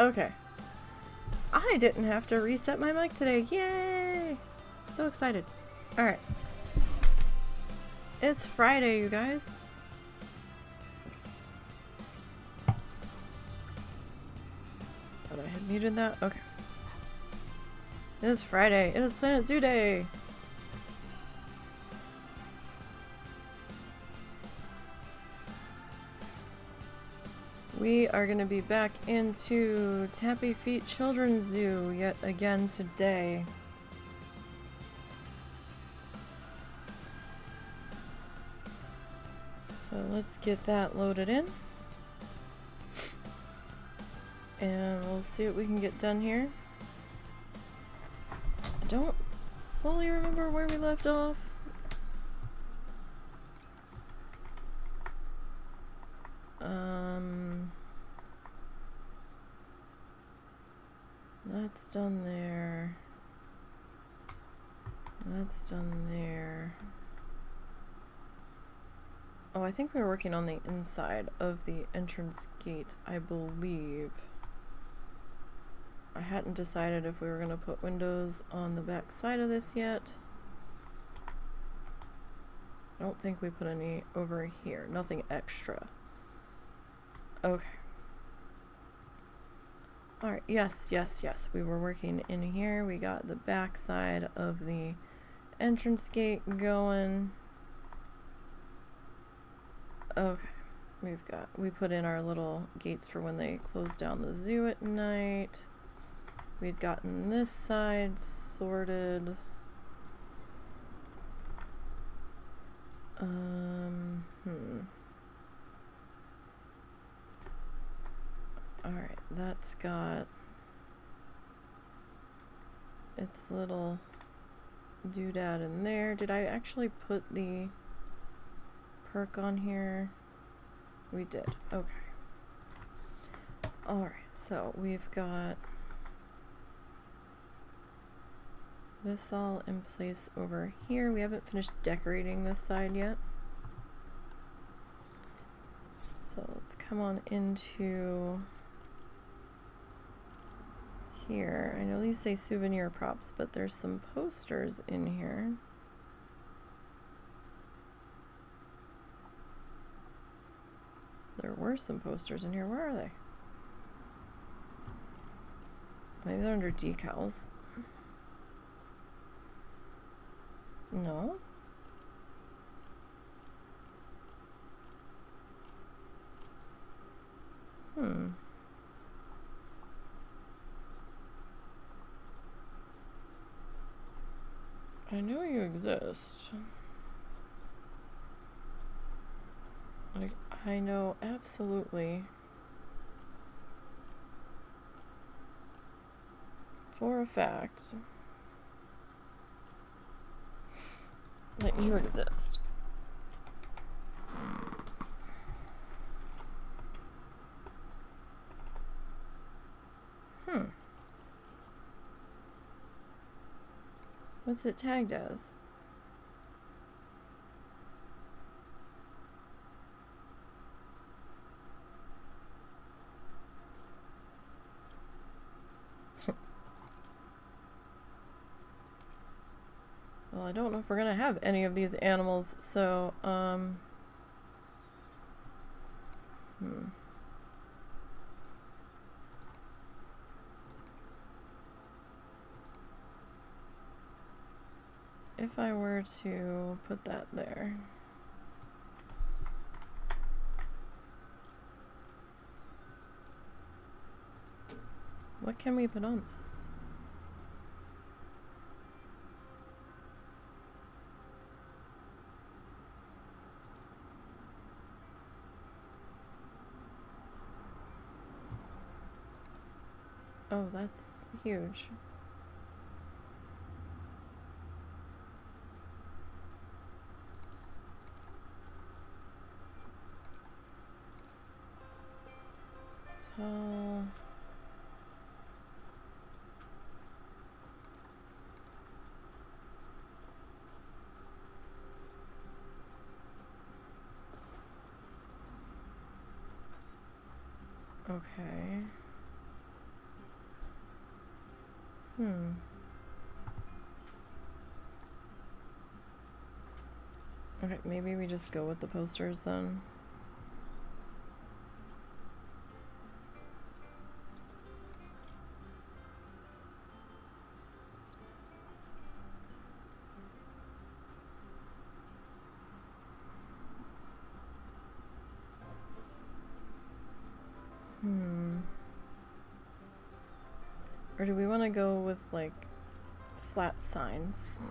Okay. I didn't have to reset my mic today. Yay! So excited. Alright. It's Friday, you guys. Thought I had muted that. Okay. It is Friday. It is Planet Zoo Day. We are going to be back into Tappy Feet Children's Zoo yet again today. So let's get that loaded in. And we'll see what we can get done here. I don't fully remember where we left off. That's done there. That's done there. Oh, I think we were working on the inside of the entrance gate, I believe. I hadn't decided if we were going to put windows on the back side of this yet. I don't think we put any over here. Nothing extra. Okay. Alright, yes. We were working in here. We got the back side of the entrance gate going. Okay. We put in our little gates for when they close down the zoo at night. We'd gotten this side sorted. Alright, that's got its little doodad in there. Did I actually put the perk on here? We did. Okay. Alright, so we've got this all in place over here. We haven't finished decorating this side yet. So let's come on into here. I know these say souvenir props, but there's some posters in here. There were some posters in here. Where are they? Maybe they're under decals. No? I know you exist. Like, I know absolutely for a fact that you exist. What's it tagged as? Well, I don't know if we're gonna have any of these animals, so, If I were to put that there. What can we put on this? Oh, that's huge. Tall. Okay. Okay, maybe we just go with the posters then. Or do we want to go with, like, flat signs?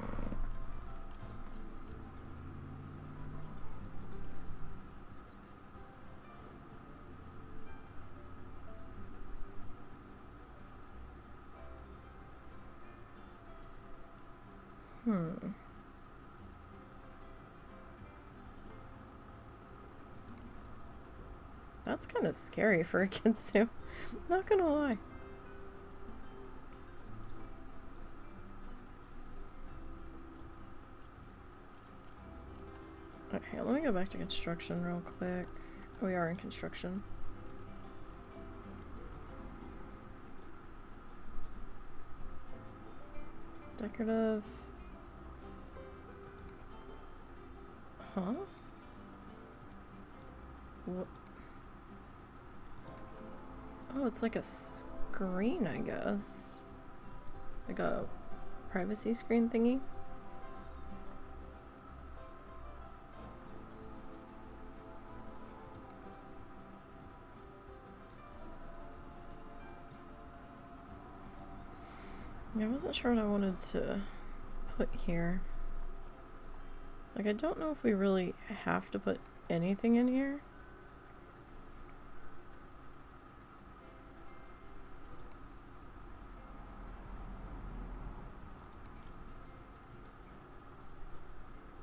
That's kind of scary for a kid's zoo. Not gonna lie. Okay, let me go back to construction real quick. We are in construction. Decorative. Huh? What? Oh, it's like a screen, I guess. Like a privacy screen thingy. I wasn't sure what I wanted to put here. Like, I don't know if we really have to put anything in here.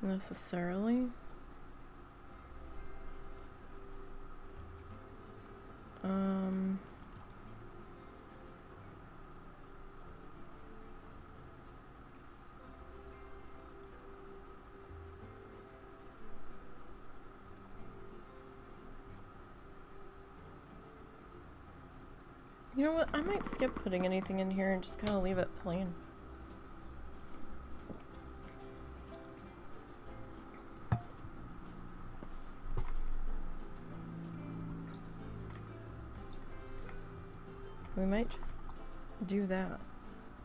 Necessarily. You know what? I might skip putting anything in here and just kind of leave it plain. We might just do that.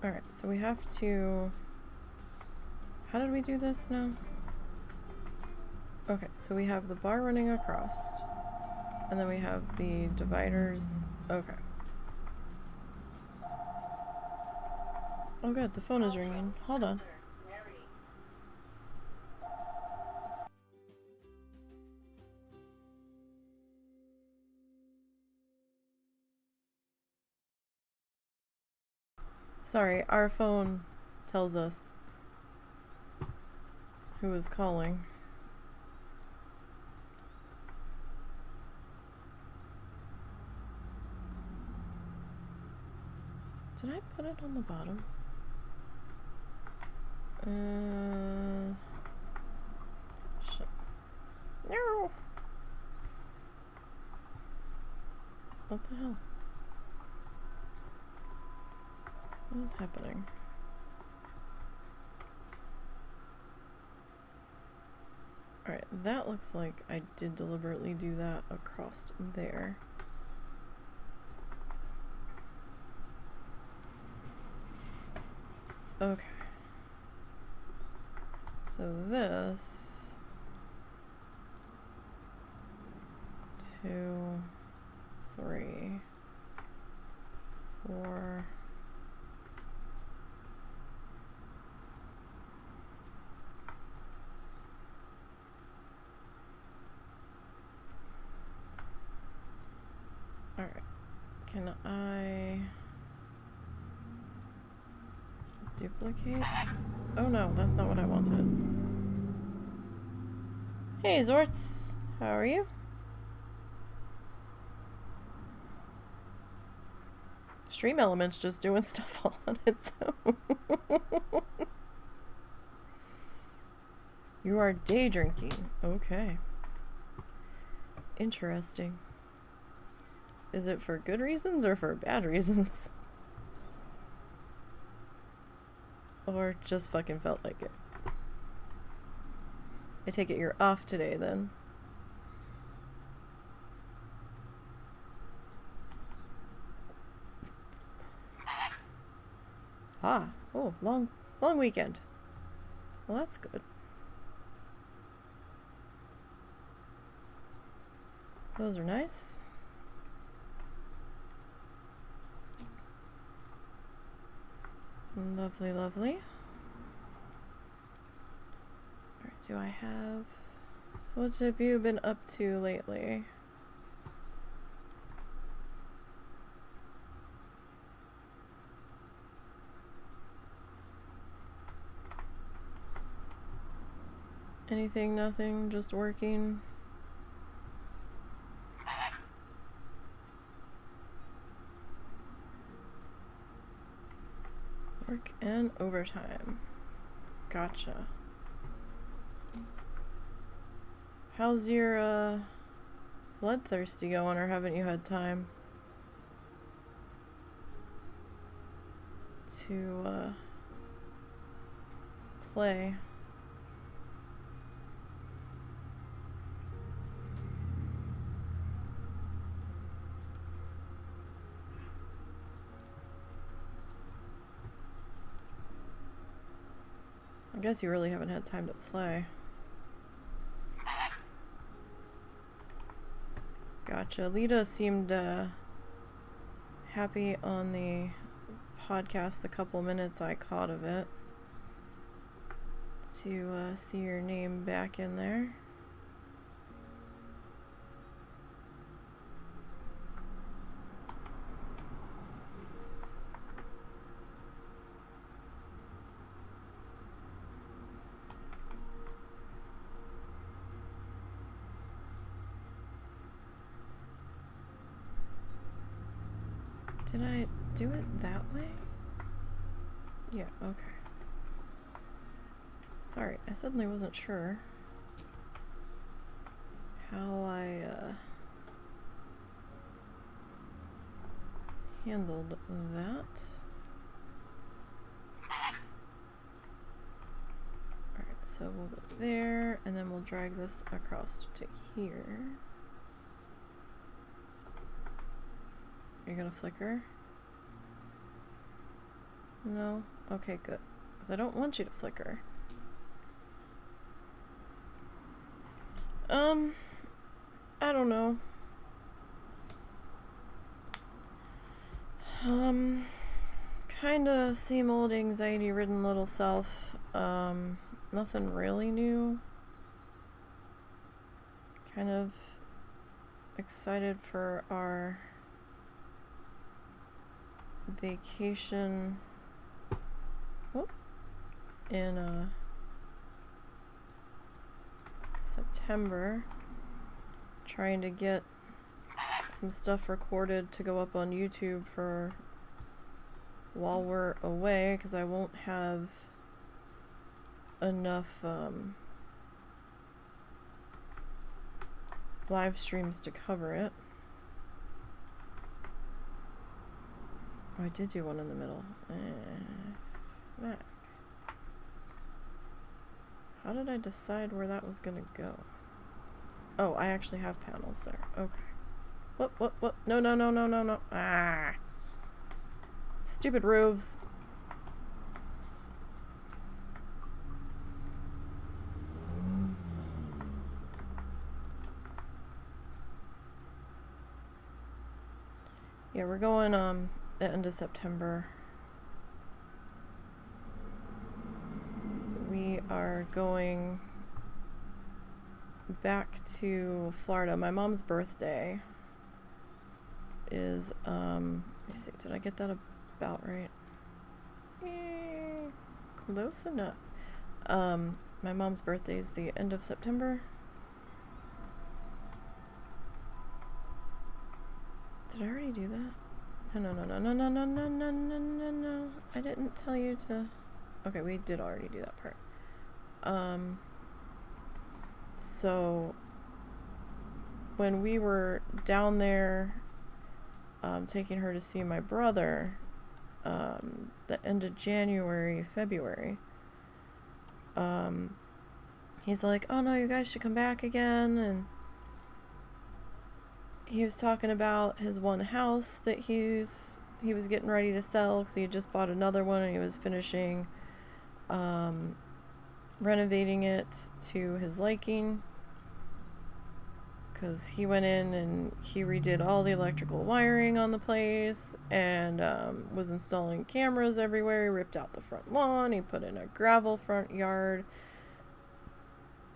Alright, so we have to... How did we do this now? Okay, so we have the bar running across. And then we have the dividers. Okay. Oh good, the phone is ringing. Hold on. Sorry, our phone tells us who is calling. Did I put it on the bottom? Shit. No! What the hell? What is happening? Alright, that looks like I did deliberately do that across there. Okay. So this... 2, 3, 4... Alright, can I duplicate? Oh no, that's not what I wanted. Hey Zorts, how are you? Stream Element's just doing stuff all on its own. You are day drinking. Okay. Interesting. Is it for good reasons or for bad reasons? Or just fucking felt like it. I take it you're off today then. Ah, oh, long weekend. Well, that's good. Those are nice. Lovely, lovely. Alright, do I have... So what have you been up to lately? Anything, nothing, just working? Work and overtime. Gotcha. How's your bloodthirsty going, or haven't you had time to play? I guess you really haven't had time to play. Gotcha. Lita seemed happy on the podcast the couple minutes I caught of it to see your name back in there. Did I do it that way? Yeah, okay. Sorry, I suddenly wasn't sure how I handled that. Alright, so we'll go there, and then we'll drag this across to here. You're gonna flicker? No? Okay, good. Because I don't want you to flicker. I don't know. Kinda same old anxiety-ridden little self. Nothing really new. Kind of excited for our vacation in September. Trying to get some stuff recorded to go up on YouTube for while we're away, because I won't have enough live streams to cover it. Oh, I did do one in the middle. Fuck. How did I decide where that was gonna go? Oh, I actually have panels there. Okay. What? No. Ah! Stupid roofs. Yeah, we're going, the end of September. We are going back to Florida. My mom's birthday is, let me see, did I get that about right? Close enough. My mom's birthday is the end of September. Did I already do that? No. I didn't tell you to... Okay, we did already do that part. So when we were down there taking her to see my brother, the end of January, February. He's like, oh no, you guys should come back again, and he was talking about his one house that he was getting ready to sell because he had just bought another one and he was finishing renovating it to his liking, because he went in and he redid all the electrical wiring on the place and was installing cameras everywhere. He ripped out the front lawn, he put in a gravel front yard.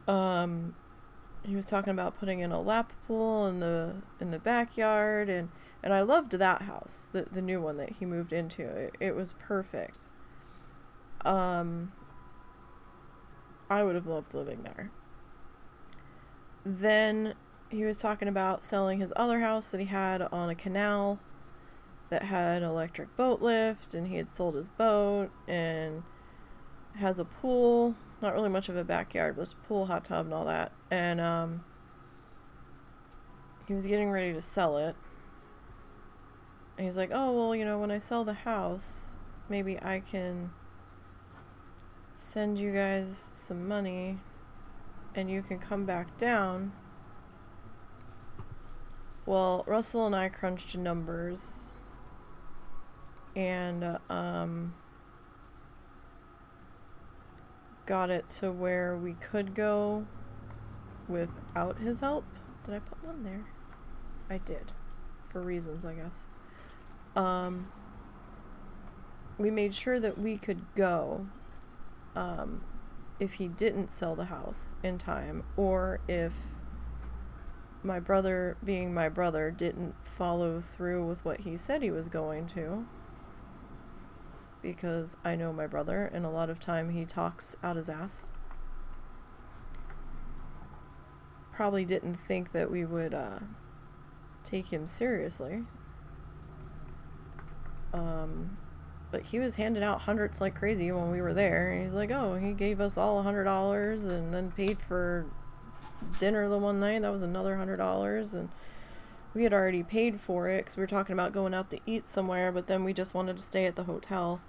He was talking about putting in a lap pool in the backyard, and I loved that house, the new one that he moved into. It was perfect. I would have loved living there. Then he was talking about selling his other house that he had on a canal that had an electric boat lift, and he had sold his boat and has a pool, not really much of a backyard, but it's a pool, hot tub, and all that. And he was getting ready to sell it. And he's like, oh, well, you know, when I sell the house, maybe I can send you guys some money and you can come back down. Well, Russell and I crunched numbers, and got it to where we could go without his help. Did I put one there? I did, for reasons, I guess. We made sure that we could go if he didn't sell the house in time, or if my brother, being my brother, didn't follow through with what he said he was going to, because I know my brother, and a lot of time he talks out his ass. Probably didn't think that we would take him seriously. But he was handing out hundreds like crazy when we were there, and he's like, oh, he gave us all $100 and then paid for dinner the one night. That was another $100, and we had already paid for it because we were talking about going out to eat somewhere, but then we just wanted to stay at the hotel,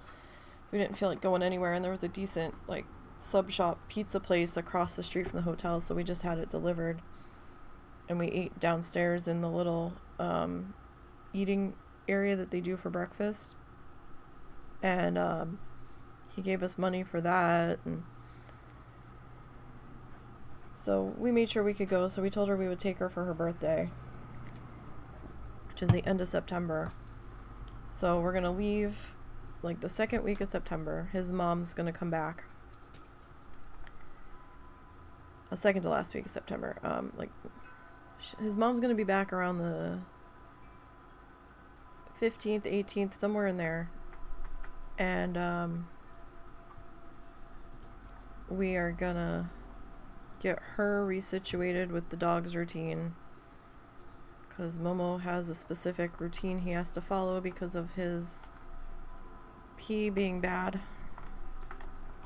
so we didn't feel like going anywhere, and there was a decent like sub shop pizza place across the street from the hotel, so we just had it delivered, and we ate downstairs in the little eating area that they do for breakfast. And he gave us money for that, and so we made sure we could go. So we told her we would take her for her birthday, which is the end of September. So we're gonna leave like the second week of September. His mom's gonna come back. A second to last week of September. His mom's gonna be back around the 15th, 18th, somewhere in there. And we are gonna get her resituated with the dog's routine, because Momo has a specific routine he has to follow because of his pee being bad,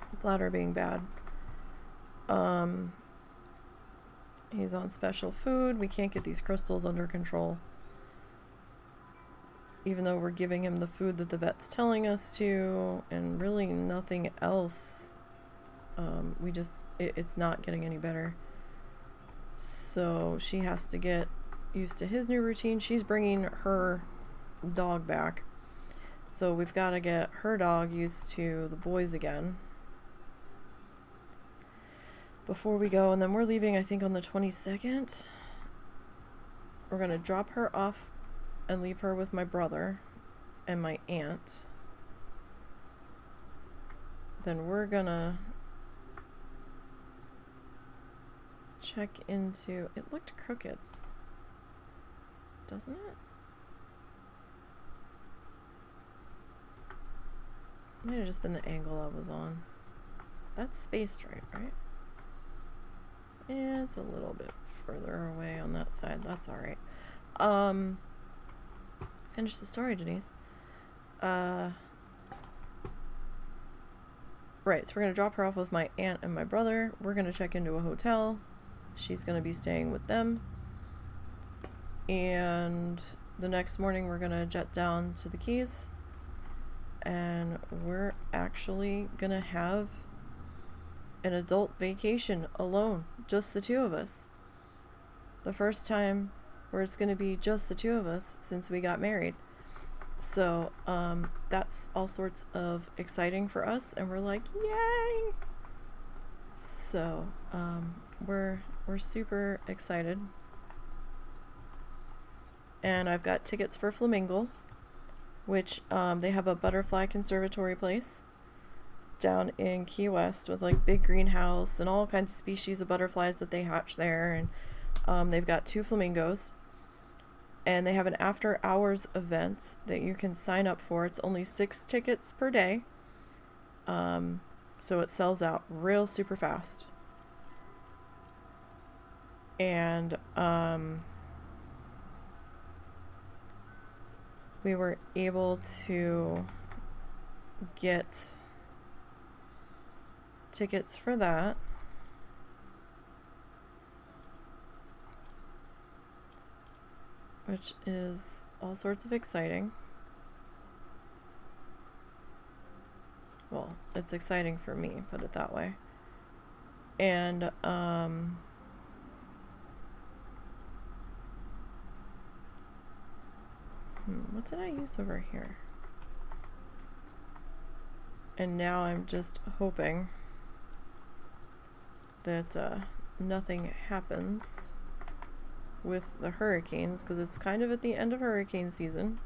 his bladder being bad. He's on special food. We can't get these crystals under control, even though we're giving him the food that the vet's telling us to, and really nothing else. It's not getting any better. So she has to get used to his new routine. She's bringing her dog back, so we've got to get her dog used to the boys again before we go. And then we're leaving, I think, on the 22nd. We're going to drop her off and leave her with my brother and my aunt. Then we're gonna check into... It looked crooked, doesn't it? Might have just been the angle I was on. That's spaced right? It's a little bit further away on that side. That's alright. Finish the story, Denise. Right, so we're going to drop her off with my aunt and my brother. We're going to check into a hotel. She's going to be staying with them. And the next morning we're going to jet down to the Keys and we're actually gonna have an adult vacation alone, just the two of us. The first time where it's gonna be just the two of us since we got married. So that's all sorts of exciting for us, and we're like, yay! So we're super excited. And I've got tickets for Flamingo, which they have a butterfly conservatory place down in Key West with like big greenhouse and all kinds of species of butterflies that they hatch there. And they've got 2 flamingos. And they have an after hours event that you can sign up for. It's only 6 tickets per day. So it sells out real super fast. And we were able to get tickets for that. Which is all sorts of exciting. Well, it's exciting for me, put it that way. And what did I use over here? And now I'm just hoping that nothing happens with the hurricanes, because it's kind of at the end of hurricane season.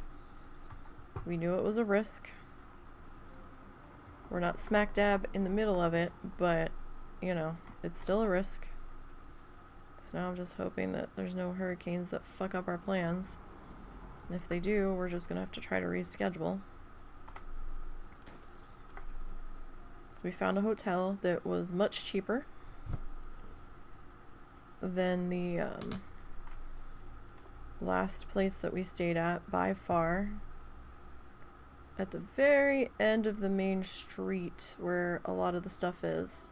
We knew it was a risk. We're not smack dab in the middle of it, but you know, it's still a risk. So now I'm just hoping that there's no hurricanes that fuck up our plans. And if they do, we're just gonna have to try to reschedule. So we found a hotel that was much cheaper than the last place that we stayed at by far, at the very end of the main street where a lot of the stuff is.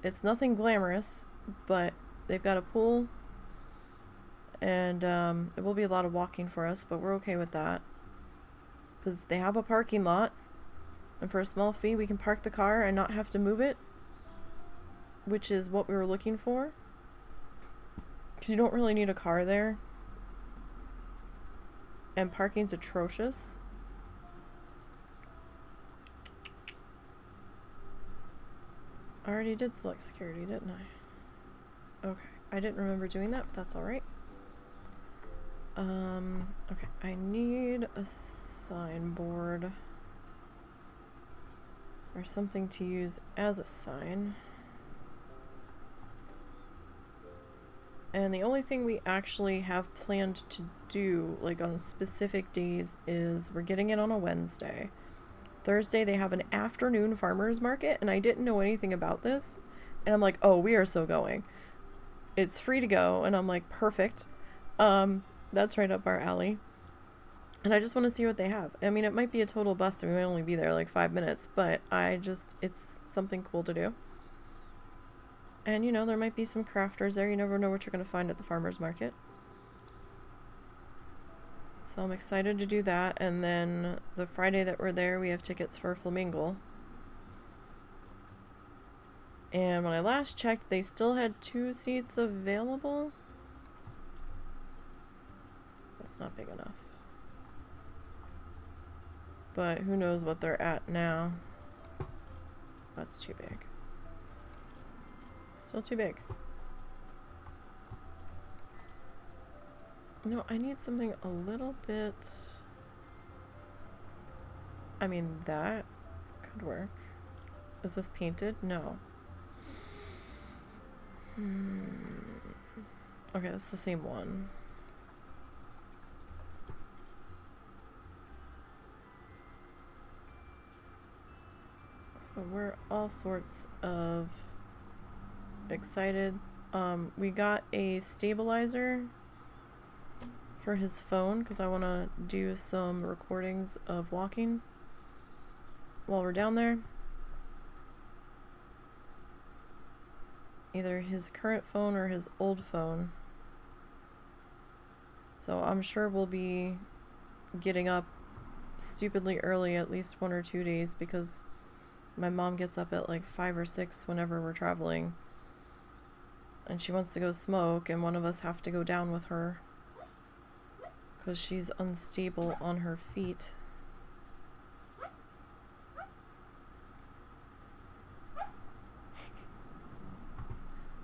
It's nothing glamorous, but they've got a pool, and it will be a lot of walking for us, but we're okay with that because they have a parking lot, and for a small fee we can park the car and not have to move it, which is what we were looking for. Because you don't really need a car there. And parking's atrocious. I already did select security, didn't I? Okay. I didn't remember doing that, but that's alright. Okay. I need a signboard. Or something to use as a sign. And the only thing we actually have planned to do, like on specific days, is we're getting it on a Wednesday. Thursday they have an afternoon farmer's market, and I didn't know anything about this. And I'm like, oh, we are so going. It's free to go, and I'm like, perfect. That's right up our alley. And I just want to see what they have. I mean, it might be a total bust, and we might only be there like 5 minutes, but it's something cool to do. And, you know, there might be some crafters there. You never know what you're going to find at the farmer's market. So I'm excited to do that. And then the Friday that we're there, we have tickets for Flamingo. And when I last checked, they still had 2 seats available. That's not big enough. But who knows what they're at now. That's too big. Still too big. No, I need something a little bit... I mean, that could work. Is this painted? No. Okay, that's the same one. So we're all sorts of excited. We got a stabilizer for his phone because I want to do some recordings of walking while we're down there. Either his current phone or his old phone. So I'm sure we'll be getting up stupidly early at least 1 or 2 days because my mom gets up at like 5 or 6 whenever we're traveling. And she wants to go smoke, and one of us have to go down with her because she's unstable on her feet.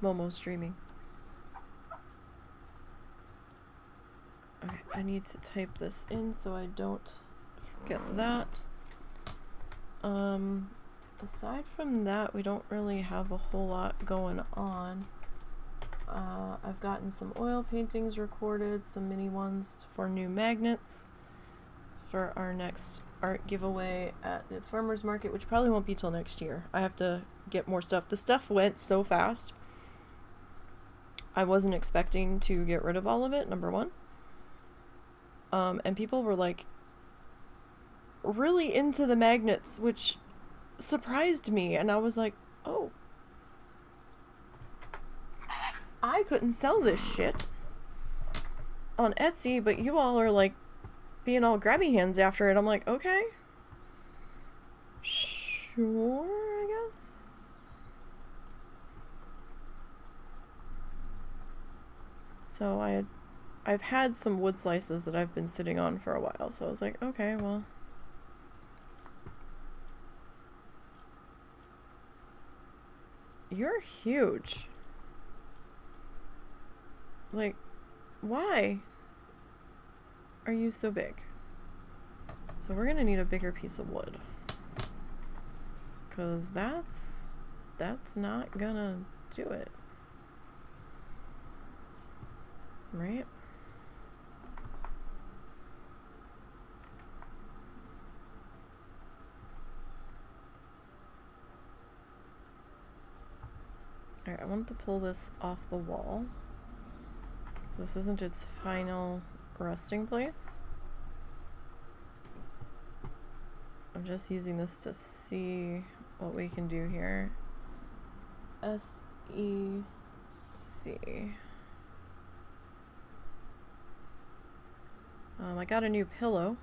Momo's streaming. Okay, I need to type this in so I don't forget that. Aside from that, we don't really have a whole lot going on. I've gotten some oil paintings recorded, some mini ones for new magnets for our next art giveaway at the farmer's market, which probably won't be till next year. I have to get more stuff. The stuff went so fast. I wasn't expecting to get rid of all of it, number one. And people were like really into the magnets, which surprised me, and I was like, oh, I couldn't sell this shit on Etsy, but you all are like being all grabby hands after it. I'm like, okay, sure, I guess. So I've had some wood slices that I've been sitting on for a while, so I was like, okay, well, you're huge. Like, why are you so big? So we're gonna need a bigger piece of wood, because that's not gonna do it, right? Alright, I want to pull this off the wall. This isn't its final resting place. I'm just using this to see what we can do here. SEC. I got a new pillow.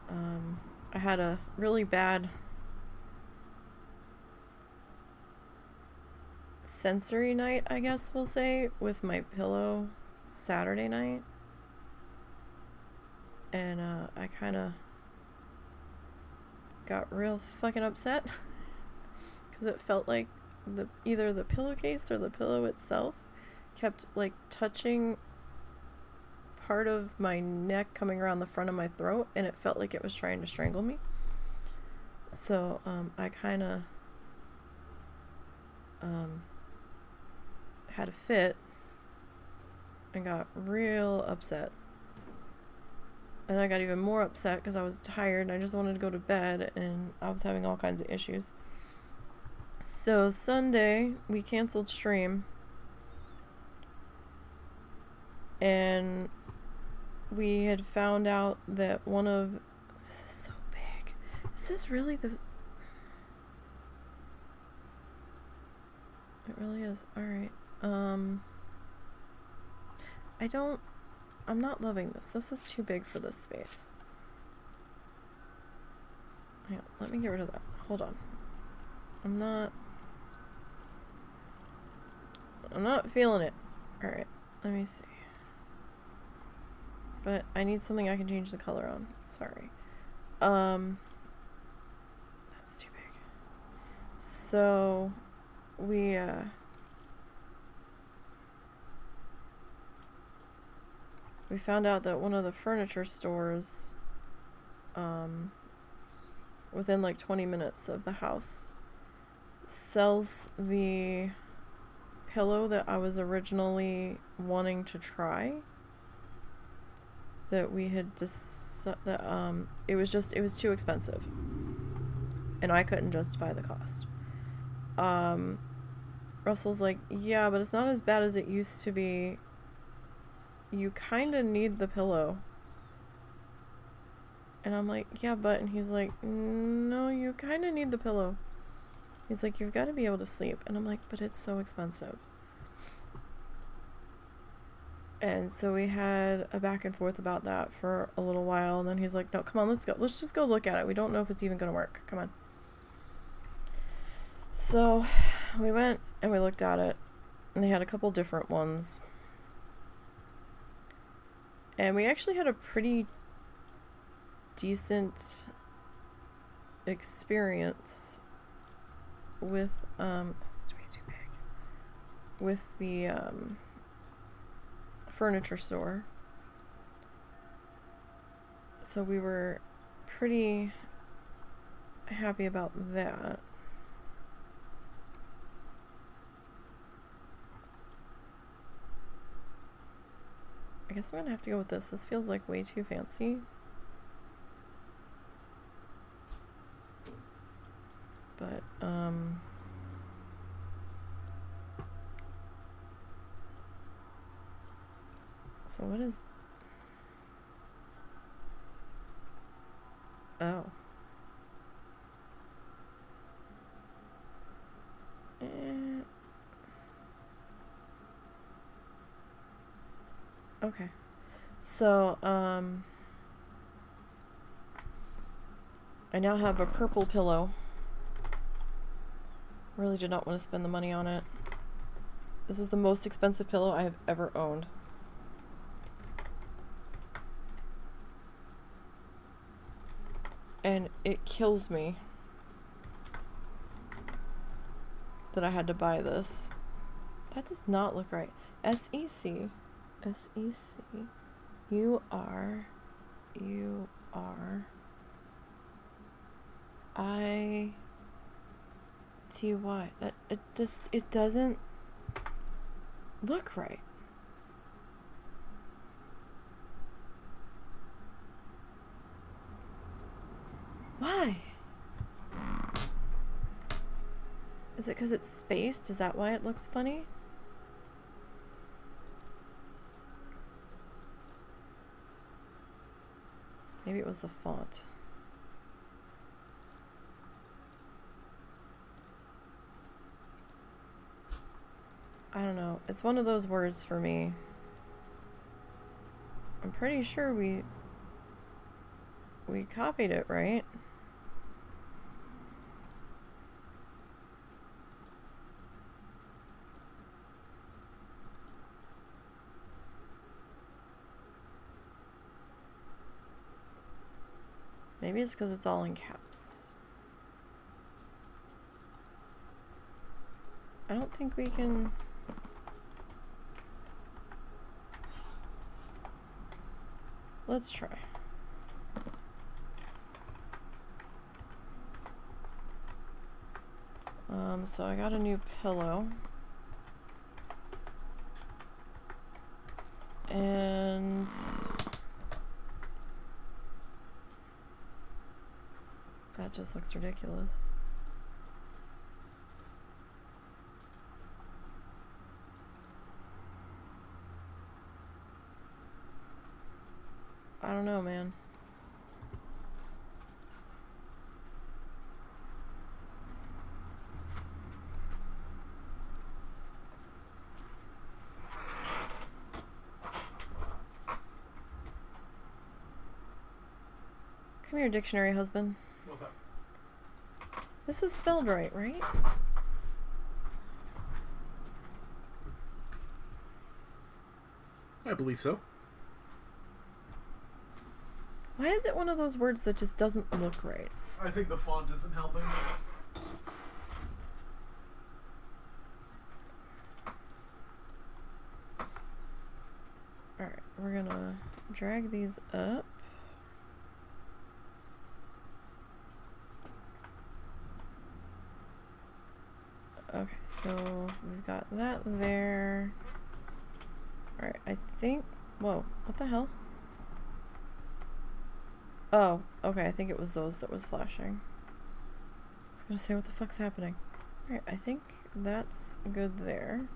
I had a really bad sensory night, I guess we'll say, with my pillow Saturday night, and I kind of got real fucking upset because it felt like either the pillowcase or the pillow itself kept like touching part of my neck coming around the front of my throat, and it felt like it was trying to strangle me. So I kind of had a fit and got real upset, and I got even more upset because I was tired and I just wanted to go to bed, and I was having all kinds of issues. So Sunday we canceled stream, and we had found out that this is so big. Is this really the... It really is. Alright. I'm not loving this. This is too big for this space. Hang on, let me get rid of that. Hold on. I'm not feeling it. Alright, let me see. But I need something I can change the color on. Sorry. That's too big. So, we found out that one of the furniture stores within like 20 minutes of the house sells the pillow that I was originally wanting to try, that we had it was too expensive and I couldn't justify the cost. Russell's like, yeah, but it's not as bad as it used to be. You kind of need the pillow. And I'm like, yeah, but... And he's like, no, you kind of need the pillow. He's like, you've got to be able to sleep. And I'm like, but it's so expensive. And so we had a back and forth about that for a little while, and then he's like, no, come on, let's go. Let's just go look at it. We don't know if it's even going to work. Come on. So we went and we looked at it, and they had a couple different ones. And we actually had a pretty decent experience with, that's way too big, with the, furniture store. So we were pretty happy about that. I guess I'm gonna have to go with this. This feels like way too fancy. But, so what is... Oh. Okay. So, I now have a purple pillow. Really did not want to spend the money on it. This is the most expensive pillow I have ever owned. And it kills me that I had to buy this. That does not look right. S-E-C. S-E-C. U-R. I-T-Y. That, it doesn't look right. Why? Is it because it's spaced? Is that why it looks funny? Maybe it was the font. I don't know. It's one of those words for me. I'm pretty sure we copied it, right? Maybe it's because it's all in caps. I don't think we can... Let's try. So I got a new pillow. And... that just looks ridiculous. I don't know, man. Come here, dictionary husband. What's up? This is spelled right, right? I believe so. Why is it one of those words that just doesn't look right? I think the font isn't helping. Alright, we're gonna drag these up. Okay, so we've got that there. Alright, I think... Whoa, what the hell? Oh, okay, I think it was those that was flashing. I was gonna say, what the fuck's happening? Alright, I think that's good there.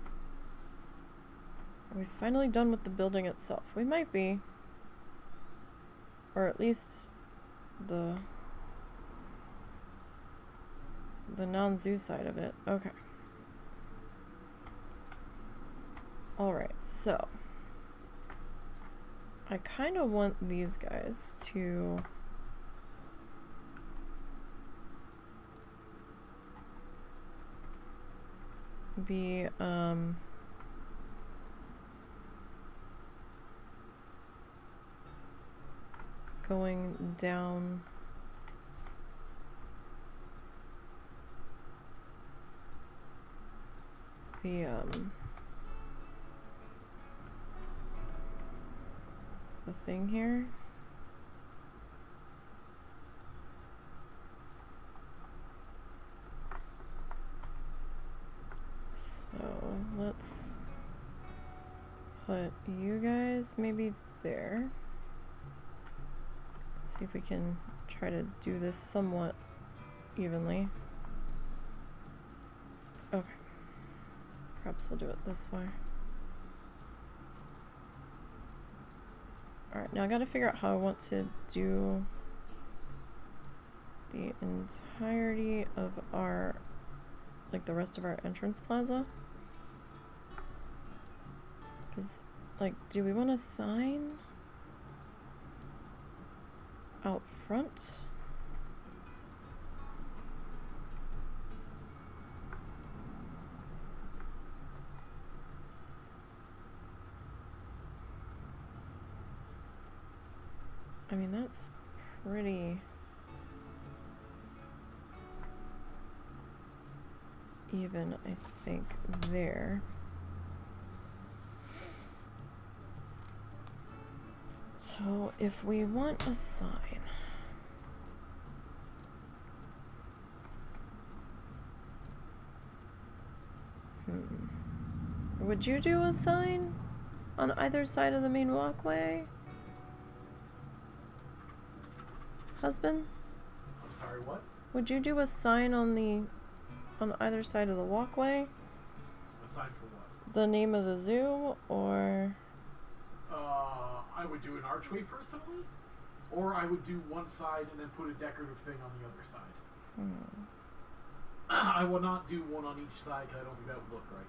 Are we finally done with the building itself? We might be. Or at least the non-zoo side of it. Okay. Alright, so I kind of want these guys to be, going down the thing here. So let's put you guys maybe there. See if we can try to do this somewhat evenly. Okay. Perhaps we'll do it this way. Alright, now I gotta figure out how I want to do the entirety of our, like the rest of our entrance plaza. Because, like, do we want a sign out front? I mean, that's pretty even, I think, there. So if we want a sign, would you do a sign on either side of the main walkway? Husband? I'm sorry, what? Would you do a sign on either side of the walkway? A sign for what? The name of the zoo, or? I would do an archway personally, or I would do one side and then put a decorative thing on the other side. I will not do one on each side because I don't think that would look right.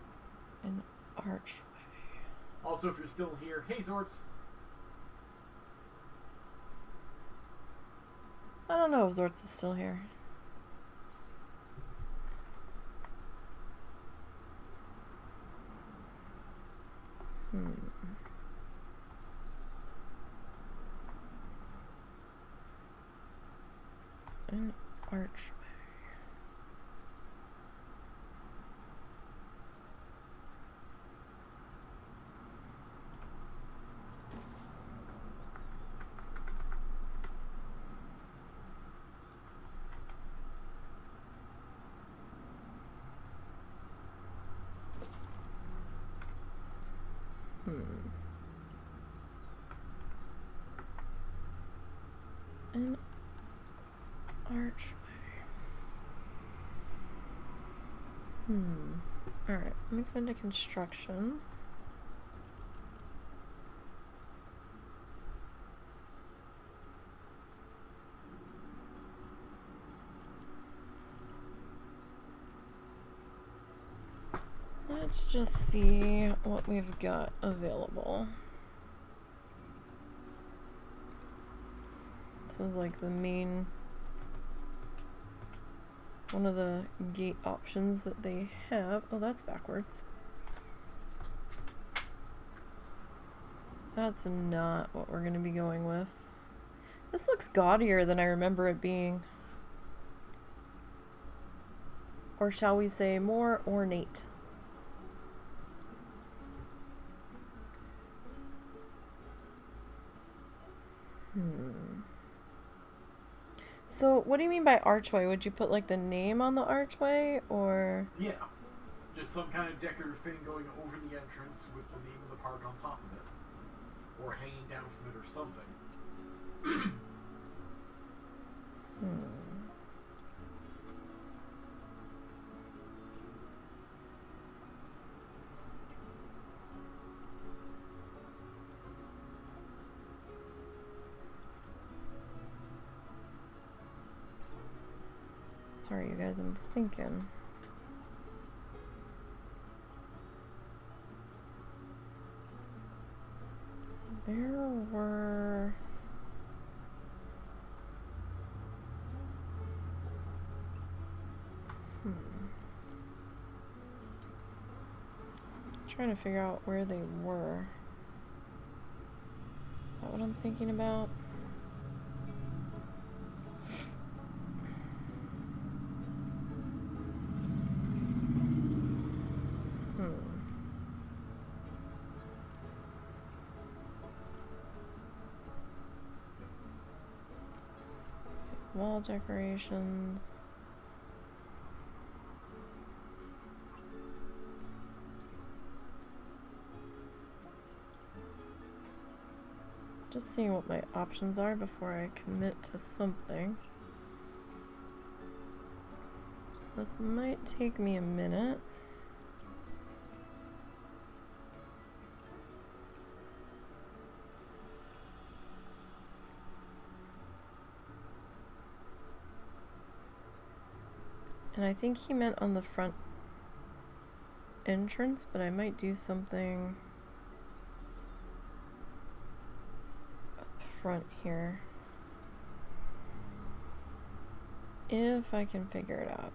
An archway. Also, if you're still here, hey Zorts. I don't know if Zorts is still here. An archway. An archway. Alright, let me go into construction. Let's just see what we've got available. This is like the main, one of the gate options that they have. Oh, that's backwards. That's not what we're going to be going with. This looks gaudier than I remember it being. Or shall we say more ornate. So, what do you mean by archway? Would you put, like, the name on the archway, or? Yeah. Just some kind of decorative thing going over the entrance with the name of the park on top of it. Or hanging down from it or something. Sorry, you guys, I'm thinking. There were... Trying to figure out where they were. Is that what I'm thinking about? Let's see. Wall decorations. Just seeing what my options are before I commit to something. So this might take me a minute. And I think he meant on the front entrance, but I might do something front here if I can figure it out.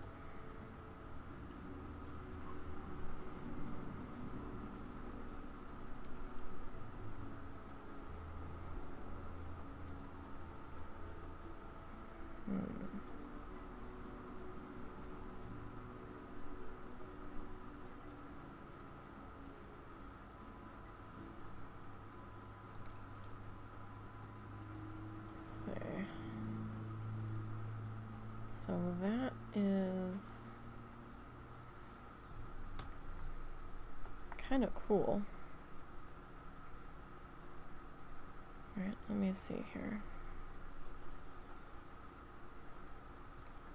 So that is kind of cool. All right, let me see here.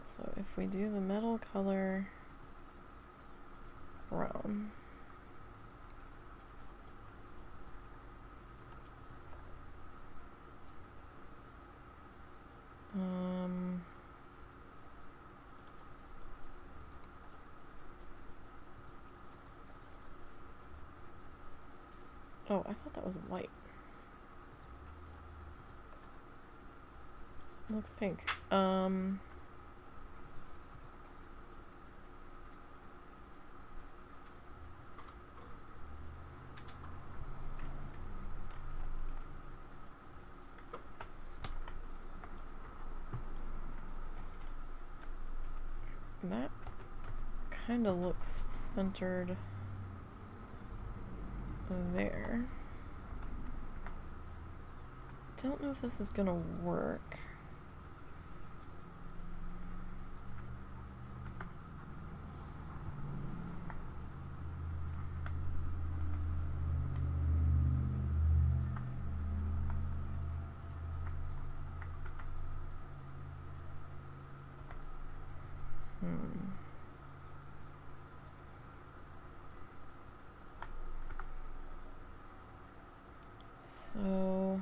So if we do the metal color brown, oh, I thought that was white. It looks pink. That kind of looks centered there. Don't know if this is gonna work. So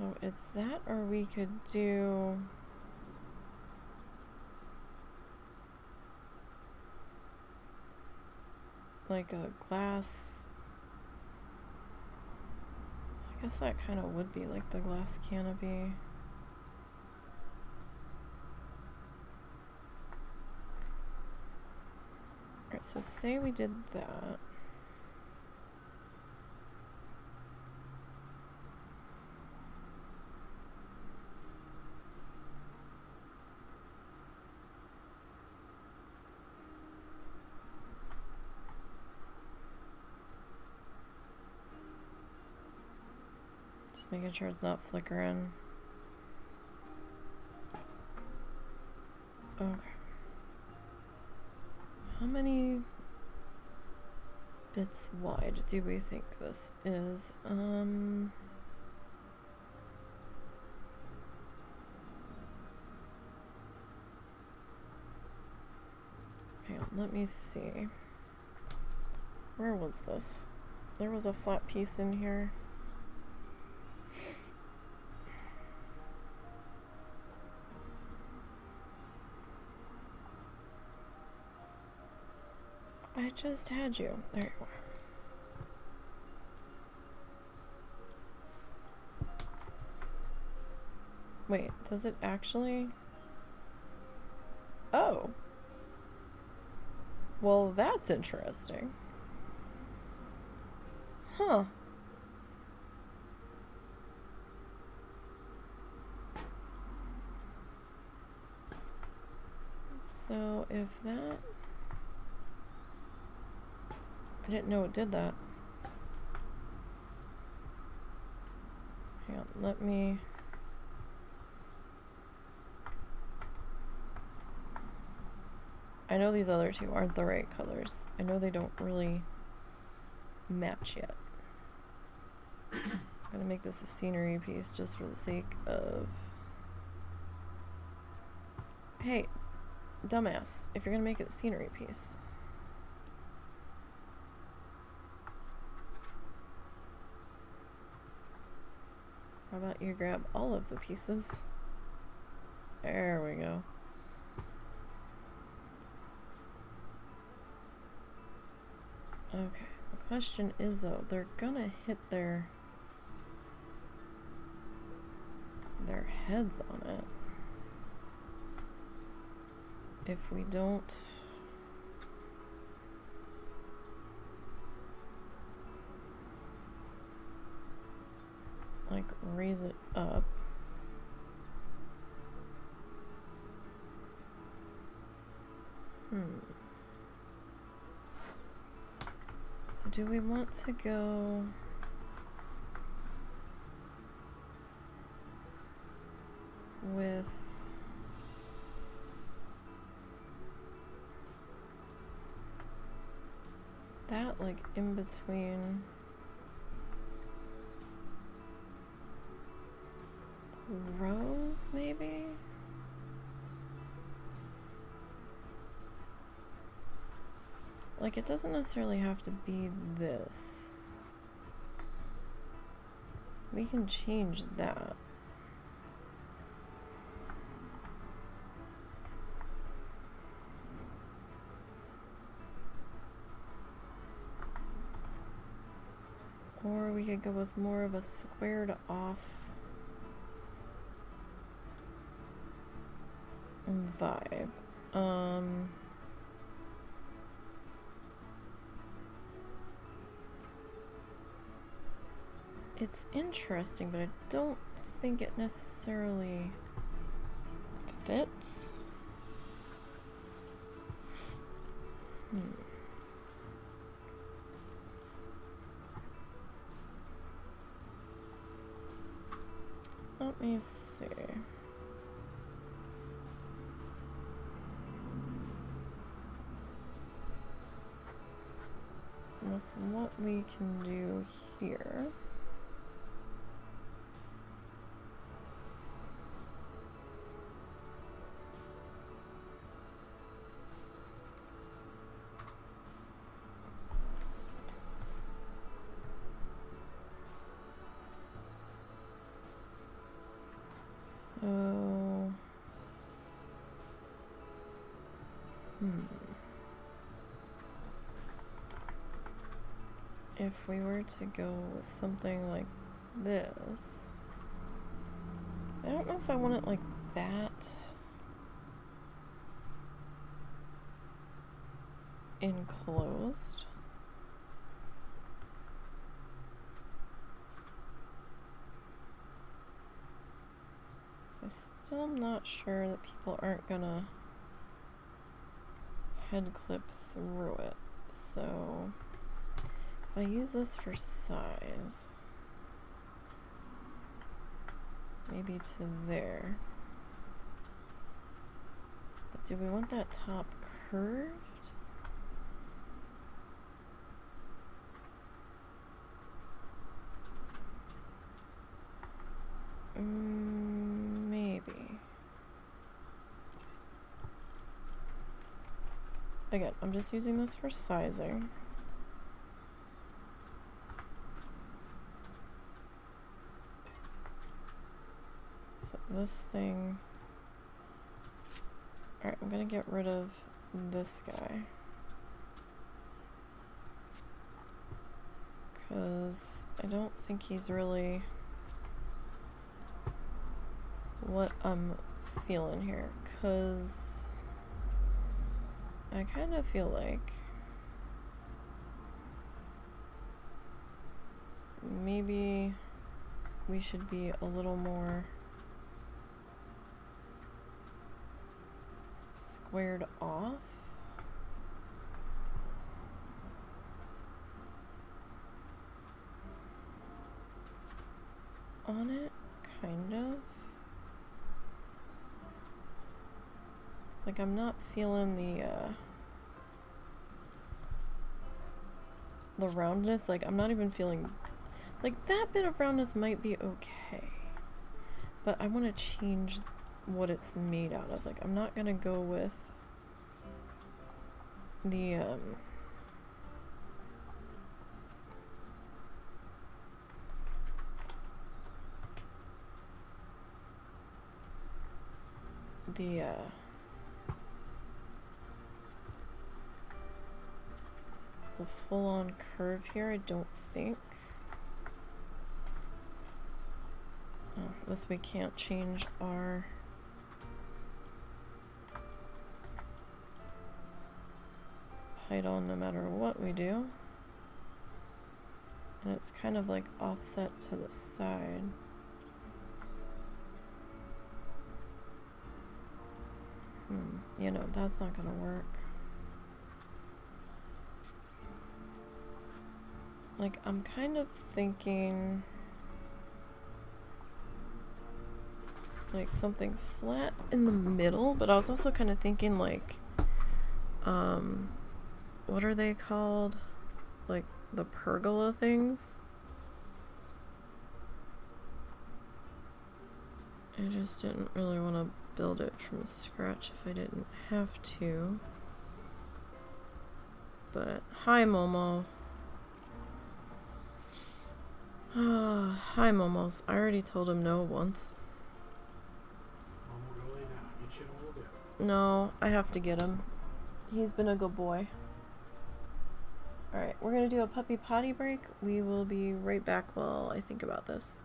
So it's that, or we could do like a glass. I guess that kind of would be like the glass canopy. Alright, so say we did that. Just making sure it's not flickering. Okay. How many bits wide do we think this is? Hang on, let me see. Where was this? There was a flat piece in here. I just had you. There you are. Wait, does it actually? Oh. Well, that's interesting. Huh. So if that... I didn't know it did that. Hang on, let me... I know these other two aren't the right colors. I know they don't really match yet. I'm gonna make this a scenery piece just for the sake of... Hey, dumbass, if you're gonna make it a scenery piece. How about you grab all of the pieces? There we go. Okay, the question is though, they're gonna hit their heads on it if we don't like raise it up. So do we want to go with that like in between the rows maybe? Like, it doesn't necessarily have to be this. We can change that. Or we could go with more of a squared off vibe. It's interesting, but I don't think it necessarily fits. Let me see. With what we can do here. So, if we were to go with something like this, I don't know if I want it like that enclosed. I still am not sure that people aren't gonna head clip through it. So if I use this for size, maybe to there. But do we want that top curved? Maybe. Again, I'm just using this for sizing. this thing... Alright, I'm gonna get rid of this guy. Because I don't think he's really what I'm feeling here. Because I kind of feel like maybe we should be a little more squared off. On it, kind of. Like I'm not feeling the roundness. Like I'm not even feeling, like that bit of roundness might be okay, but I want to change what it's made out of. Like I'm not gonna go with the the full-on curve here, I don't think. Oh, this we can't change our height on no matter what we do. And it's kind of like offset to the side. You know, that's not gonna work. Like, I'm kind of thinking like something flat in the middle, but I was also kind of thinking like, what are they called? Like the pergola things? I just didn't really want to build it from scratch if I didn't have to. But, hi Momo. Hi Momos. I already told him no once. Momo, go lay down. Get you in a little bit. No, I have to get him. He's been a good boy. Alright, we're gonna do a puppy potty break. We will be right back while I think about this.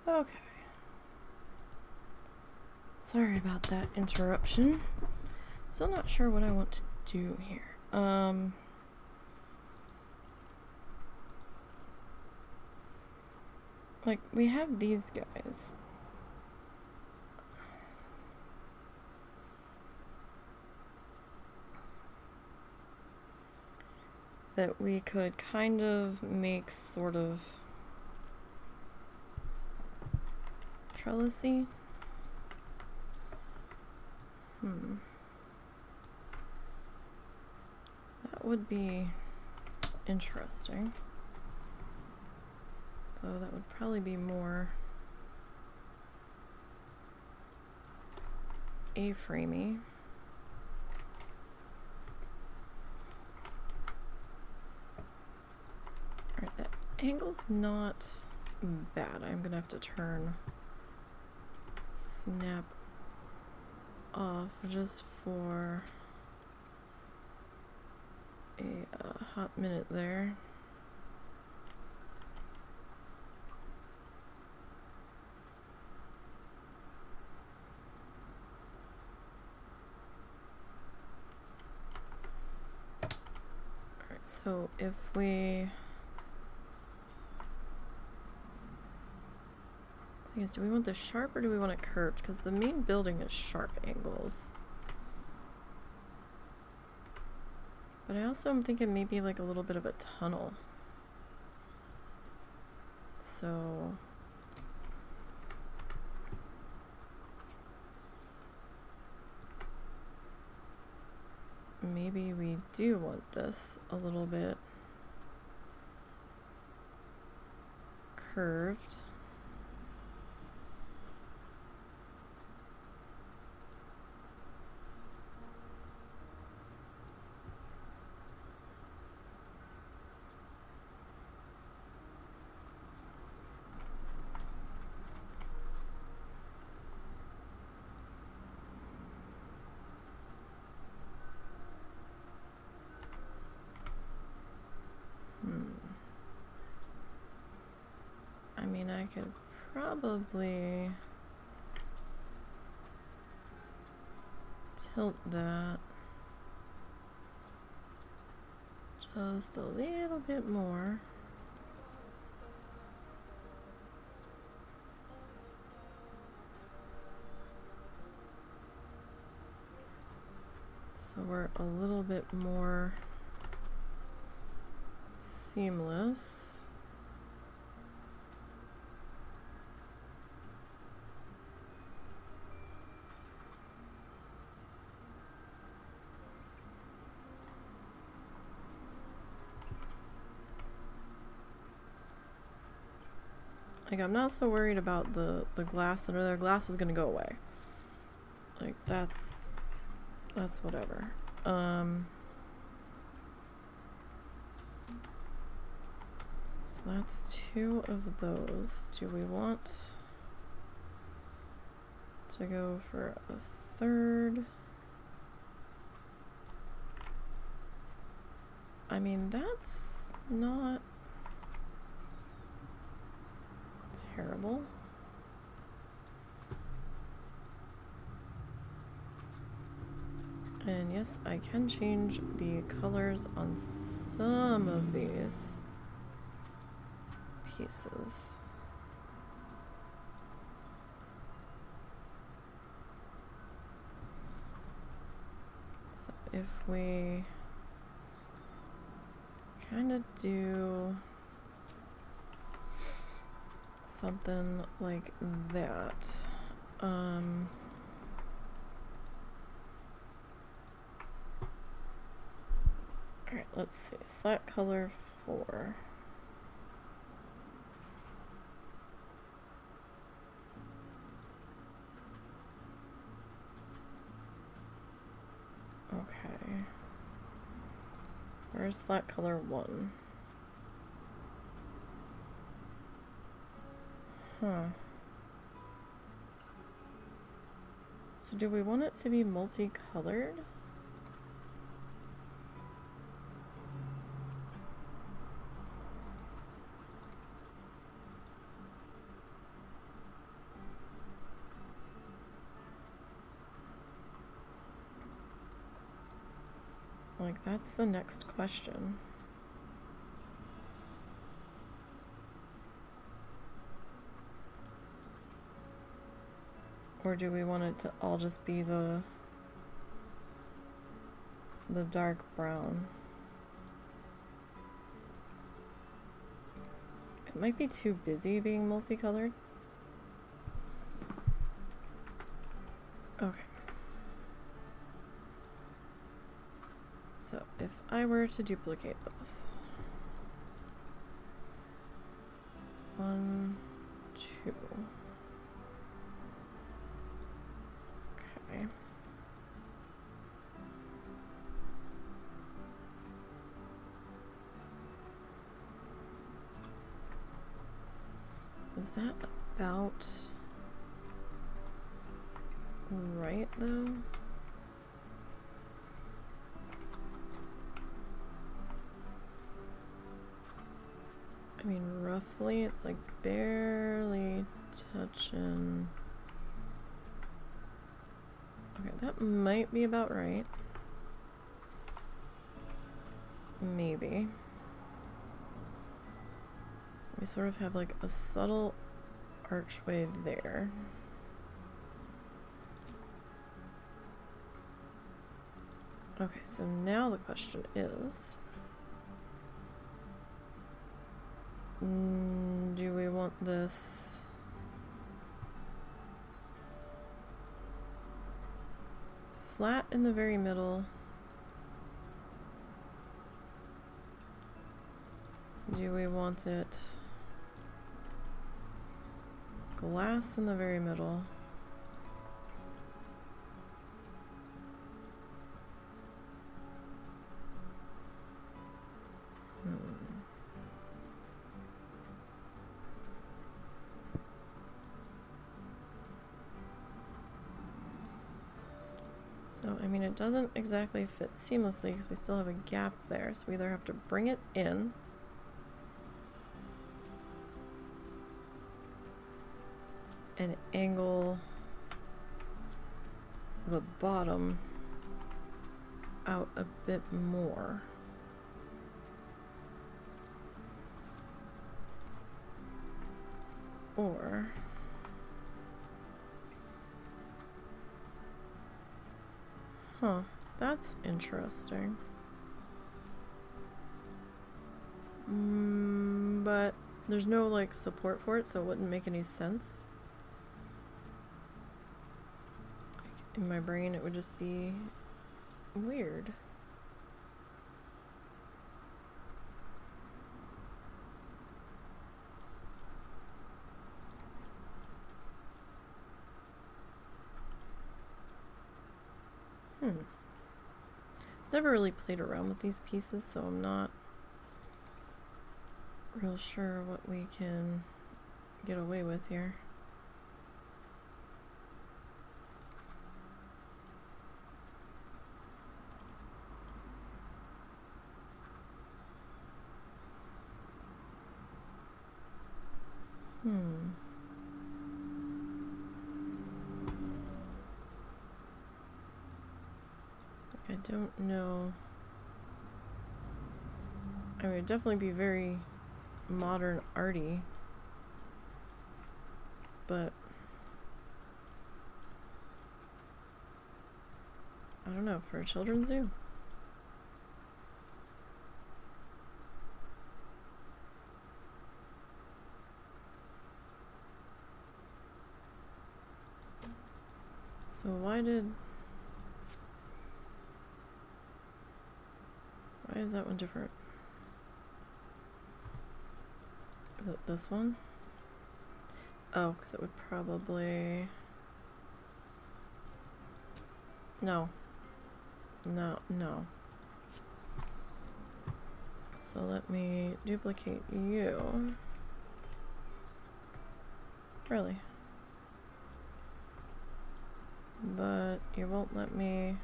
Okay. Sorry about that interruption. Still not sure what I want to do here. Like, we have these guys. That we could kind of make sort of trellisy. That would be interesting. Though that would probably be more A-framey. Alright, that angle's not bad. I'm gonna have to turn snap off just for a hot minute there. Alright, so if we... Yes, do we want this sharp or do we want it curved? Because the main building is sharp angles. But I also am thinking maybe like a little bit of a tunnel. So... maybe we do want this a little bit curved. I mean, I could probably tilt that just a little bit more. So we're a little bit more seamless. Like, I'm not so worried about the glass under there. Glass is gonna go away. Like, that's whatever. So that's 2 of those. Do we want to go for a 3rd? I mean, that's not terrible. And yes, I can change the colors on some of these pieces. So if we kind of do something like that. Alright, let's see. Slat color 4. Okay. Where's slat color 1? Huh. So do we want it to be multicolored? That's the next question. Or do we want it to all just be the dark brown? It might be too busy being multicolored. Okay. So if I were to duplicate this. 1, 2. Okay. Is that about right though? I mean, roughly it's like barely touching. Okay, that might be about right. Maybe. We sort of have like a subtle archway there. Okay, so now the question is, do we want this flat in the very middle? Do we want it glass in the very middle? So, I mean, it doesn't exactly fit seamlessly because we still have a gap there. So we either have to bring it in and angle the bottom out a bit more. Or that's interesting. But there's no like support for it, so it wouldn't make any sense. Like, in my brain, it would just be weird. Never really played around with these pieces, so I'm not real sure what we can get away with here. I don't know. I mean, it'd definitely be very modern arty, but I don't know, for a children's zoo. So why is that one different? Is it this one? Oh, because it would probably... No. So let me duplicate you. Really? But you won't let me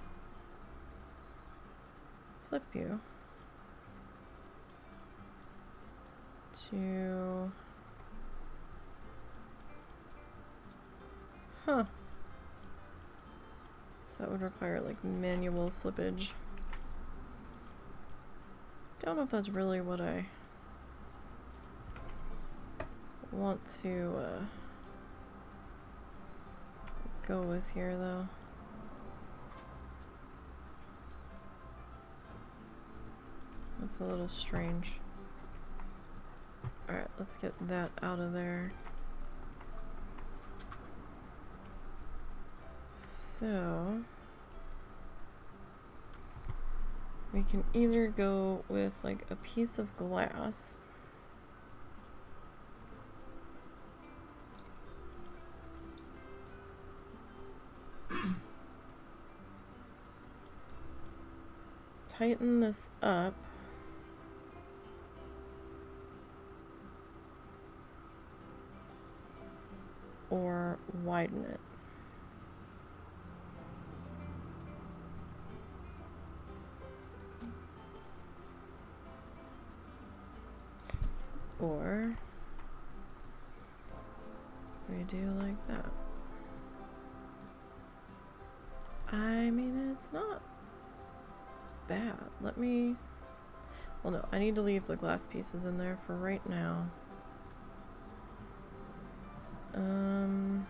flip you to... So that would require like manual flippage. Don't know if that's really what I want to go with here, though. That's a little strange. Alright, let's get that out of there. So we can either go with like a piece of glass, tighten this up, or widen it. Or we do like that. I mean, it's not bad. Let me... Well, no, I need to leave the glass pieces in there for right now. Alright,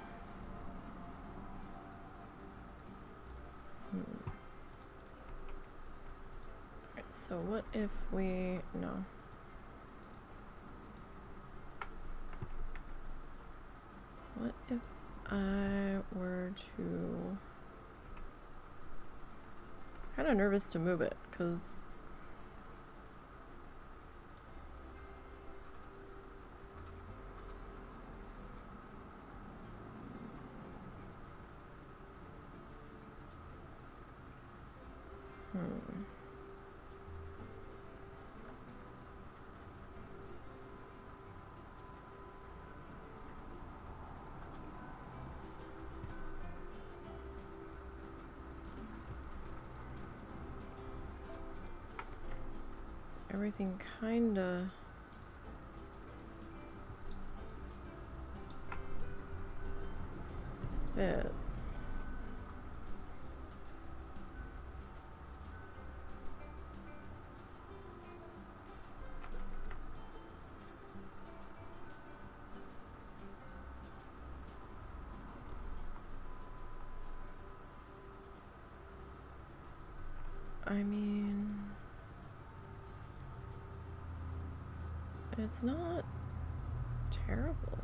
so what if we... No. What if I were to... Kind of nervous to move it, because... Everything kinda fit. I mean, it's not terrible.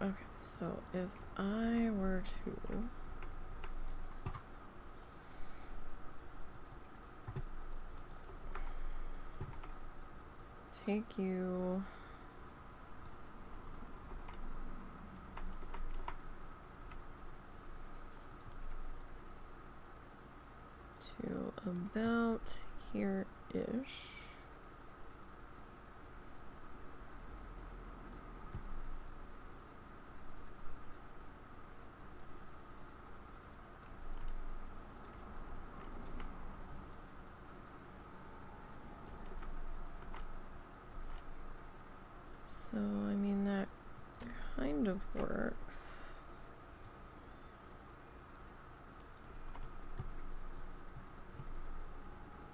Okay, so if I were to take you to about here-ish. So, I mean, that kind of works.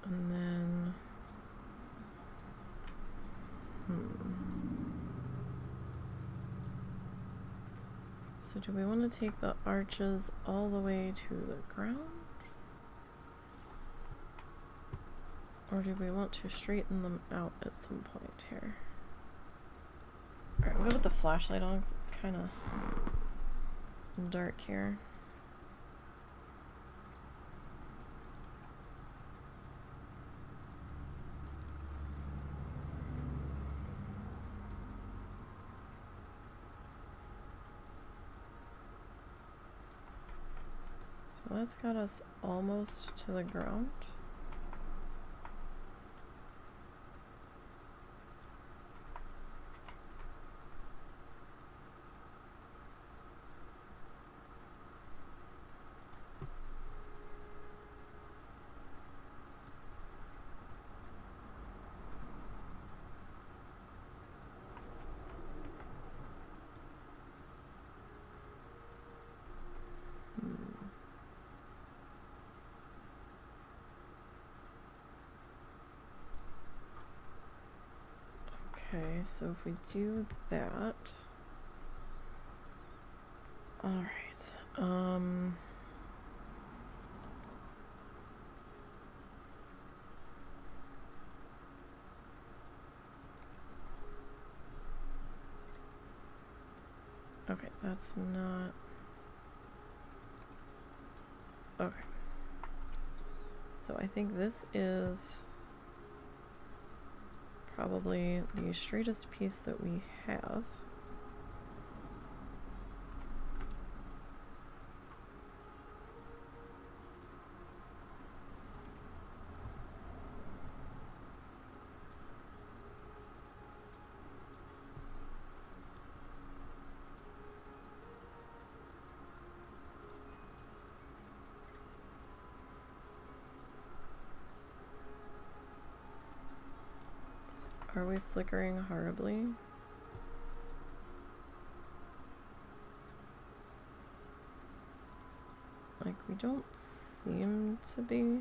And then, so do we want to take the arches all the way to the ground? Or do we want to straighten them out at some point here? Alright, we'll go with the flashlight on because it's kind of dark here. So that's got us almost to the ground. Okay, so if we do that, all right. Okay, that's not. Okay. So I think this is probably the straightest piece that we have. Are we flickering horribly? Like, we don't seem to be.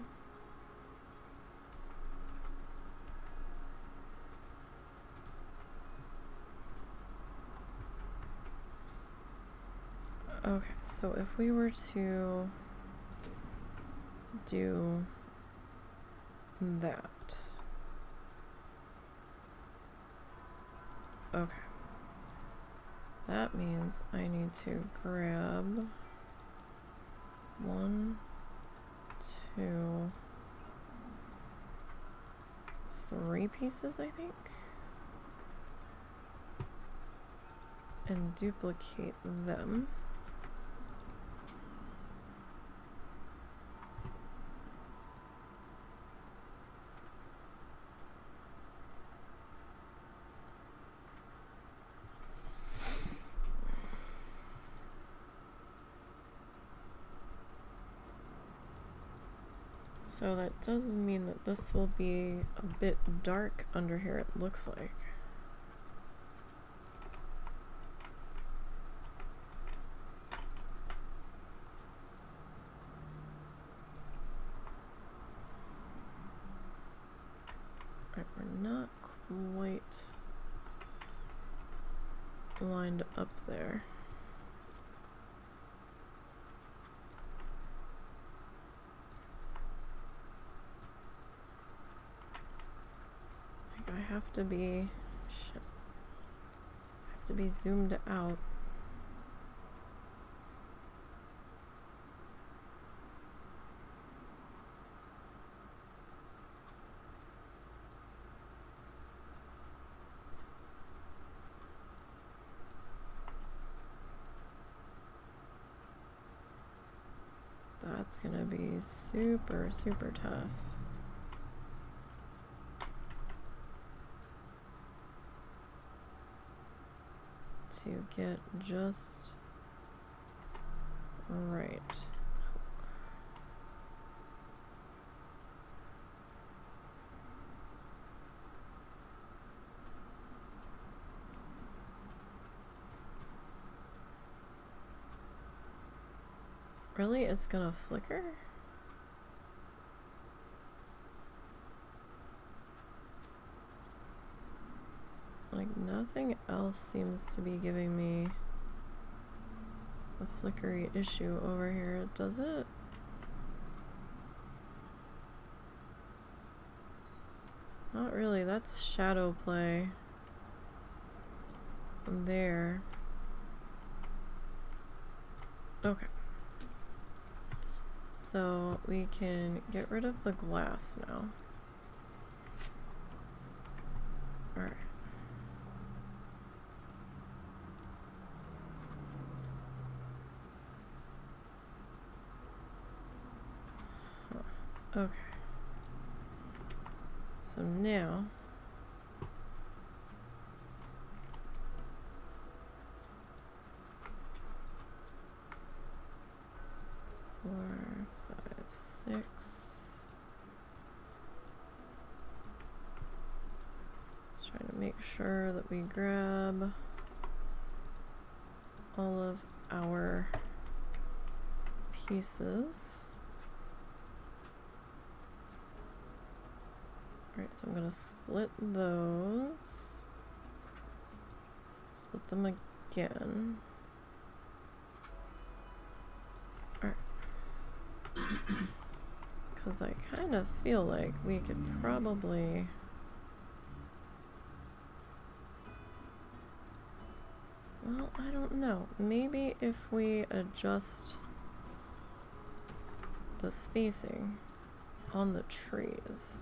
Okay, so if we were to do that. Okay. That means I need to grab 1, 2, 3 pieces, I think, and duplicate them. So that does mean that this will be a bit dark under here, it looks like. Alright, we're not quite lined up there. I have to be, shit, I have to be zoomed out. That's gonna be super, super tough. To get just right. Really? It's gonna flicker? Like, nothing else seems to be giving me a flickery issue over here, does it? Not really, that's shadow play. There. Okay. So we can get rid of the glass now. Alright. Okay. So now four, 5, 6. Just trying to make sure that we grab all of our pieces. Alright, so I'm gonna split those. split them again. Alright. Because I kind of feel like we could probably... Well, I don't know. Maybe if we adjust the spacing on the trees.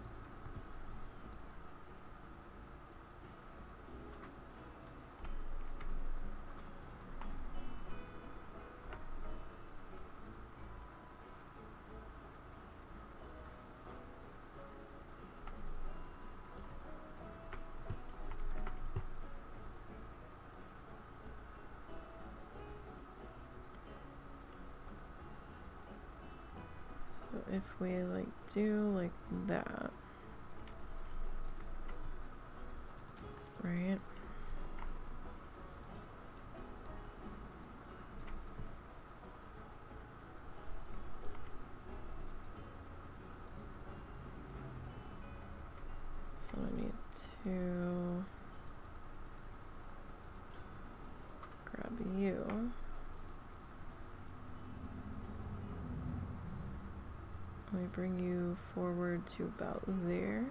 So if we like do like that, right? So I need to grab you. Let me bring you forward to about there.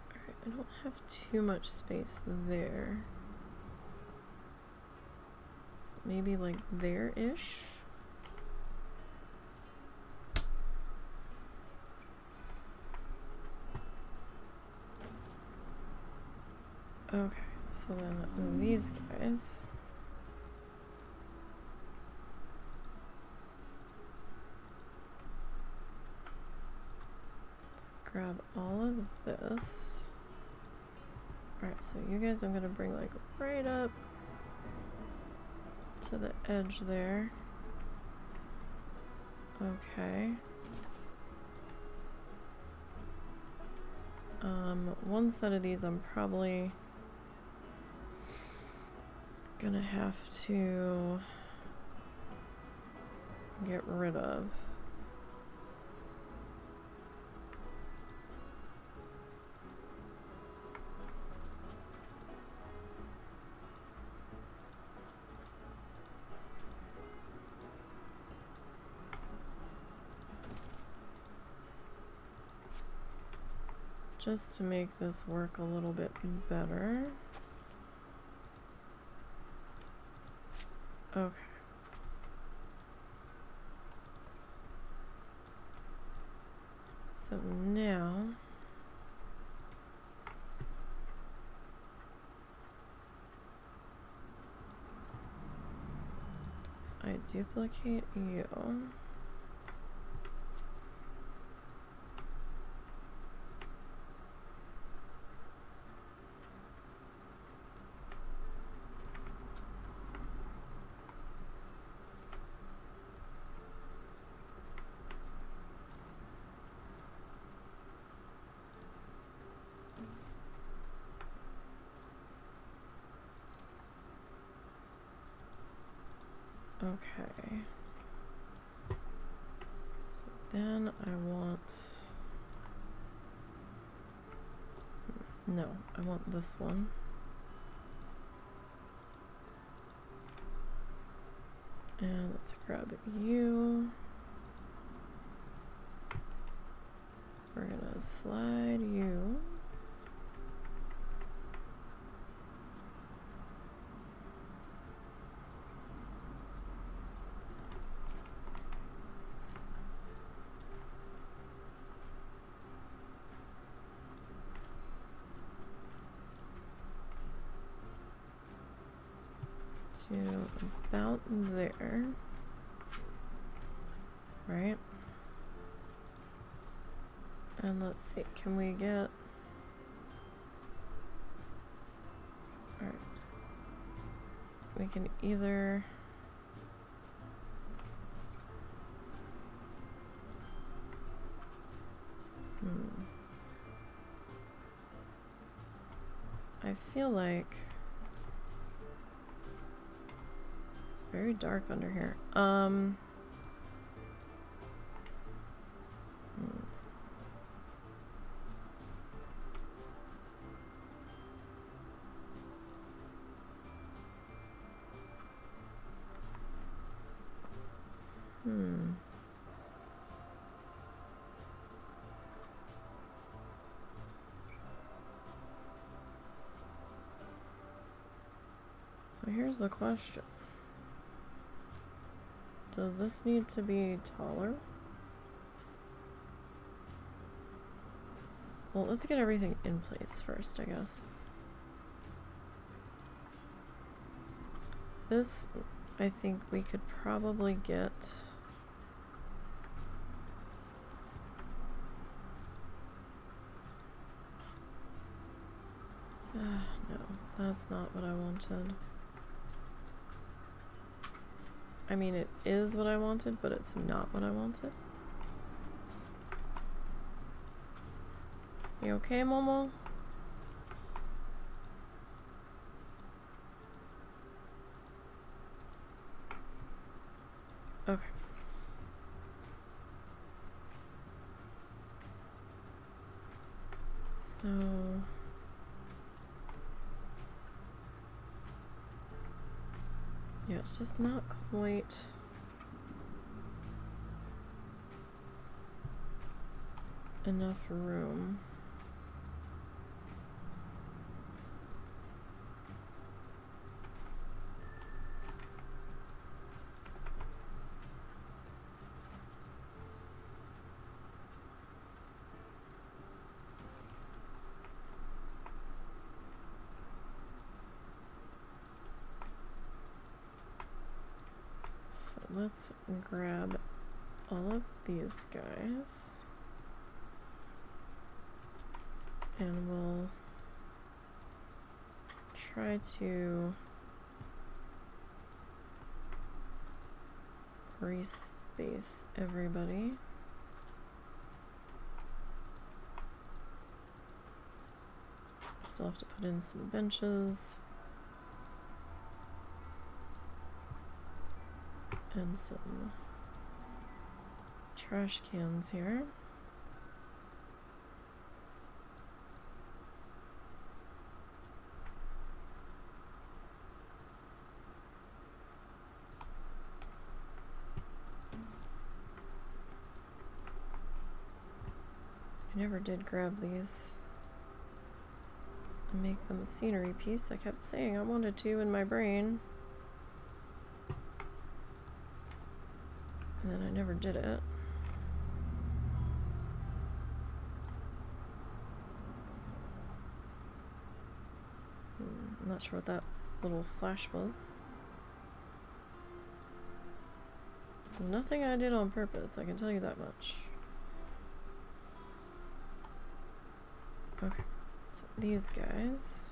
Alright, I don't have too much space there. So maybe like there-ish? Okay, so then these guys. Let's grab all of this. Alright, so you guys I'm gonna bring like right up to the edge there. Okay. One set of these I'm probably gonna have to get rid of. Just to make this work a little bit better. Okay. So now if I duplicate you, okay. So then I want, no, I want this one. And let's grab you. We're gonna slide you. To about there, right? And let's see, can we get, alright, we can either, I feel like it's very dark under here. Hmm. So here's the question. Does this need to be taller? Well, let's get everything in place first, I guess. This, I think we could probably get... no, that's not what I wanted. I mean, it is what I wanted, but it's not what I wanted. You okay, Momo? Okay. So... yeah, it's just not quite... enough room. So let's grab all of these guys. And we'll try to respace everybody. Still have to put in some benches and some trash cans here. I never did grab these and make them a scenery piece. I kept saying I wanted to in my brain. And then I never did it. I'm not sure what that little flash was. Nothing I did on purpose, I can tell you that much. Okay, so these guys.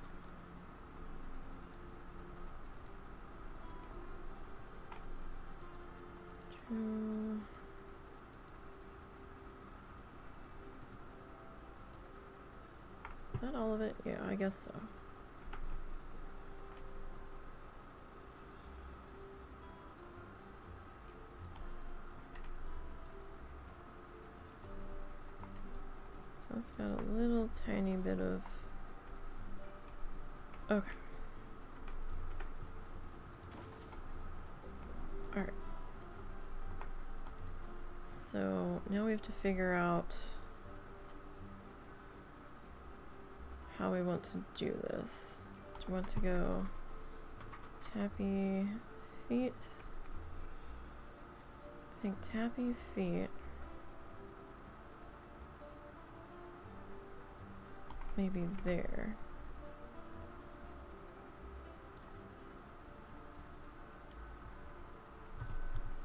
Is that all of it? Yeah, I guess so. So that's got a little tiny bit of... okay. Alright. So now we have to figure out how we want to do this. Do we want to go Tappy feet? I think Tappy feet. Maybe there.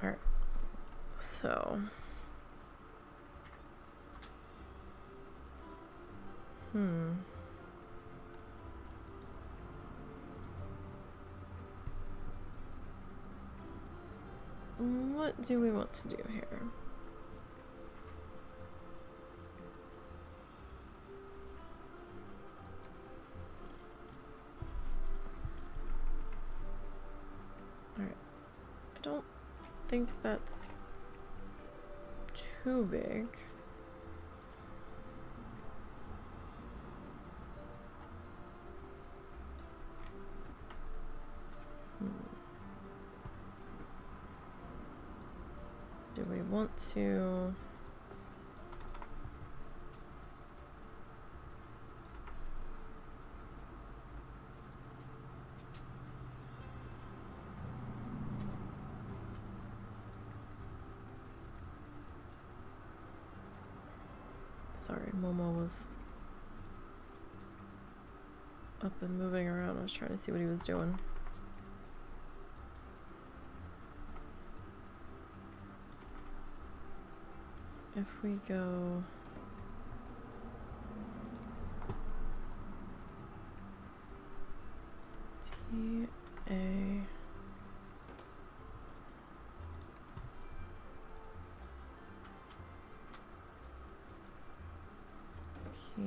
Alright. So. What do we want to do here? Alright. I don't think that's too big. Do we want to... Sorry, Momo was up and moving around. I was trying to see what he was doing. So if we go... T-A... P...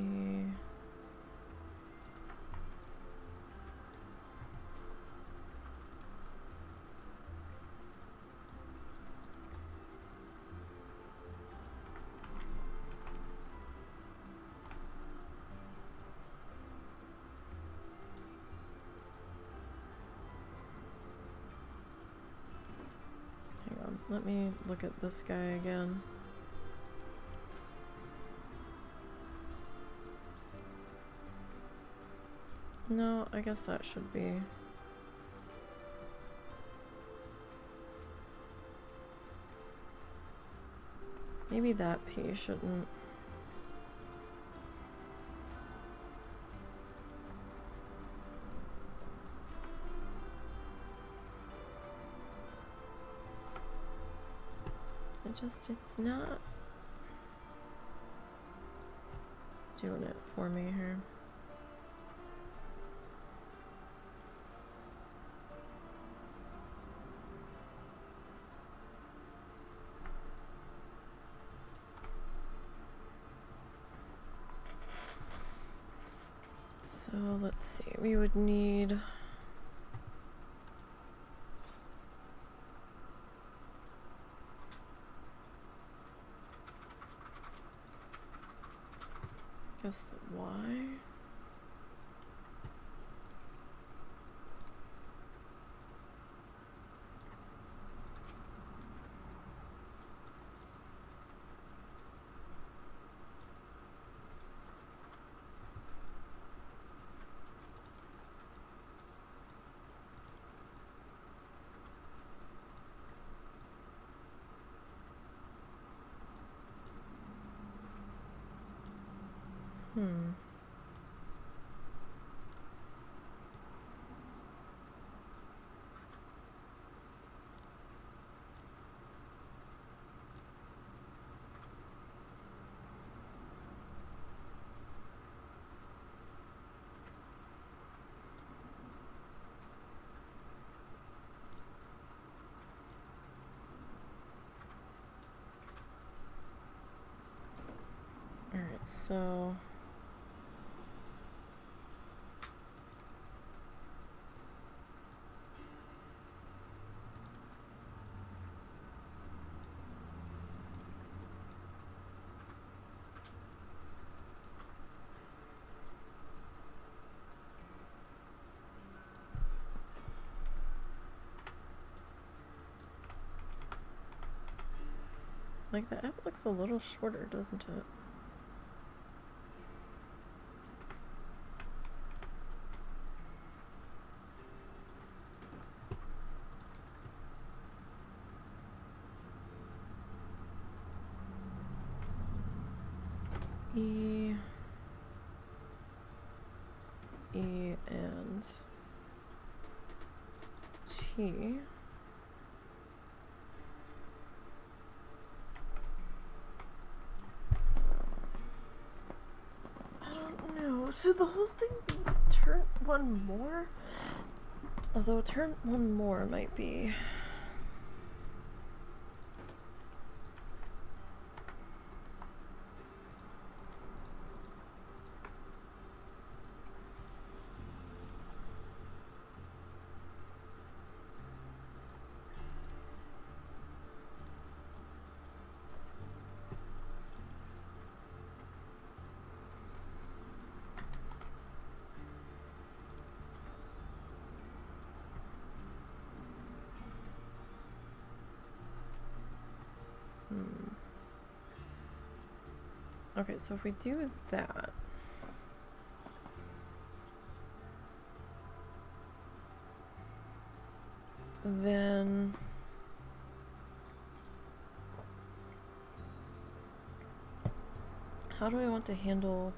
Hang on, let me look at this guy again. No, I guess that should be... Maybe that P shouldn't... It's not doing it for me here. So let's see, we would need... Guess the Y. Alright, so... Like, the F looks a little shorter, doesn't it? E, and T. I don't know. Should the whole thing be turn one more? Although turn one more might be... Okay, so if we do that, then how do I want to handle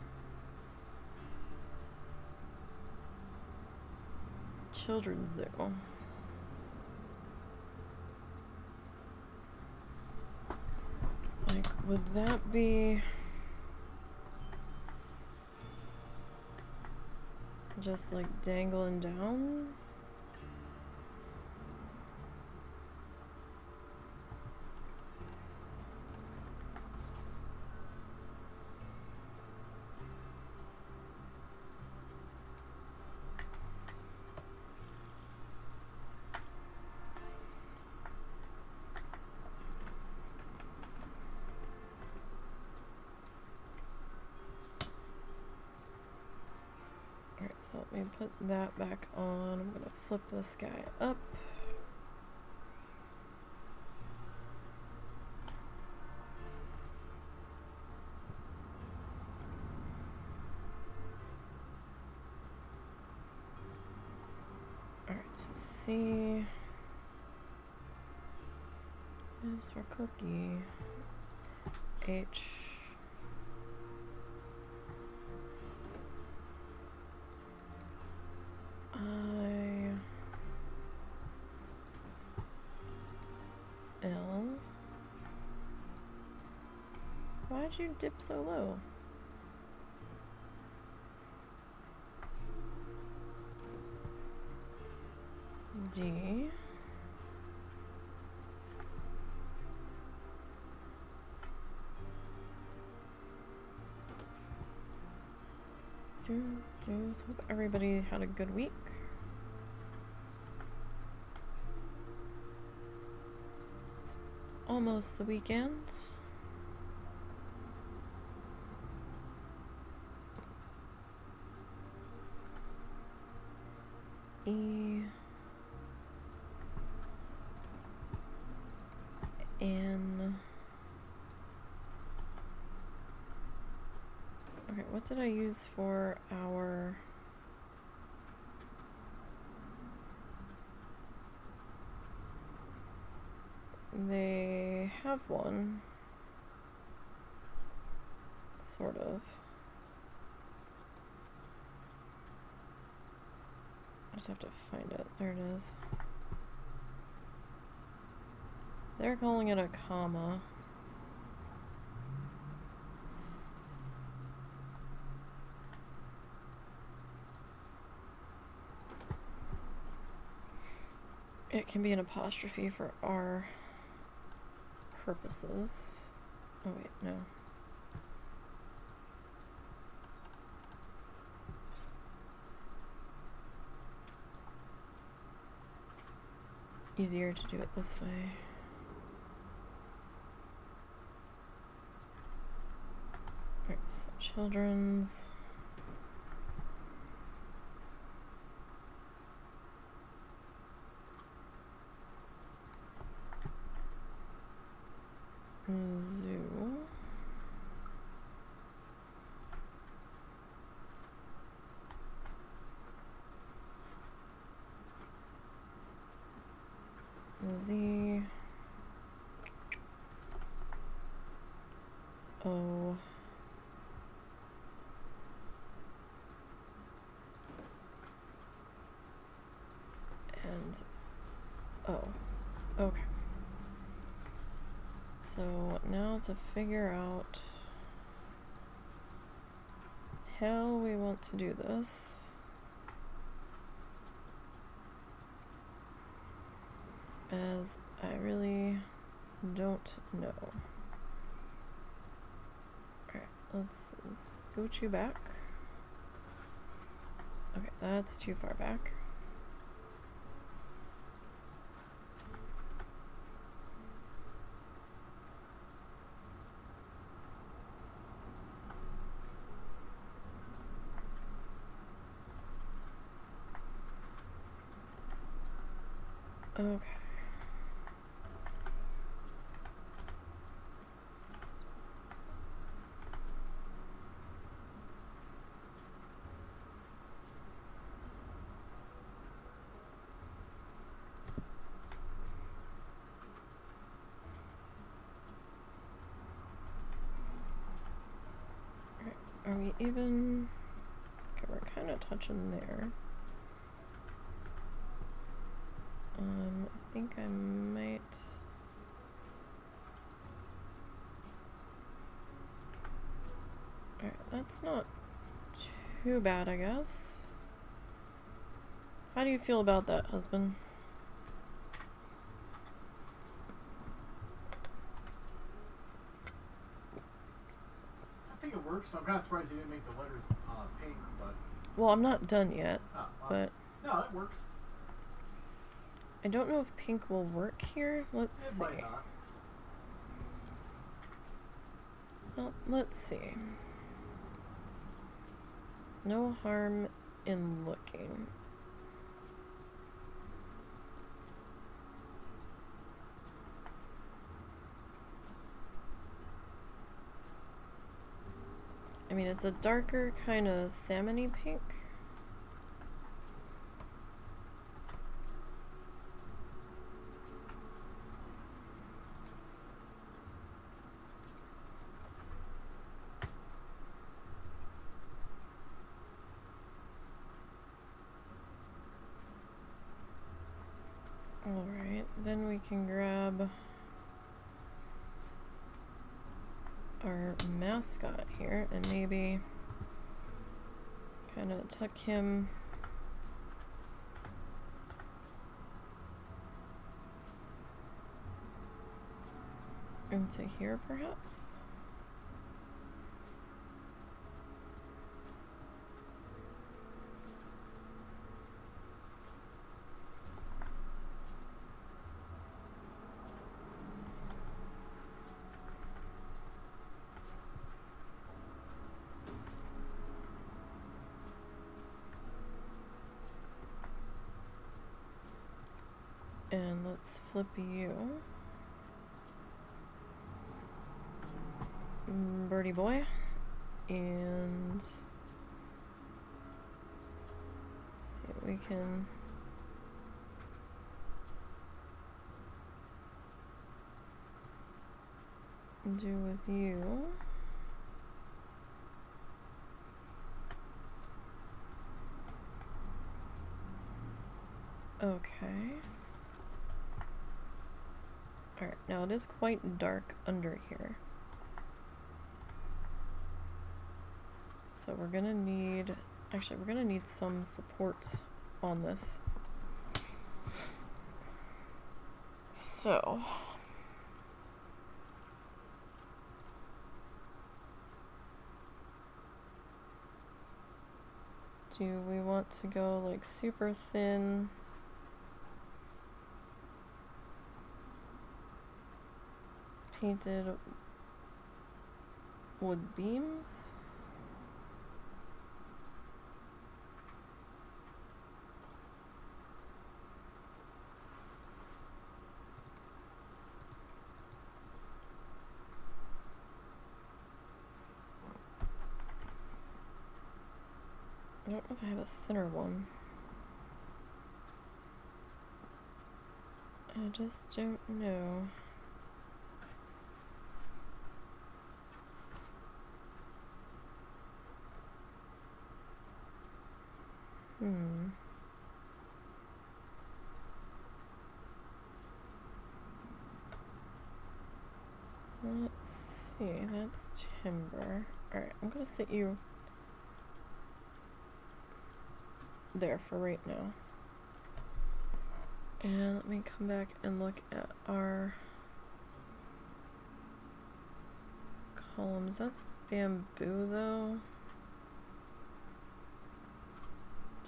children's zoo? Like, would that be just like dangling down? Alright, so let me put that back on. I'm gonna flip this guy up. Alright, so C is for cookie. H. I. L. Why'd you dip so low? D. So hope everybody had a good week. It's almost the weekend. E. N. Okay, what did I use for our... They have one. Sort of. I just have to find it. There it is. They're calling it a comma. It can be an apostrophe for our purposes. Oh wait, no. Easier to do it this way. Alright, so children's. Zoo. Z. O. And O. Okay. So now to figure out how we want to do this. As I really don't know. Alright, let's scooch you back. Okay, that's too far back. Okay. we even... Okay, we're kind of touching there. I think I might... Alright, that's not too bad, I guess. How do you feel about that, husband? I think it works. I'm kind of surprised you didn't make the letters pink, but... Well, I'm not done yet, well, but... No, it works. I don't know if pink will work here. Let's see. It might not. Well, let's see. No harm in looking. I mean, it's a darker kind of salmon-y pink. Alright, then we can grab our mascot here and maybe kind of tuck him into here, perhaps. And let's flip you. Birdie boy. And see what we can do with you. Okay. Alright, now it is quite dark under here. So we're gonna need, actually we're gonna need some support on this. So, do we want to go like super thin? Painted wood beams? I don't know if I have a thinner one. I just don't know. Let's see, that's timber. Alright, I'm gonna sit you there for right now. And let me come back and look at our columns. That's bamboo though.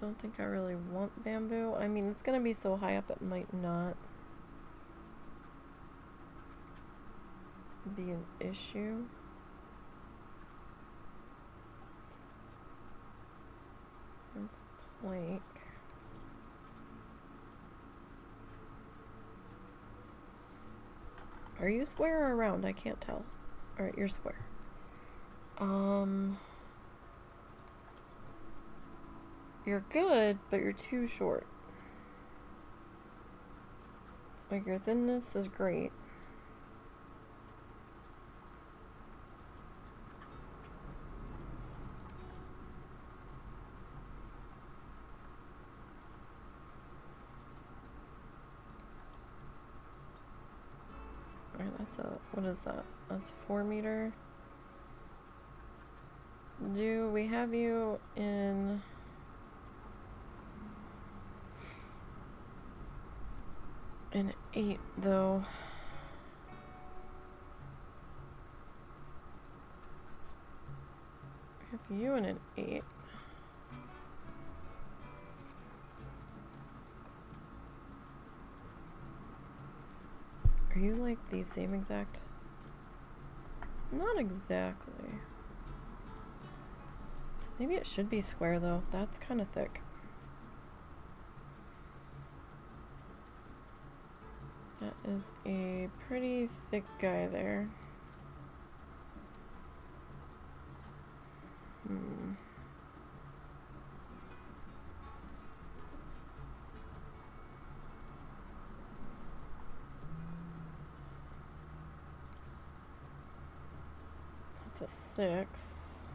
Don't think I really want bamboo. I mean, it's gonna be so high up it might not be an issue. It's plank. Are you square or round? I can't tell. Alright, you're square. You're good, but you're too short. Like, your thinness is great. Alright, that's a, what is that? That's 4 meter. Do we have you in an 8 though? We have you in an 8. Are you like the same exact? Not exactly. Maybe it should be square though. That's kind of thick. That is a pretty thick guy there. That's a 6.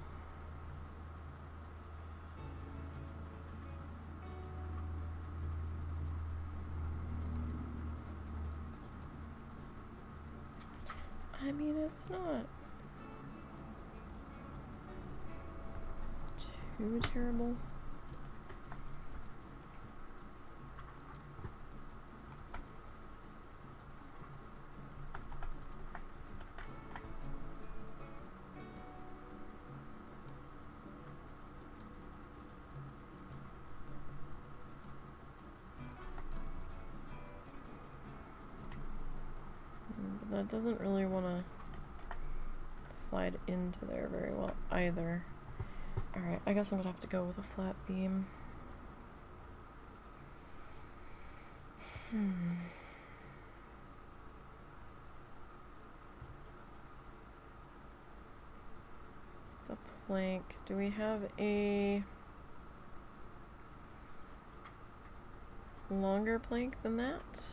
I mean, it's not too terrible. But that doesn't really want to slide into there very well either. Alright, I guess I'm gonna have to go with a flat beam. It's a plank. Do we have a longer plank than that?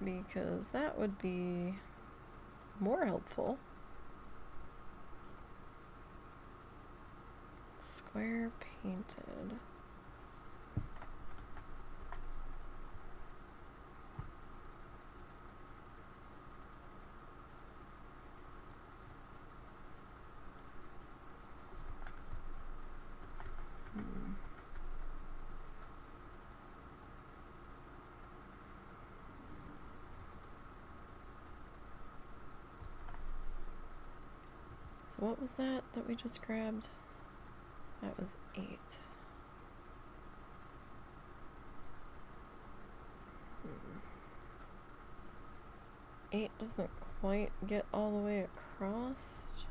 Because that would be more helpful. Square painted. So what was that we just grabbed? That was 8. 8 doesn't quite get all the way across.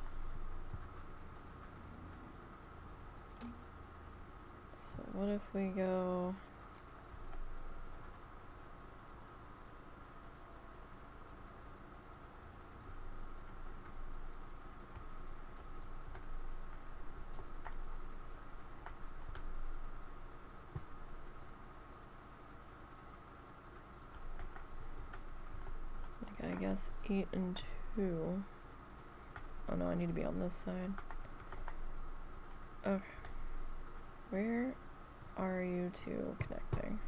So what if we go... I guess 8 and 2. Oh no, I need to be on this side. Okay. Where are you two connecting?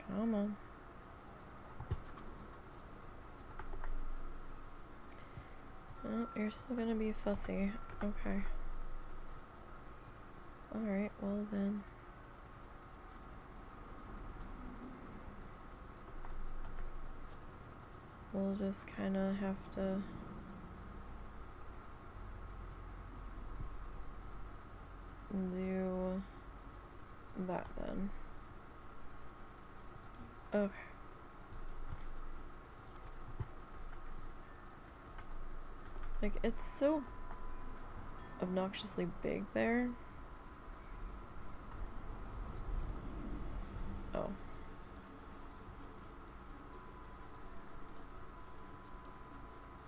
Come on. Oh, you're still gonna be fussy. Okay. Alright, well then. We'll just kinda have to do that then. Okay. Like, it's so obnoxiously big there. Oh.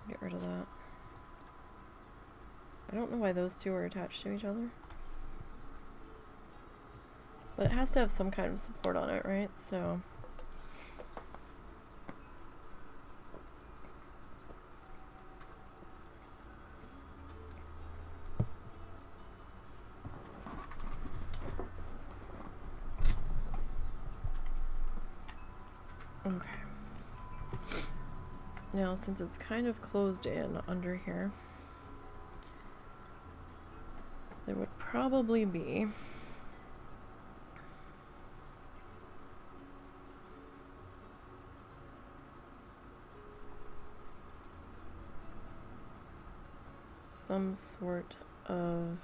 Get rid of that. I don't know why those two are attached to each other. But it has to have some kind of support on it, right? So... Okay. Now, since it's kind of closed in under here, there would probably be some sort of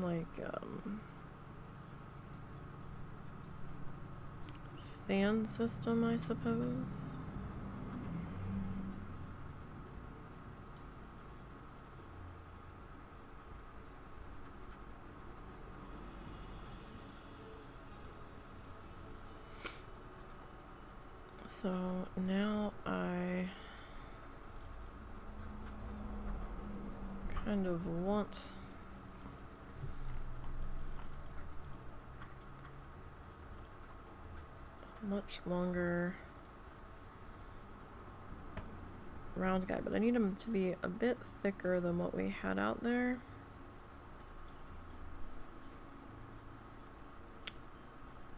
like fan system, I suppose. So now I kind of want a much longer round guy, but I need him to be a bit thicker than what we had out there.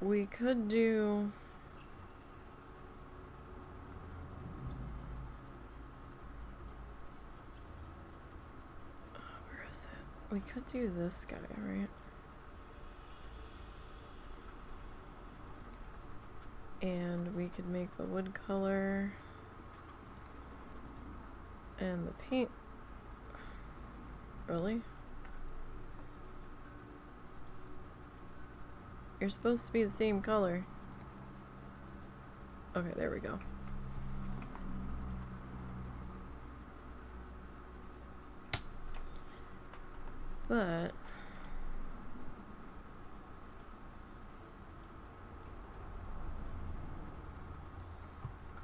We could do where is it? We could do this guy, right? And we could make the wood color and the paint. Really? You're supposed to be the same color. Okay, there we go. But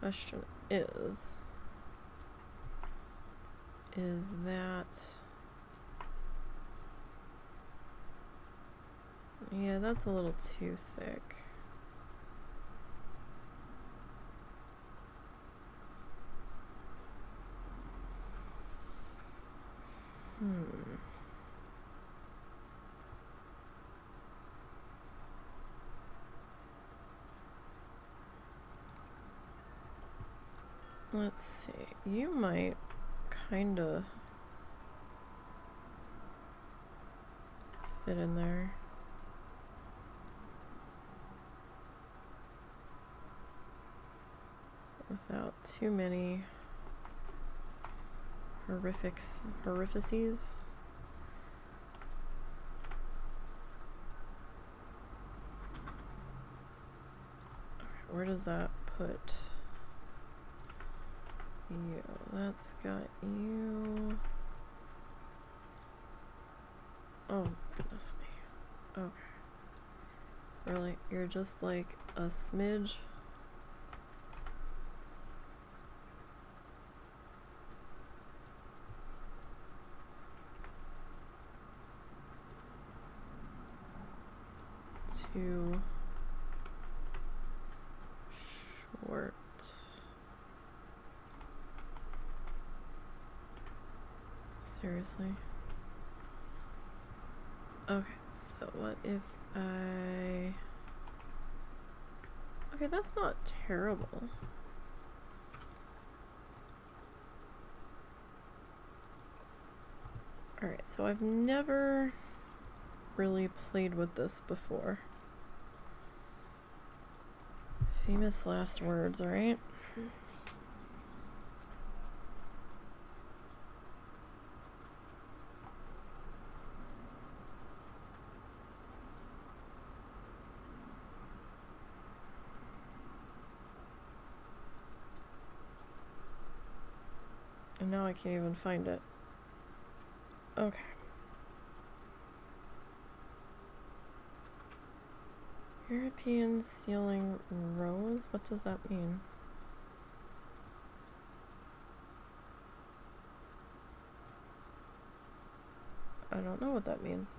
question is that, yeah, that's a little too thick. Let's see, you might kinda fit in there. Without too many horrificies. Okay, where does that put you? That's got you. Oh, goodness me. Okay. Really? You're just like a smidge? Too short. Seriously? Okay, so what if I... Okay, that's not terrible. Alright, so I've never really played with this before. Famous last words, alright? And now I can't even find it. Okay. European ceiling rose? What does that mean? I don't know what that means.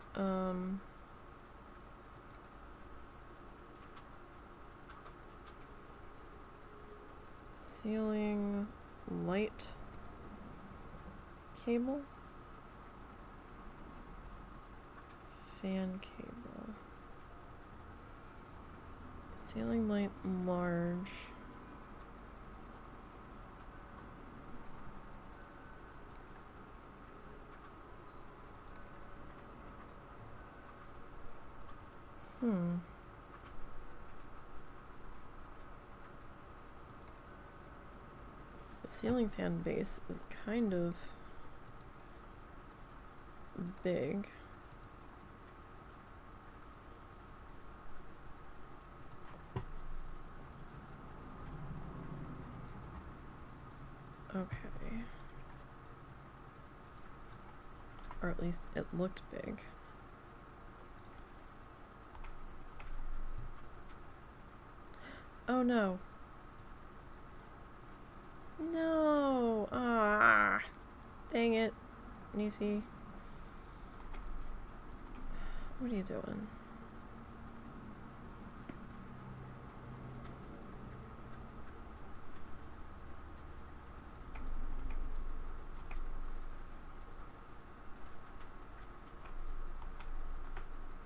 Ceiling light cable? Fan cable. Ceiling light large. The ceiling fan base is kind of big. Okay. Or at least it looked big. Oh no. No! Ah! Dang it, Nisey. What are you doing?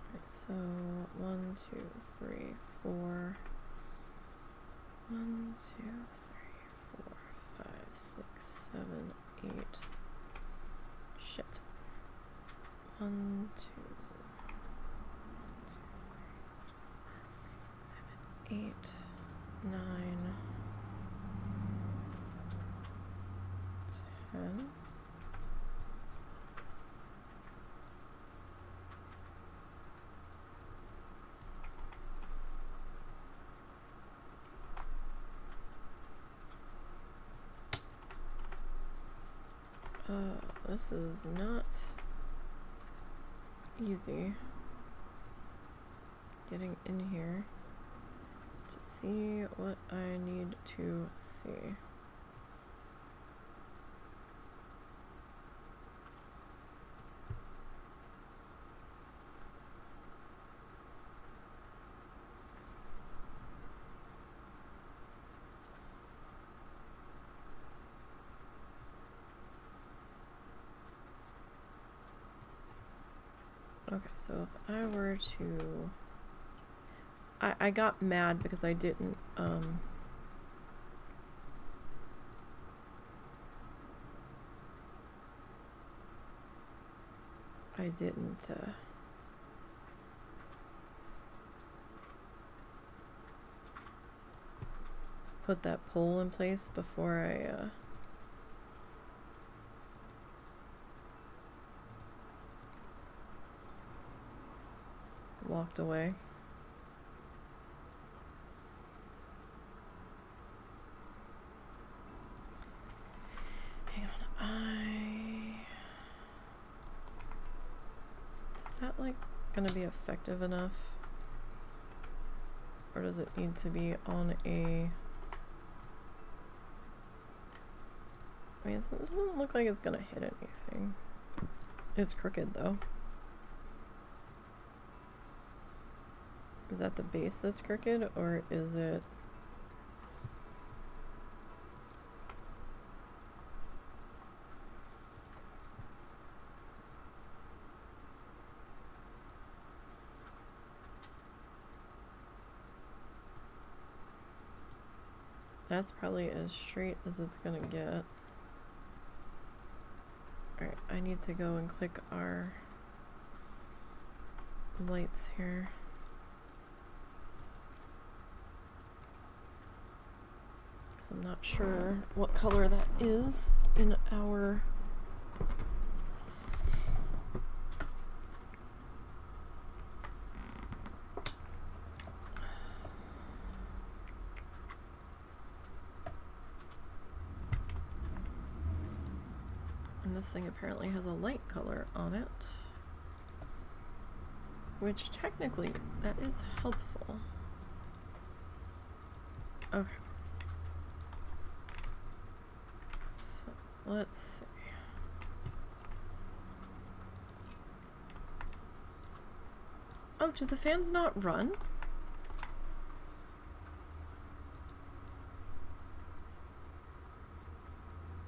Alright, so 1, 2, 3, 4. 1, 2, 3, 4, 5, 6, 7, 8. Shit. 1, 2, 3, 8, 9, 10. This is not easy getting in here to see what I need to see. Okay, so if I were to... I got mad because I didn't, put that pole in place before I, walked away. Hang on, is that like gonna be effective enough? Or does it need to be on a... I mean, it doesn't look like it's gonna hit anything. It's crooked though. Is that the base that's crooked, or is it... That's probably as straight as it's gonna get. Alright, I need to go and click our lights here. I'm not sure what color that is in our... And this thing apparently has a light color on it, which technically that is helpful. Okay. Let's see. Oh, do the fans not run?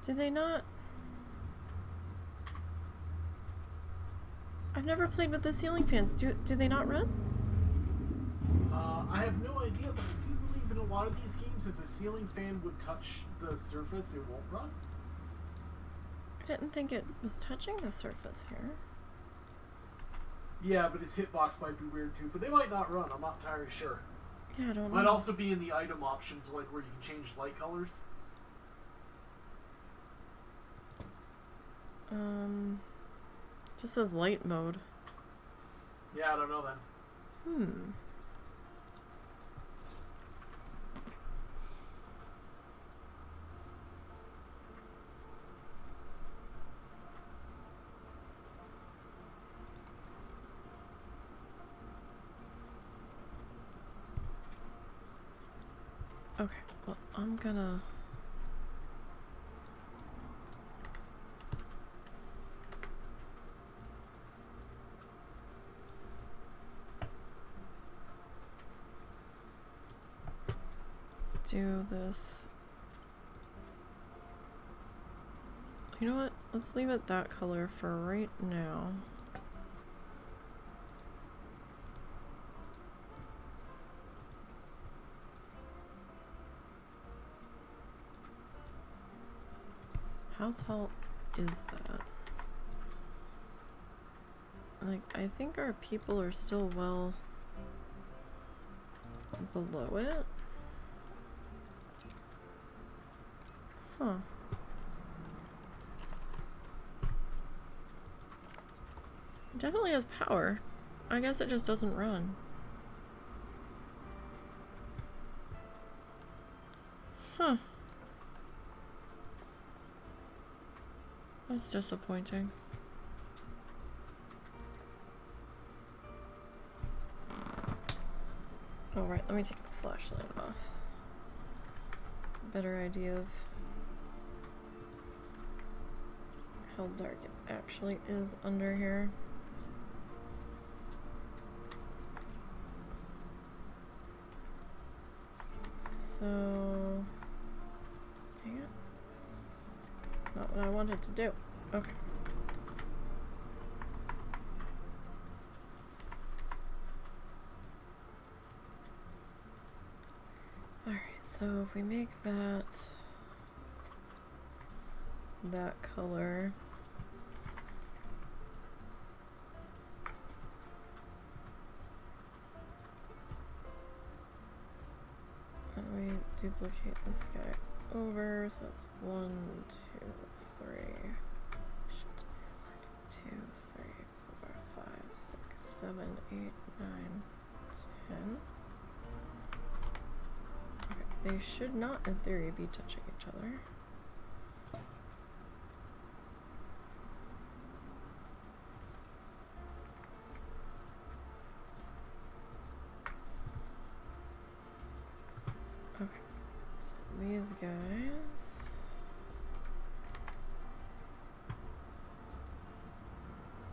Do they not? I I've never played with the ceiling fans. Do they not run? I have no idea, but I do believe in a lot of these games if the ceiling fan would touch the surface, it won't run. I didn't think it was touching the surface here. Yeah, but his hitbox might be weird too. But they might not run. I'm not entirely sure. Yeah, I don't know. Might also be in the item options, like where you can change light colors. Just says light mode. Yeah, I don't know then. Okay, well, I'm gonna... do this. You know what? Let's leave it that color for right now. How tall is that? Like, I think our people are still well below it. Huh. It definitely has power. I guess it just doesn't run. Huh. That's disappointing. Alright, let me take the flashlight off. Better idea of how dark it actually is under here. So, dang it. Not what I wanted to do. Okay. Alright, so if we make that color, and we duplicate this guy over, so that's 1, 2, 3. Shit. 1, 2, 3, 4, 5, 6, 7, 8, 9, 10. Okay, they should not, in theory, be touching each other. Okay, so these guys.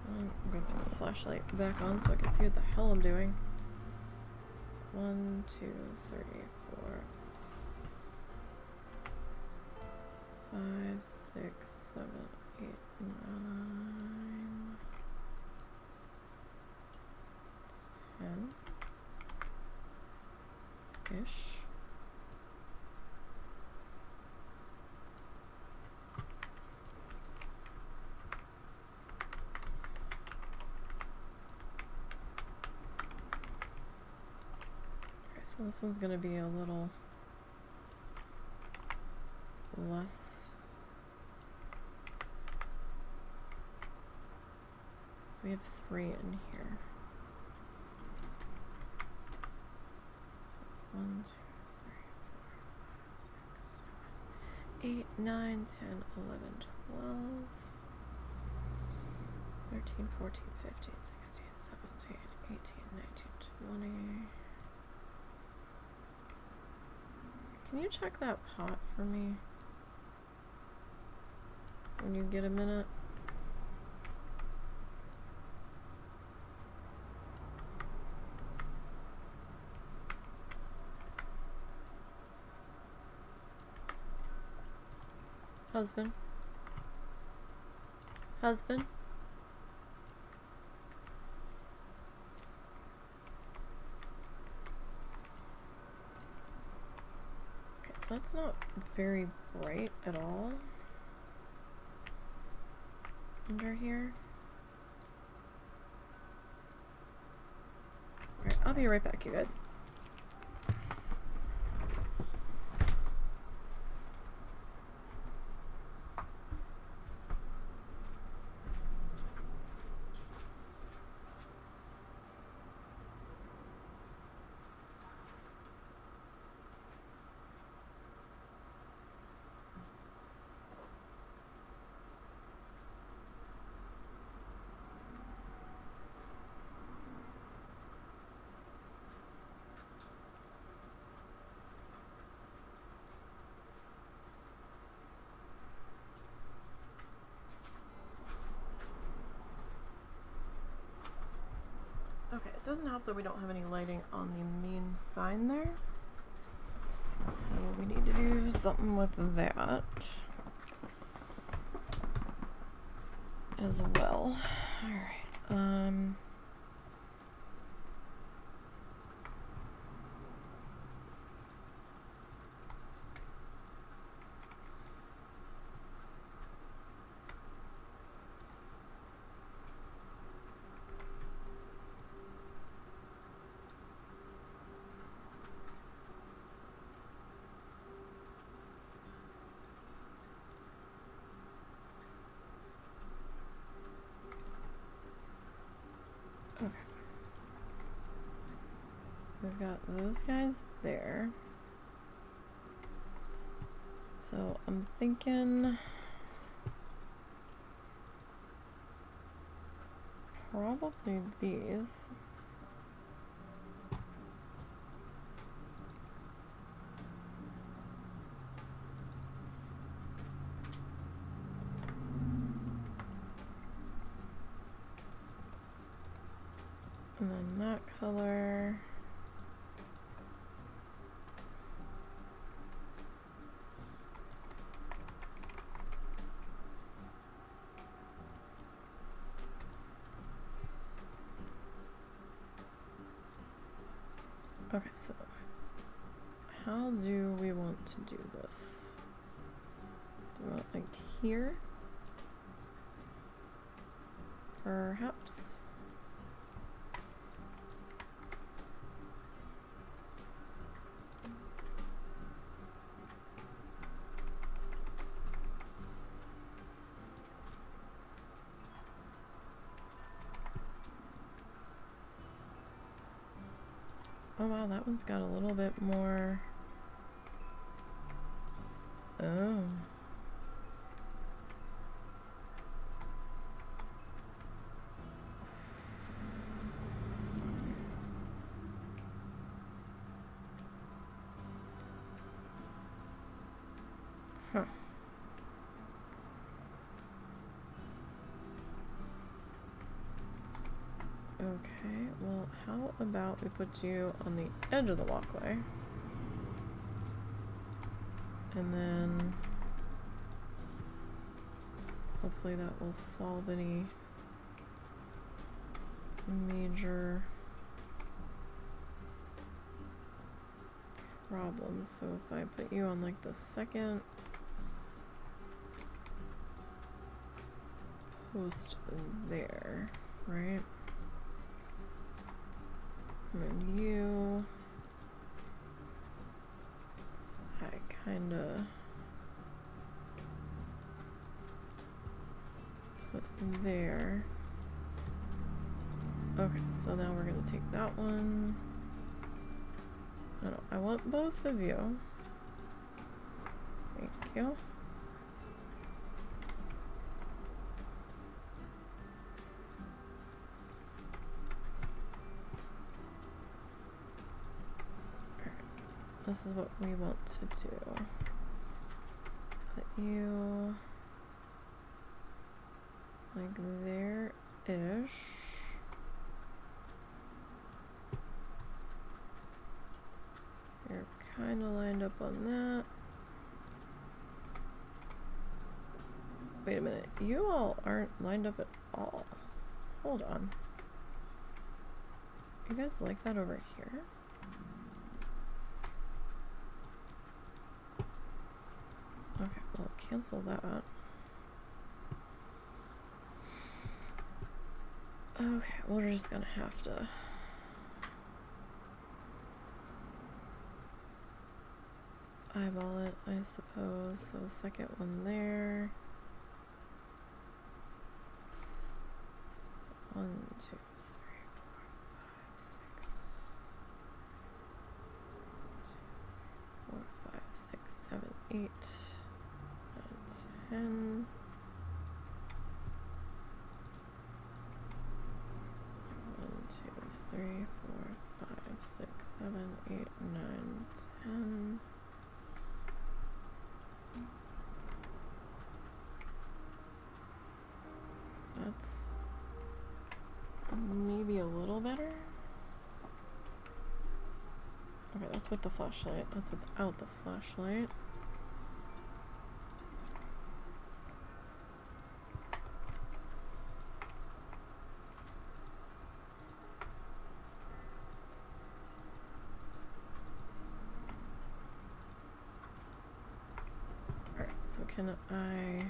I'm gonna put the flashlight back on so I can see what the hell I'm doing. So 1, 2, 3, 4, 5, 6, 7, 8, 9, 10-ish. So this one's going to be a little less. So we have 3 in here. So it's 1, 2, 3, 4, 5, 6, 7, 8, 9, 10, 11, 12, 13, 14, 15, 16, 17, 18, 19, 20. Can you check that pot for me? When you get a minute? Husband? Husband? That's not very bright at all under here. Alright, I'll be right back, you guys. Okay, it doesn't help that we don't have any lighting on the main sign there. So we need to do something with that as well. Alright, okay. We've got those guys there. So I'm thinking probably these. And then that color. Okay, so how do we want to do this? Do we want like here? Perhaps? Oh wow, that one's got a little bit more. Oh. Huh. Okay, well, how about we put you on the edge of the walkway? And then hopefully that will solve any major problems. So if I put you on like the second post there, right? And then you, I kinda put there. Okay, so now we're gonna take that one. No, I want both of you. Thank you. This is what we want to do. Put you like there-ish. You're kind of lined up on that. Wait a minute, you all aren't lined up at all. Hold on. You guys like that over here? I'll cancel that. Okay, we're just gonna have to eyeball it, I suppose. So second one there. So 1, 2, 3, 4, 5, 6, 7, 8, 9, 10. 3, 4, 5, 6, 7, 8, 9, 10. That's maybe a little better. Okay, that's with the flashlight. That's without the flashlight. Alright, so can I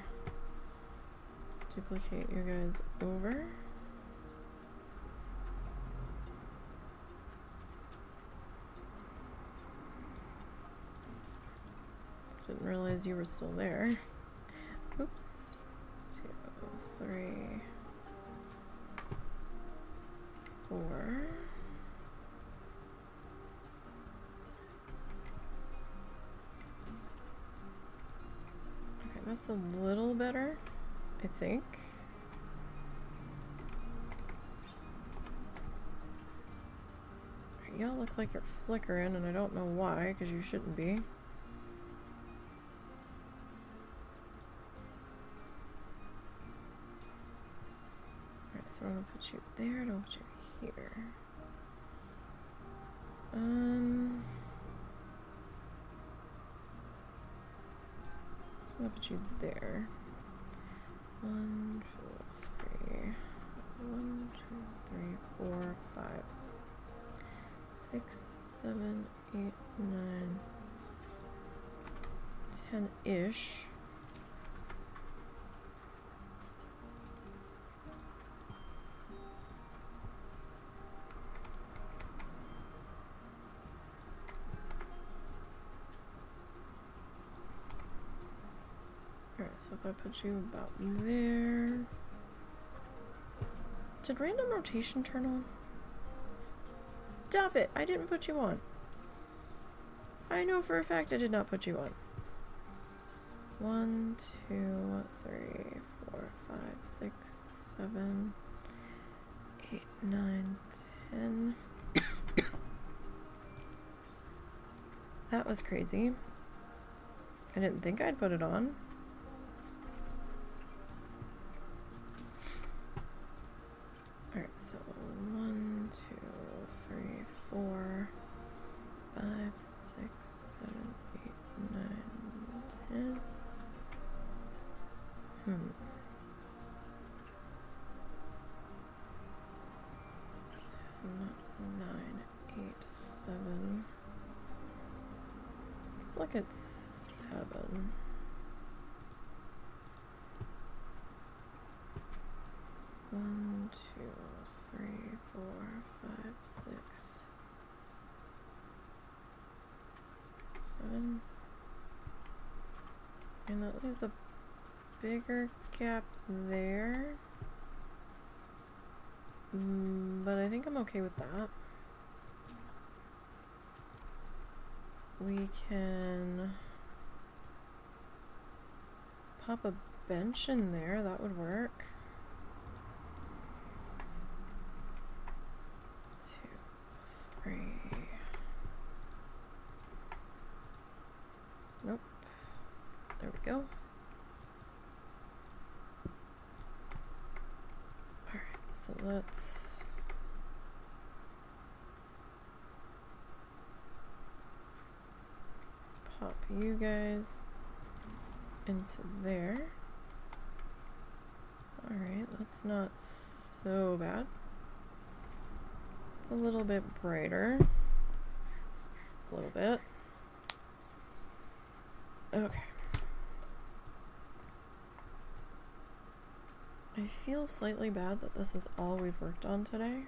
duplicate you guys over? Didn't realize you were still there. Oops. 2, 3, 4. Okay, that's a little better, I think. Y'all look like you're flickering, and I don't know why, because you shouldn't be. Alright, so I'm gonna put you there, and I'll put you here. So I'm gonna put you there. 1, 2, 3. 1, 2, 3, 4, 5. 6, 7, 8, 9, 10-ish. Alright, so if I put you about there. Did random rotation turn on? Stop it! I didn't put you on. I know for a fact I did not put you on. 1, 2, 3, 4, 5, 6, 7, 8, 9, 10. That was crazy. I didn't think I'd put it on. Alright, so 1, 2, 3, 4, 5, 6, 7, 8, 9, 10. 9, 8, 7. Let's look at 7. One, 2, 3, 4, 5, 6, 7. And that leaves a bigger gap there. But I think I'm okay with that. We can pop a bench in there, that would work. 2, 3. Nope. There we go. Alright, so let's pop you guys into there. Alright, that's not so bad. It's a little bit brighter. A little bit. Okay. I feel slightly bad that this is all we've worked on today.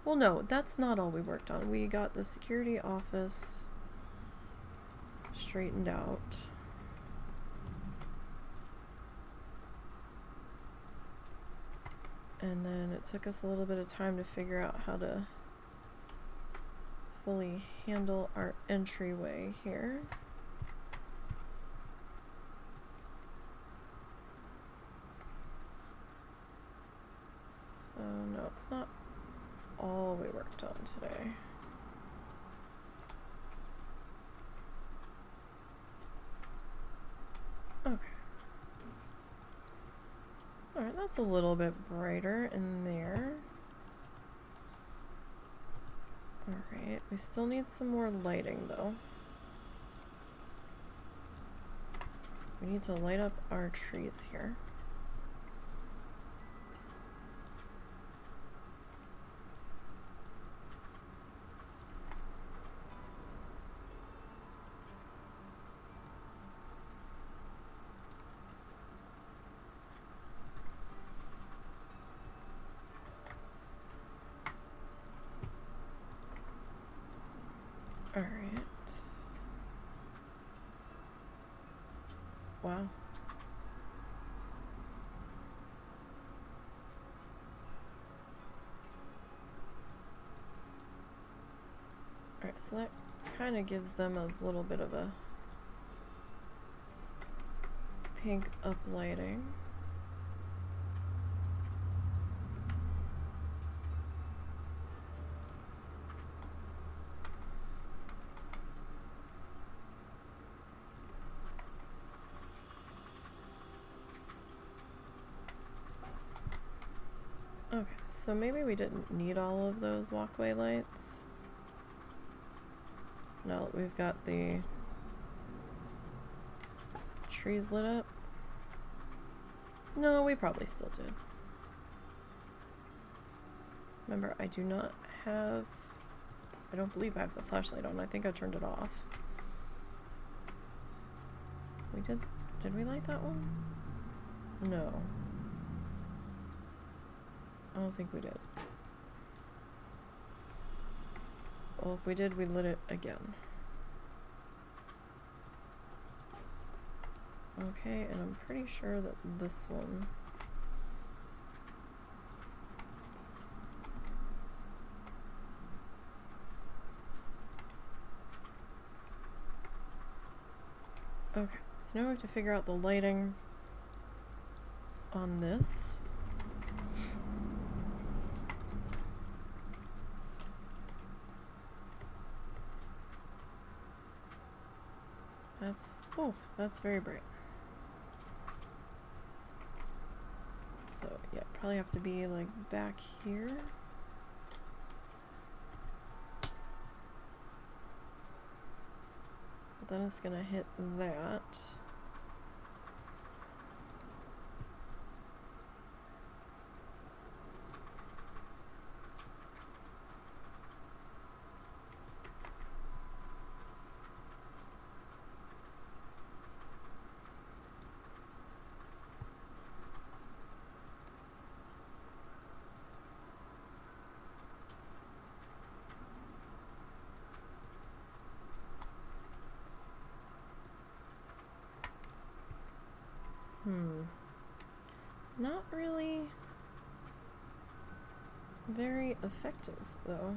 Well, no, that's not all we worked on. We got the security office straightened out. And then it took us a little bit of time to figure out how to fully handle our entryway here. So, no, it's not all we worked on today. Okay. Alright, that's a little bit brighter in there. Alright, we still need some more lighting though. So we need to light up our trees here. Alright. Wow. Alright, so that kind of gives them a little bit of a pink uplighting. Okay, so maybe we didn't need all of those walkway lights. Now that we've got the trees lit up. No, we probably still did. Remember, I do not have... I don't believe I have the flashlight on. I think I turned it off. We did... Did we light that one? No. I don't think we did. Well, if we did, we lit it again. Okay, and I'm pretty sure that this one... Okay, so now we have to figure out the lighting on this. That's very bright. So, yeah, probably have to be like back here. But then it's gonna hit that. Not really very effective, though.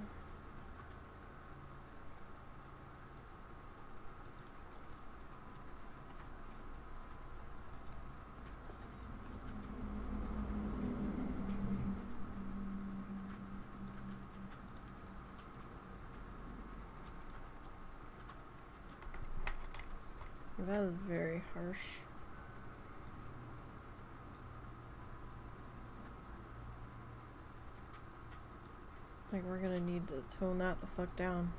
That is very harsh. Like, we're gonna need to tone that the fuck down.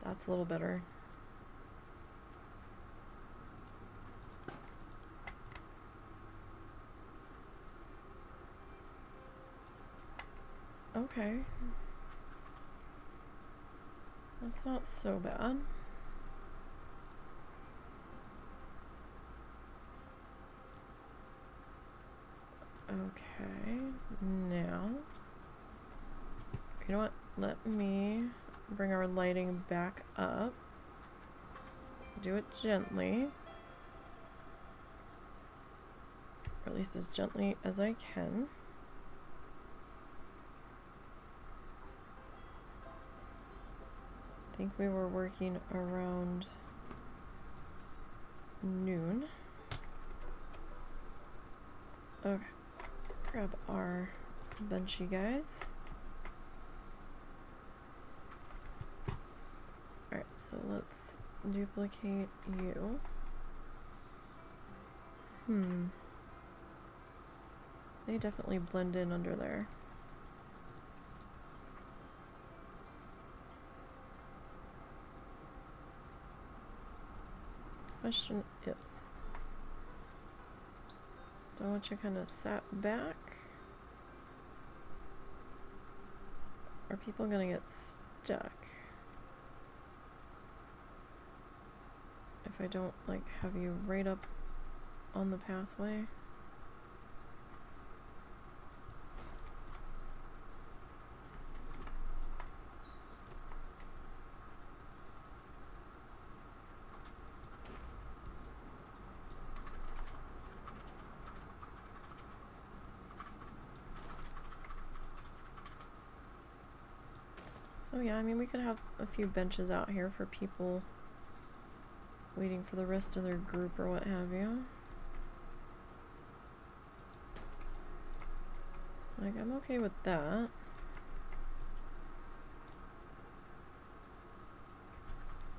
That's a little better. Okay. That's not so bad. Okay, now, you know what? Let me bring our lighting back up. Do it gently. Or at least as gently as I can. I think we were working around noon. Okay. Grab our benchy guys. Alright, so let's duplicate you. They definitely blend in under there. Question is, don't want you kind of sat back? Are people gonna get stuck if I don't like have you right up on the pathway? So yeah, I mean, we could have a few benches out here for people waiting for the rest of their group or what have you. Like, I'm okay with that.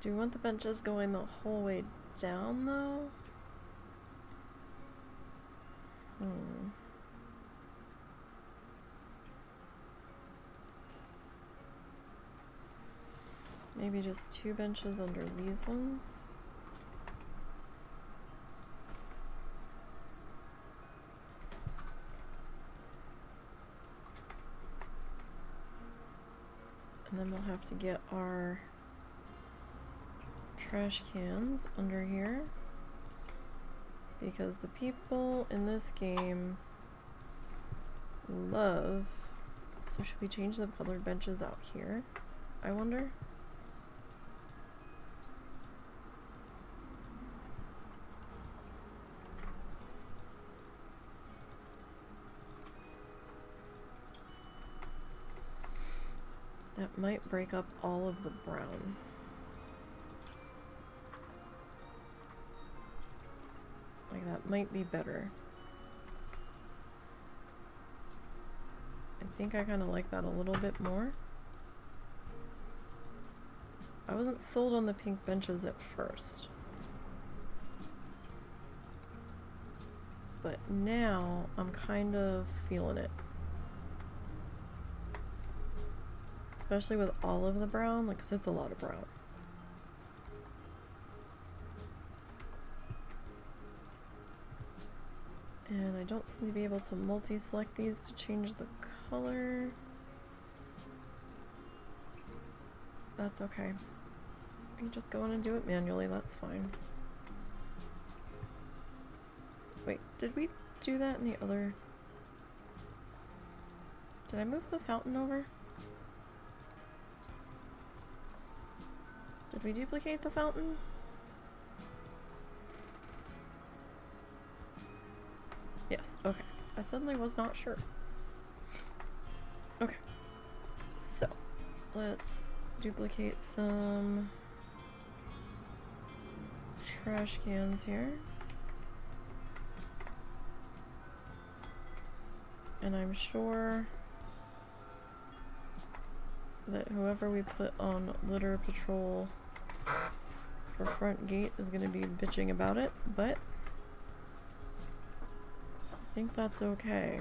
Do you want the benches going the whole way down, though? Maybe just 2 benches under these ones. And then we'll have to get our trash cans under here, because the people in this game love... So should we change the colored benches out here, I wonder? That might break up all of the brown. Like, that might be better. I think I kind of like that a little bit more. I wasn't sold on the pink benches at first. But now I'm kind of feeling it. Especially with all of the brown, like, 'cause it's a lot of brown. And I don't seem to be able to multi-select these to change the color. That's okay. You just go in and do it manually, that's fine. Wait, did we do that in the other... Did I move the fountain over? Did we duplicate the fountain? Yes, okay. I suddenly was not sure. Okay. So, let's duplicate some trash cans here. And I'm sure that whoever we put on litter patrol for front gate is going to be bitching about it, but I think that's okay.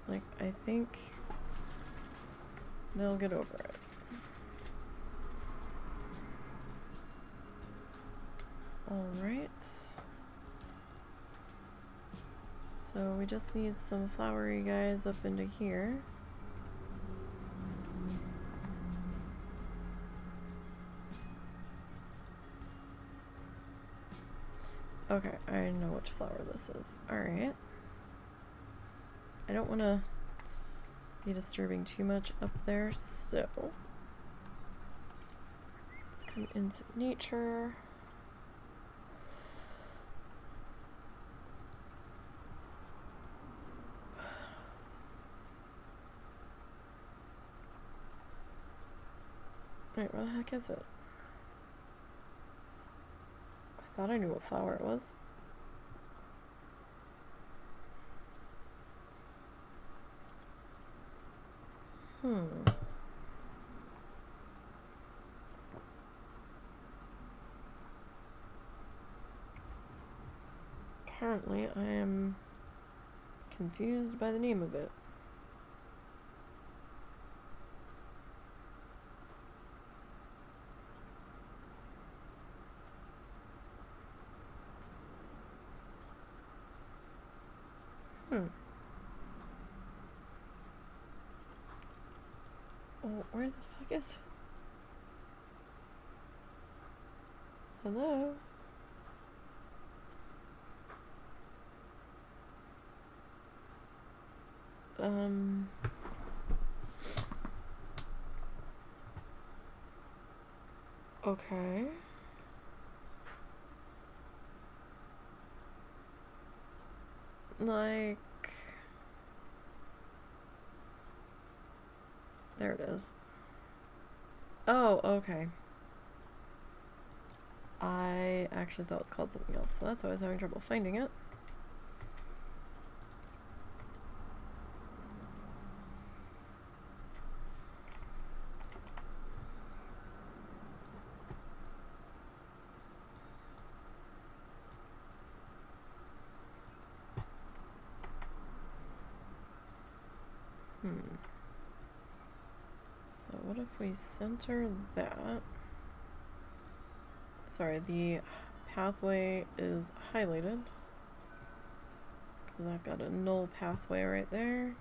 Like, I think they'll get over it. Alright. So we just need some flowery guys up into here. Okay, I know which flower this is. Alright. I don't want to be disturbing too much up there, so let's come into nature. Wait, where the heck is it? I thought I knew what flower it was. Apparently, I am confused by the name of it. Oh, where the fuck is it? Hello? Okay. Like... There it is. Oh, okay. I actually thought it was called something else, so that's why I was having trouble finding it. So what if we center that? Sorry, the pathway is highlighted because I've got a null pathway right there.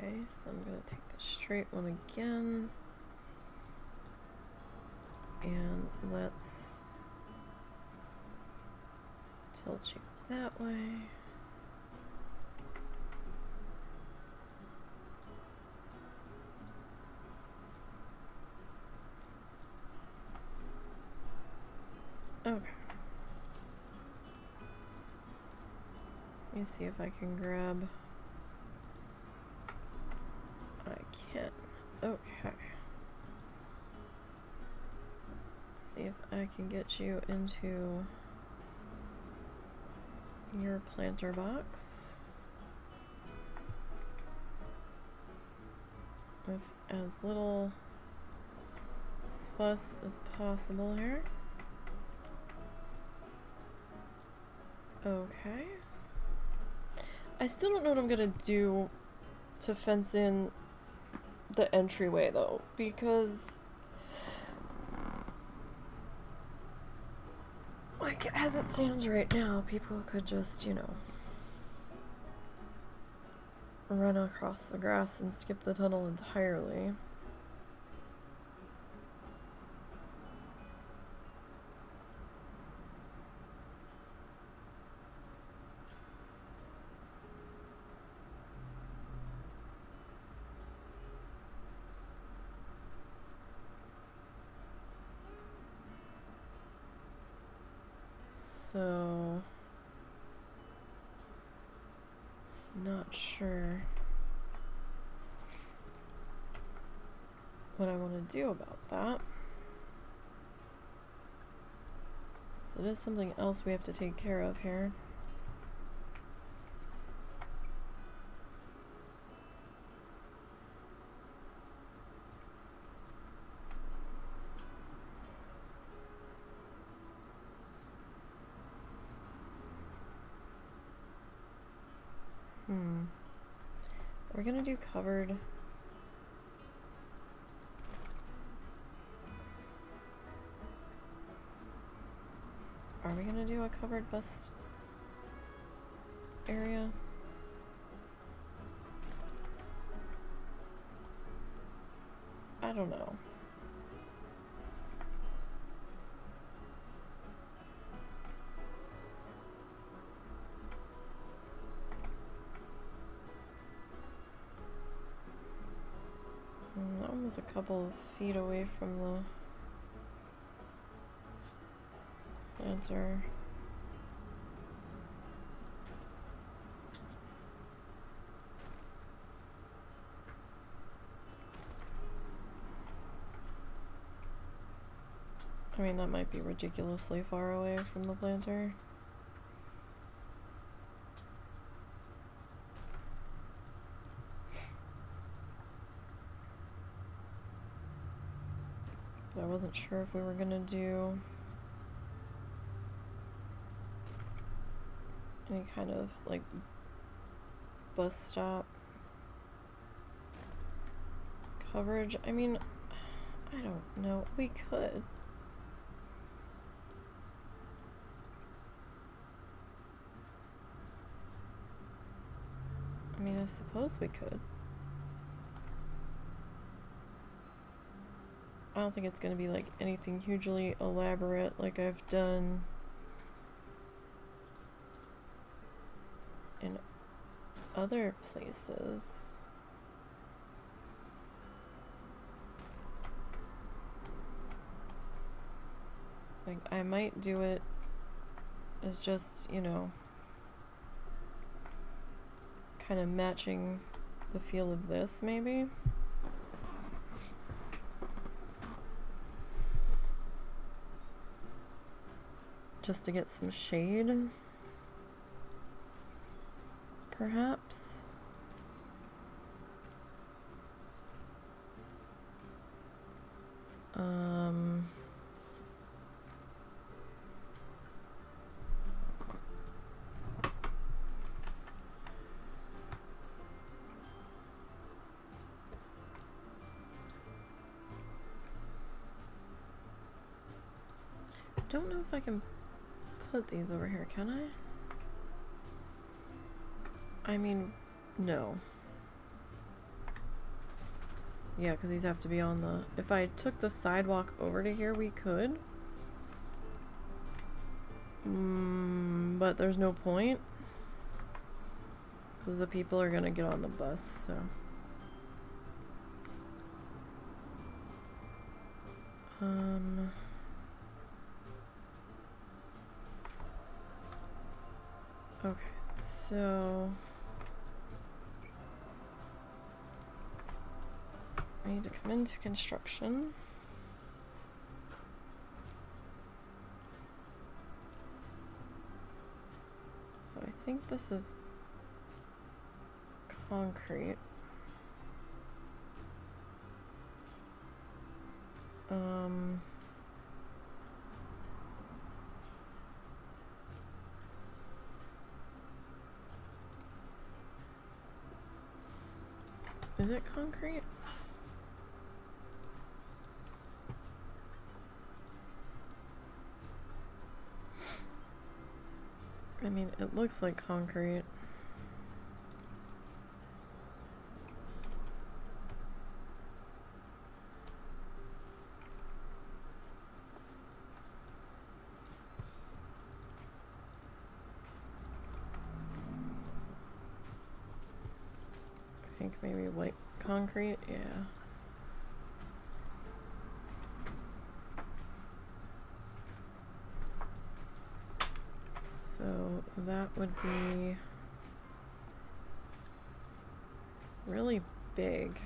Okay, so I'm going to take the straight one again, and let's tilt you that way. Okay. Let me see if I can grab... I can. Okay. Let's see if I can get you into your planter box with as little fuss as possible here. Okay. I still don't know what I'm gonna do to fence in the entryway though, because like as it stands right now, people could just, you know, run across the grass and skip the tunnel entirely. So, not sure what I want to do about that. So it is something else we have to take care of here. We're gonna do covered. Are we gonna do a covered bus area? I don't know. That one was a couple of feet away from the planter. I mean, that might be ridiculously far away from the planter. But I wasn't sure if we were gonna do any kind of like bus stop coverage. I mean, I don't know. We could. I mean, I suppose we could. I don't think it's going to be like anything hugely elaborate like I've done in other places. Like, I might do it as just, you know, kind of matching the feel of this, maybe. Just to get some shade, perhaps. Don't know if I can put these over here, can I? I mean, no. Yeah, because these have to be on the... If I took the sidewalk over to here, we could. But there's no point. Because the people are going to get on the bus, so... Okay, so... I need to come into construction. So I think this is concrete. Is it concrete? I mean, it looks like concrete. I think maybe white concrete, yeah. So that would be really big.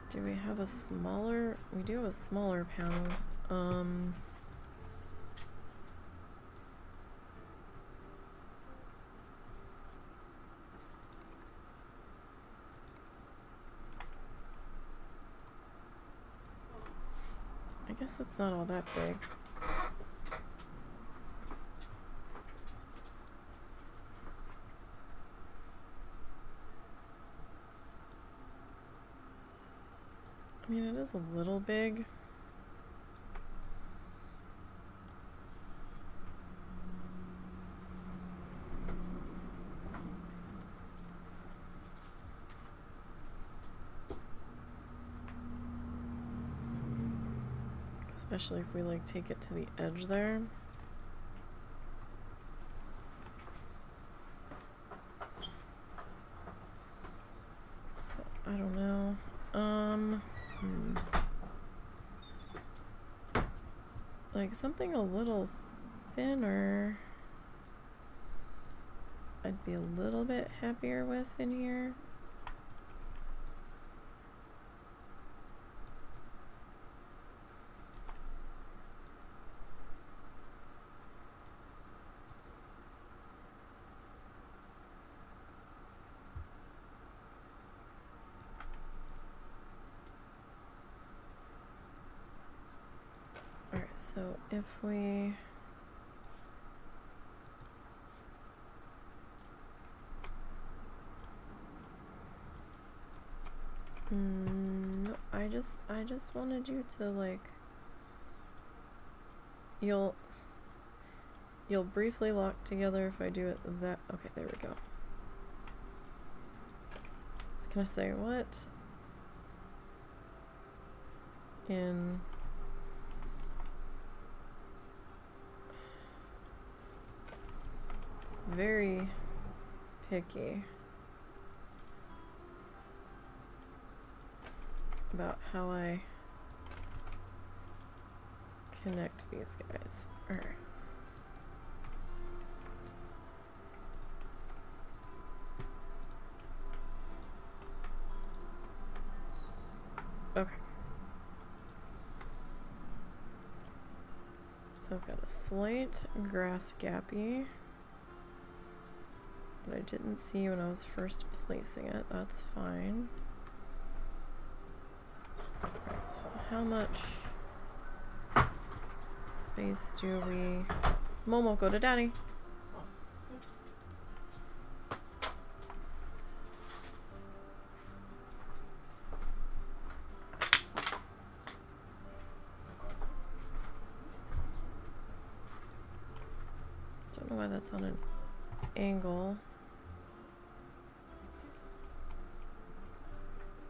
Do we have a smaller? We do have a smaller panel. I guess it's not all that big. I mean, it is a little big. Especially if we like take it to the edge there. So I don't know. Like something a little thinner I'd be a little bit happier with in here. Alright, so if we no, I just wanted you to like you'll briefly lock together if I do it that okay, there we go. I was gonna say what in very picky about how I connect these guys. Alright. Okay. So I've got a slight grass gappy that I didn't see when I was first placing it. That's fine. Alright, so how much space do we... Momo, go to daddy. Don't know why that's on an angle.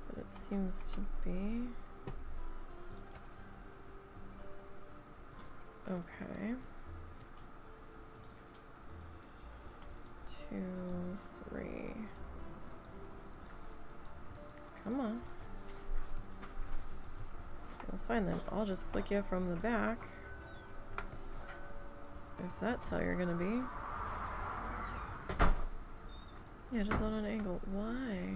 But it seems to be. Okay. 2, 3. Come on. Well, fine then. I'll just click you from the back. If that's how you're gonna be. Yeah, it is on an angle. Why?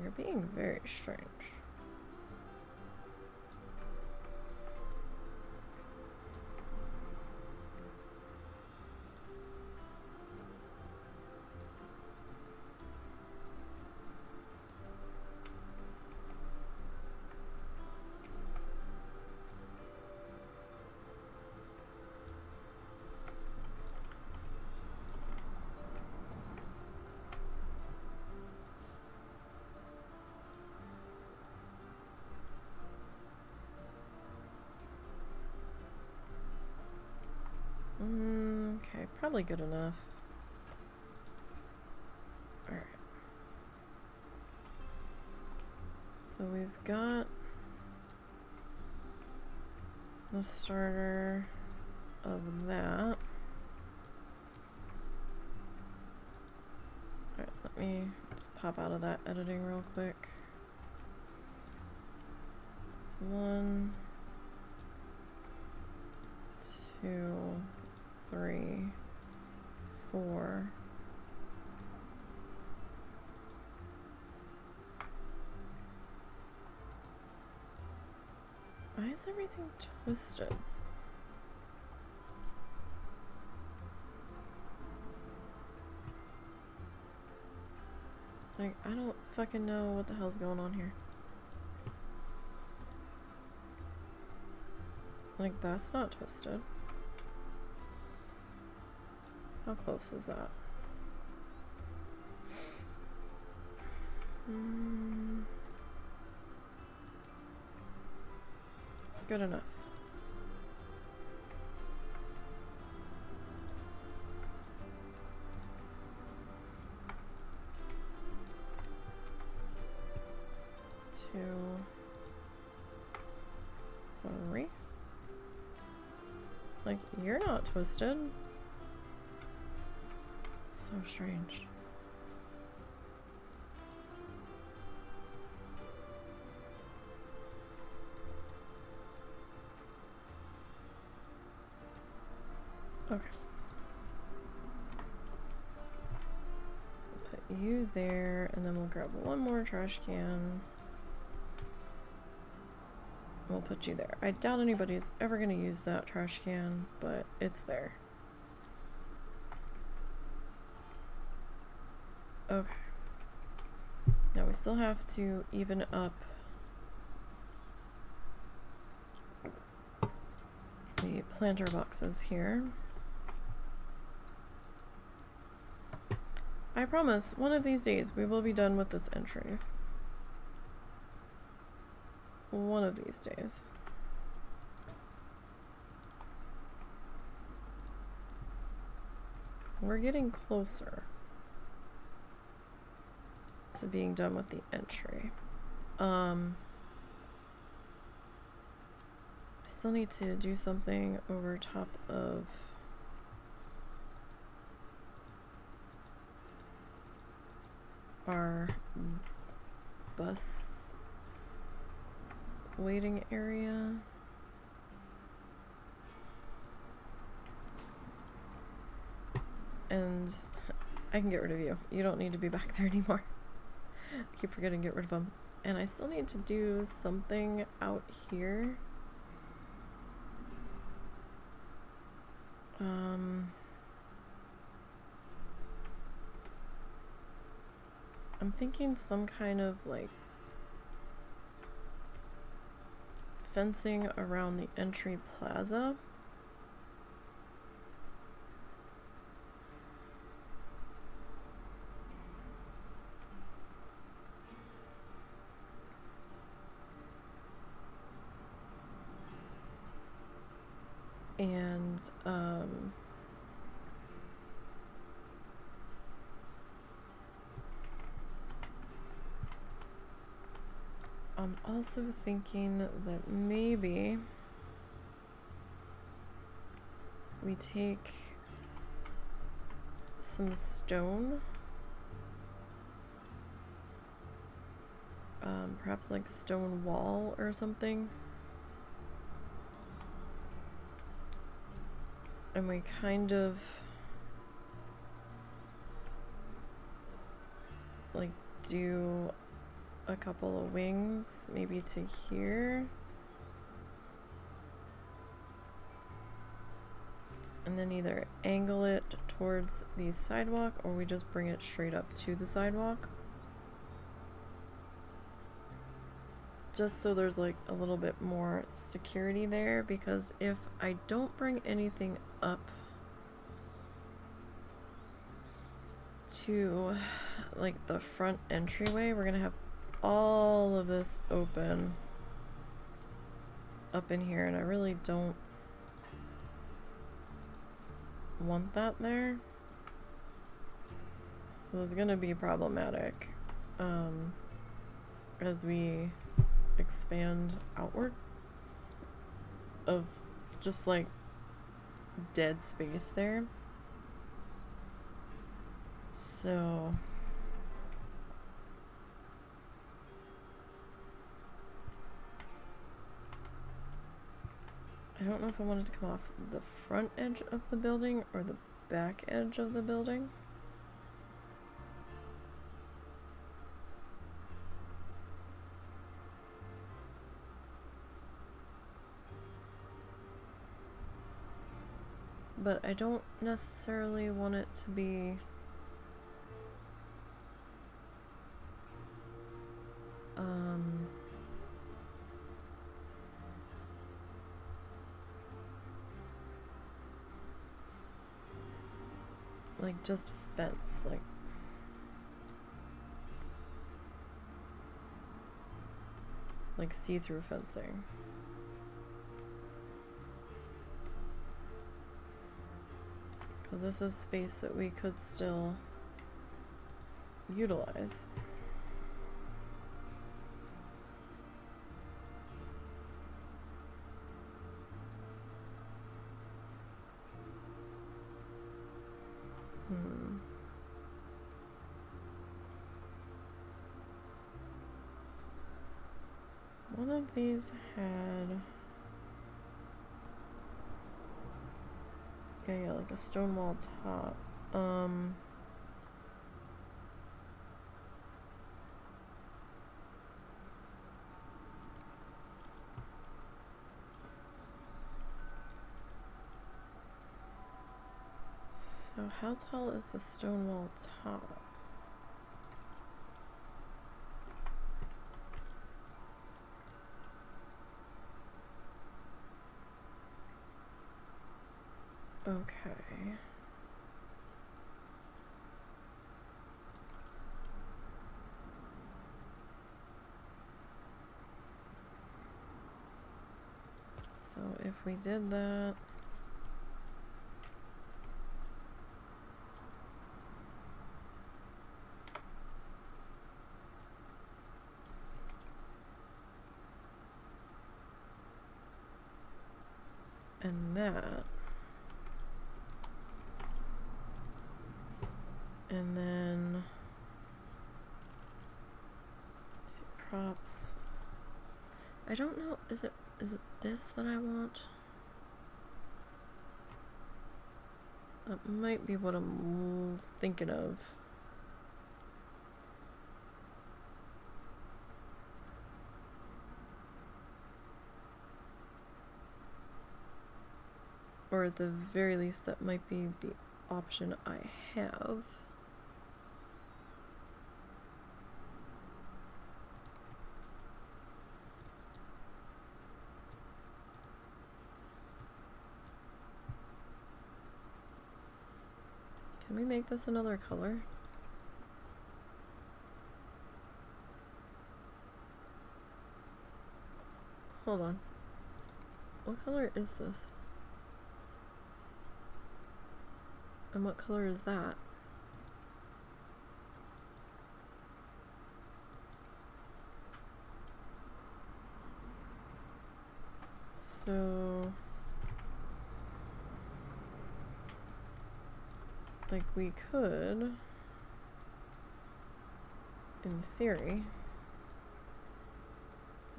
You're being very strange. Okay, probably good enough. Alright. So we've got the starter of that. Alright, let me just pop out of that editing real quick. It's 1, 2, 3, 4. Why is everything twisted? Like, I don't fucking know what the hell's going on here. Like, that's not twisted. How close is that? Good enough. Two, three. Like, you're not twisted. So strange. Okay. So put you there, and then we'll grab one more trash can. We'll put you there. I doubt anybody's ever going to use that trash can, but it's there. Okay. Now we still have to even up the planter boxes here. I promise, one of these days we will be done with this entry. One of these days. We're getting closer to being done with the entry. I still need to do something over top of our bus waiting area. And I can get rid of you. You don't need to be back there anymore. I keep forgetting to get rid of them. And I still need to do something out here. I'm thinking some kind of like fencing around the entry plaza. And I'm also thinking that maybe we take some stone, perhaps like stone wall or something, and we kind of like do a couple of wings, maybe to here, and then either angle it towards the sidewalk or we just bring it straight up to the sidewalk, just so there's like a little bit more security there, because if I don't bring anything up to like the front entryway, we're gonna have all of this open up in here, and I really don't want that there. So it's gonna be problematic as we expand outward of just like dead space there. So I don't know if I wanted to come off the front edge of the building or the back edge of the building. But I don't necessarily want it to be just fence, like see-through fencing. Because this is space that we could still utilize. One of these had... Yeah, like a stone wall top. So how tall is the stone wall top? Okay. So if we did that, and that, and then let's see, props. I don't know, is it this that I want? That might be what I'm thinking of. Or at the very least, that might be the option I have. Can we make this another color? Hold on. What color is this? And what color is that? So, like, we could, in theory,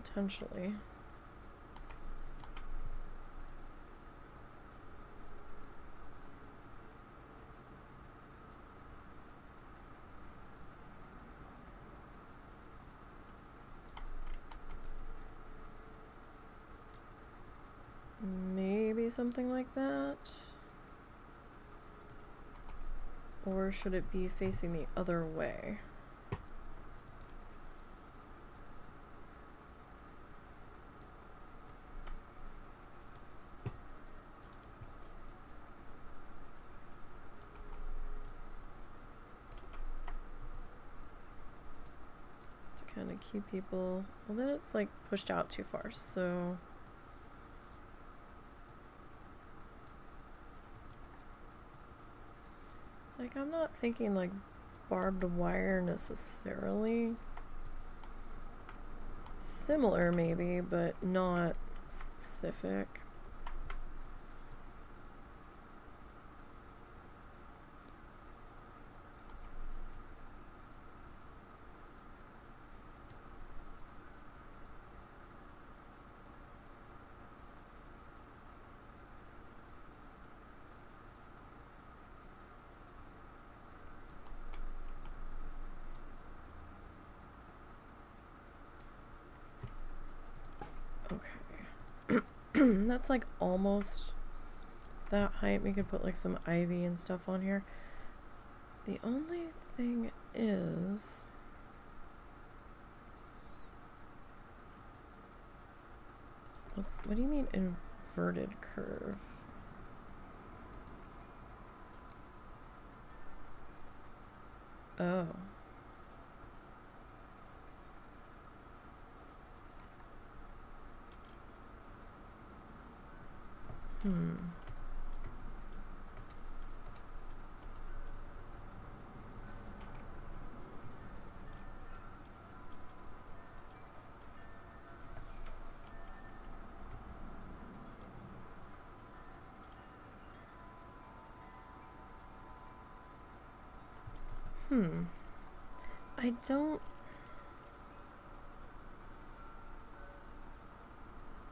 potentially, maybe something like that. Or should it be facing the other way? To kind of keep people... Well, then it's like pushed out too far, so... Like, I'm not thinking like barbed wire necessarily. Similar maybe, but not specific. Okay. That's like almost that height. We could put like some ivy and stuff on here. The only thing is... What do you mean inverted curve? Oh. Hmm. I don't...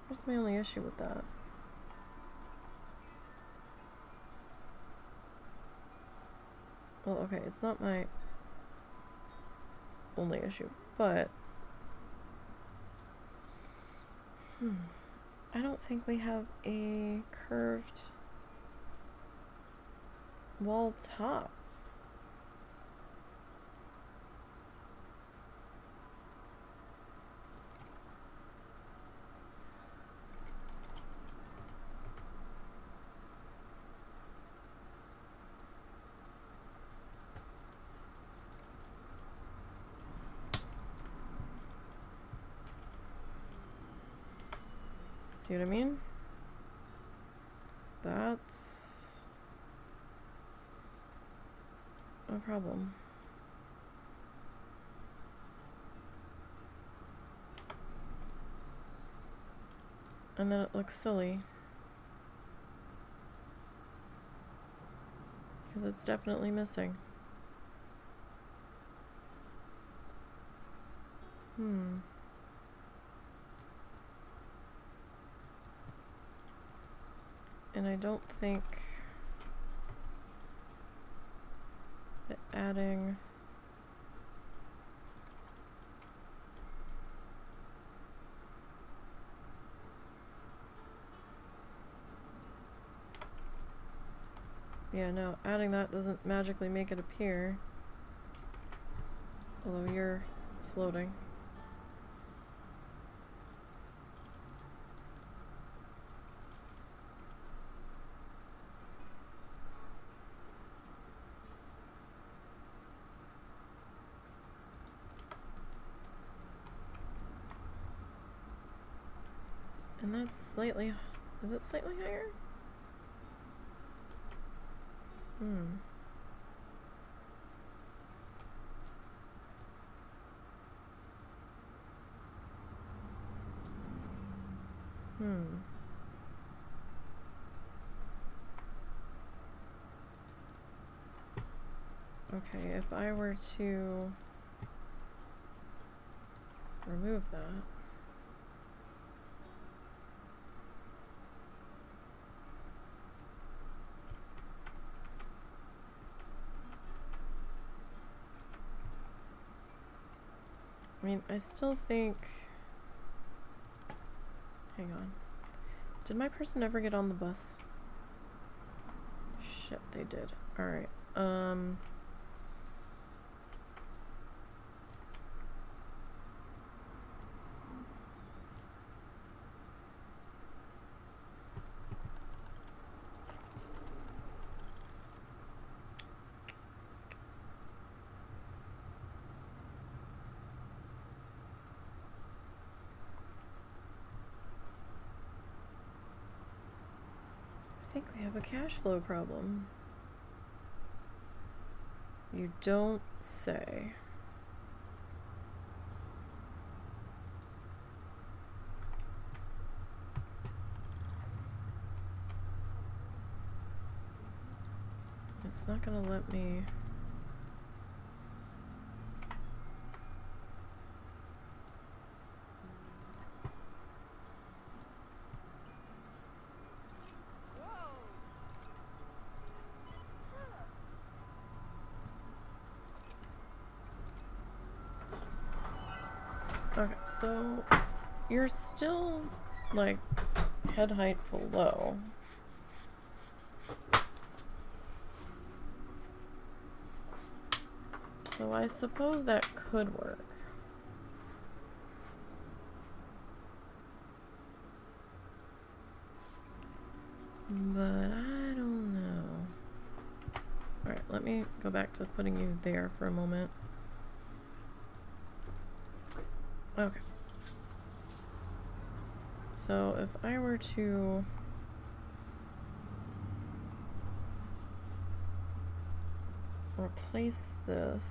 Where's my only issue with that? Well, okay, it's not my only issue, but... I don't think we have a curved wall top. See what I mean? That's no problem. And then it looks silly. Because it's definitely missing. And I don't think that adding no, adding that doesn't magically make it appear. Although you're floating. And that's slightly... Is it slightly higher? Okay, if I were to remove that. I mean, I still think... Hang on. Did my person ever get on the bus? Shit, they did. Alright, I think we have a cash flow problem. You don't say. It's not gonna let me... Okay, so you're still, like, head height below. So I suppose that could work. But I don't know. Alright, let me go back to putting you there for a moment. Okay. So if I were to replace this,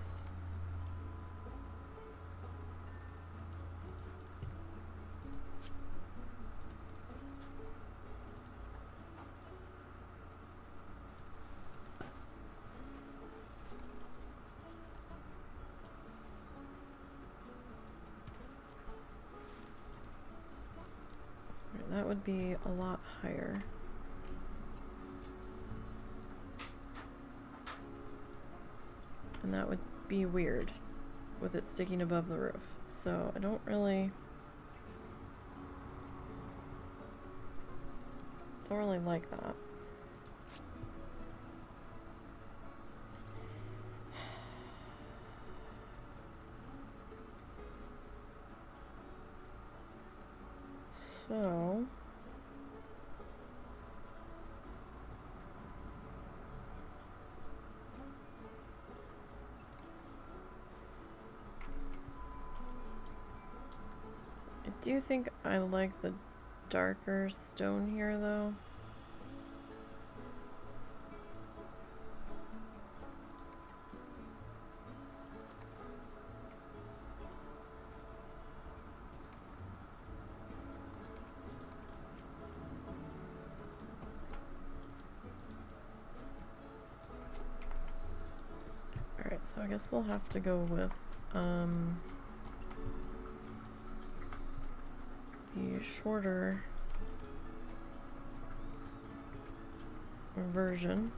that would be a lot higher. And that would be weird with it sticking above the roof. So I don't really like that. So I do think I like the darker stone here though. Alright, so I guess we'll have to go with the shorter version.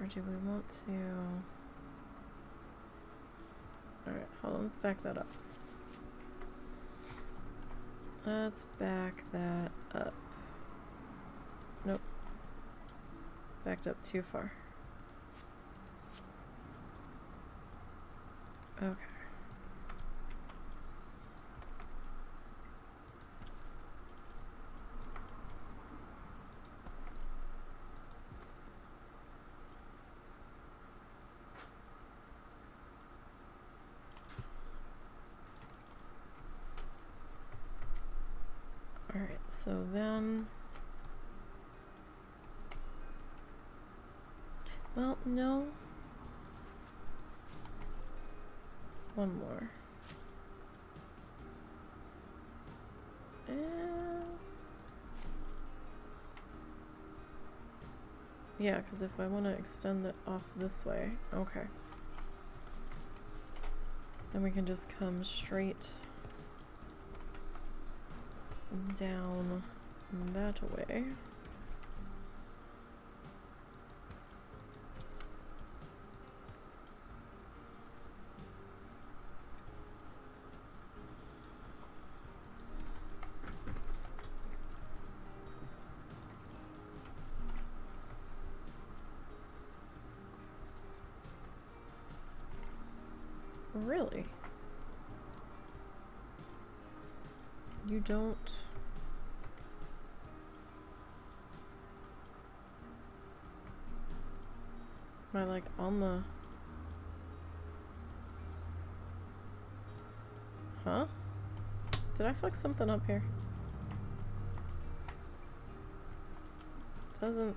Or do we want to... Alright, hold on, let's back that up. Let's back that up. Nope. Backed up too far. Okay. Alright, so then... Well, no. One more. Yeah, because if I want to extend it off this way, okay. Then we can just come straight down that way. Really? You don't... Am I like on the... Huh? Did I fuck something up here? Doesn't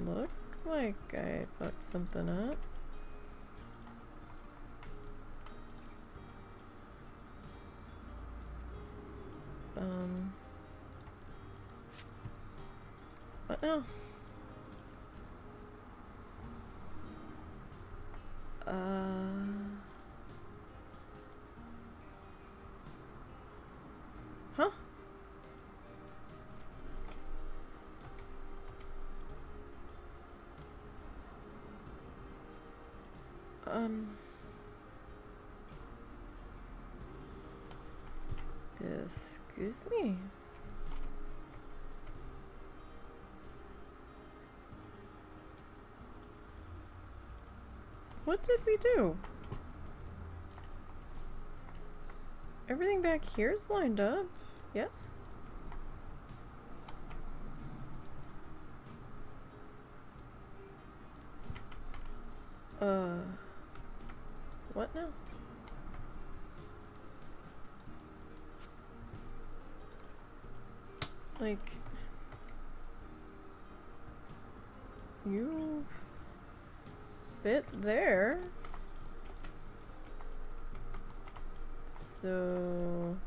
look like I fucked something up. What now? Excuse me. What did we do? Everything back here is lined up. Yes. What now? Like, you fit there. So,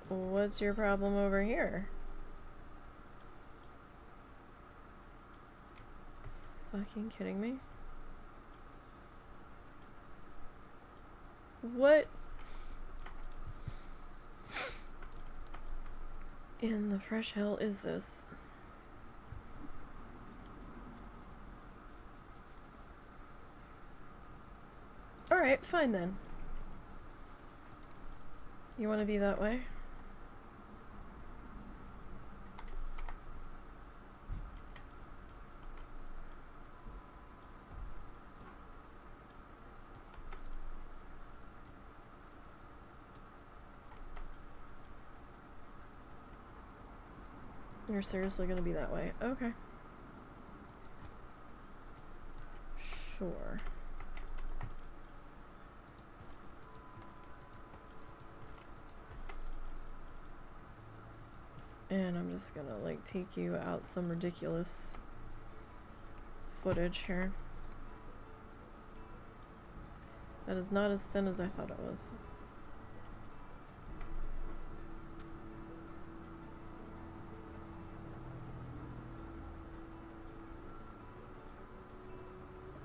what's your problem over here? Fucking kidding me? What in the fresh hell is this? Alright, fine then. You want to be that way? You're seriously gonna be that way? Okay. Sure. And I'm just gonna like take you out some ridiculous footage here. That is not as thin as I thought it was.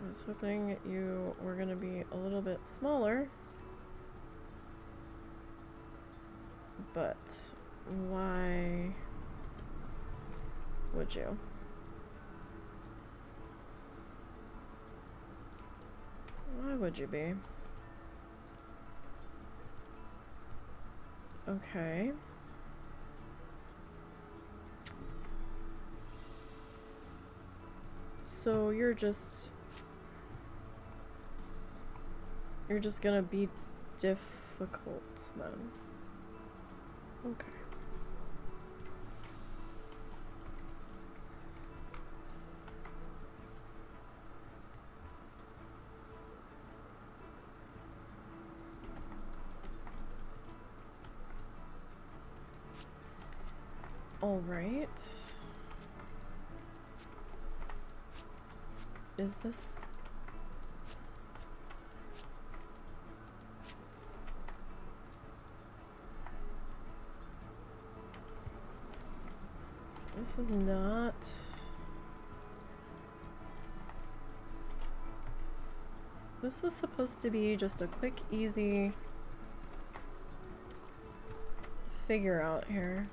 I was hoping you were gonna be a little bit smaller, but why would you? Why would you be? Okay. So you're just gonna be difficult then. Okay. All right. Is this... This is not... This was supposed to be just a quick, easy figure out here.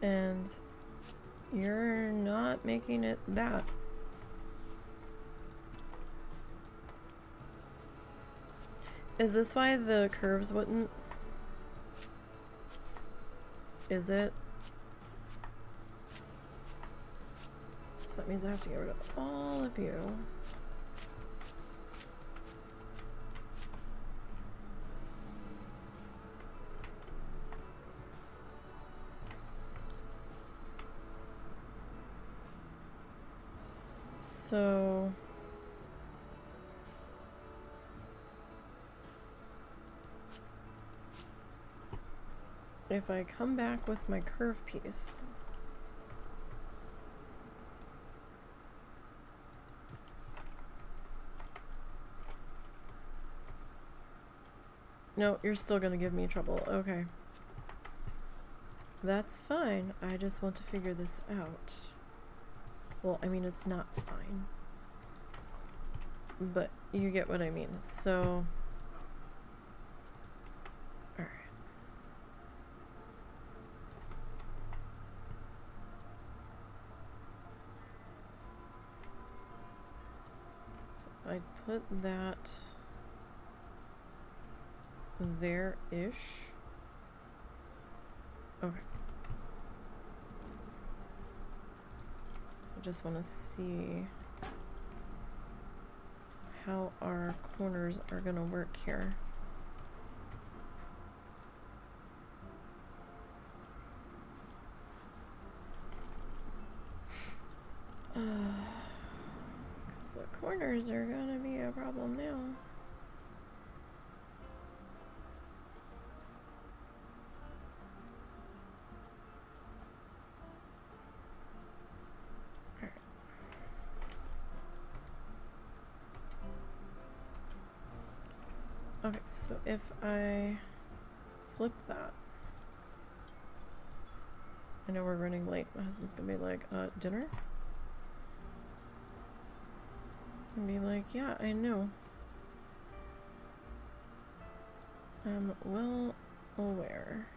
And you're not making it that. Is this why the curves wouldn't? Is it? So that means I have to get rid of all of you. So if I come back with my curve piece, no, you're still gonna give me trouble. Okay. That's fine. I just want to figure this out. Well, I mean, it's not fine. But you get what I mean. So... Alright. So if I put that there-ish. Okay. So I just want to see how our corners are going to work here. Because the corners are going to be a problem now. Okay, so if I flip that, I know we're running late. My husband's gonna be like, dinner? And be like, yeah, I know. I'm well aware.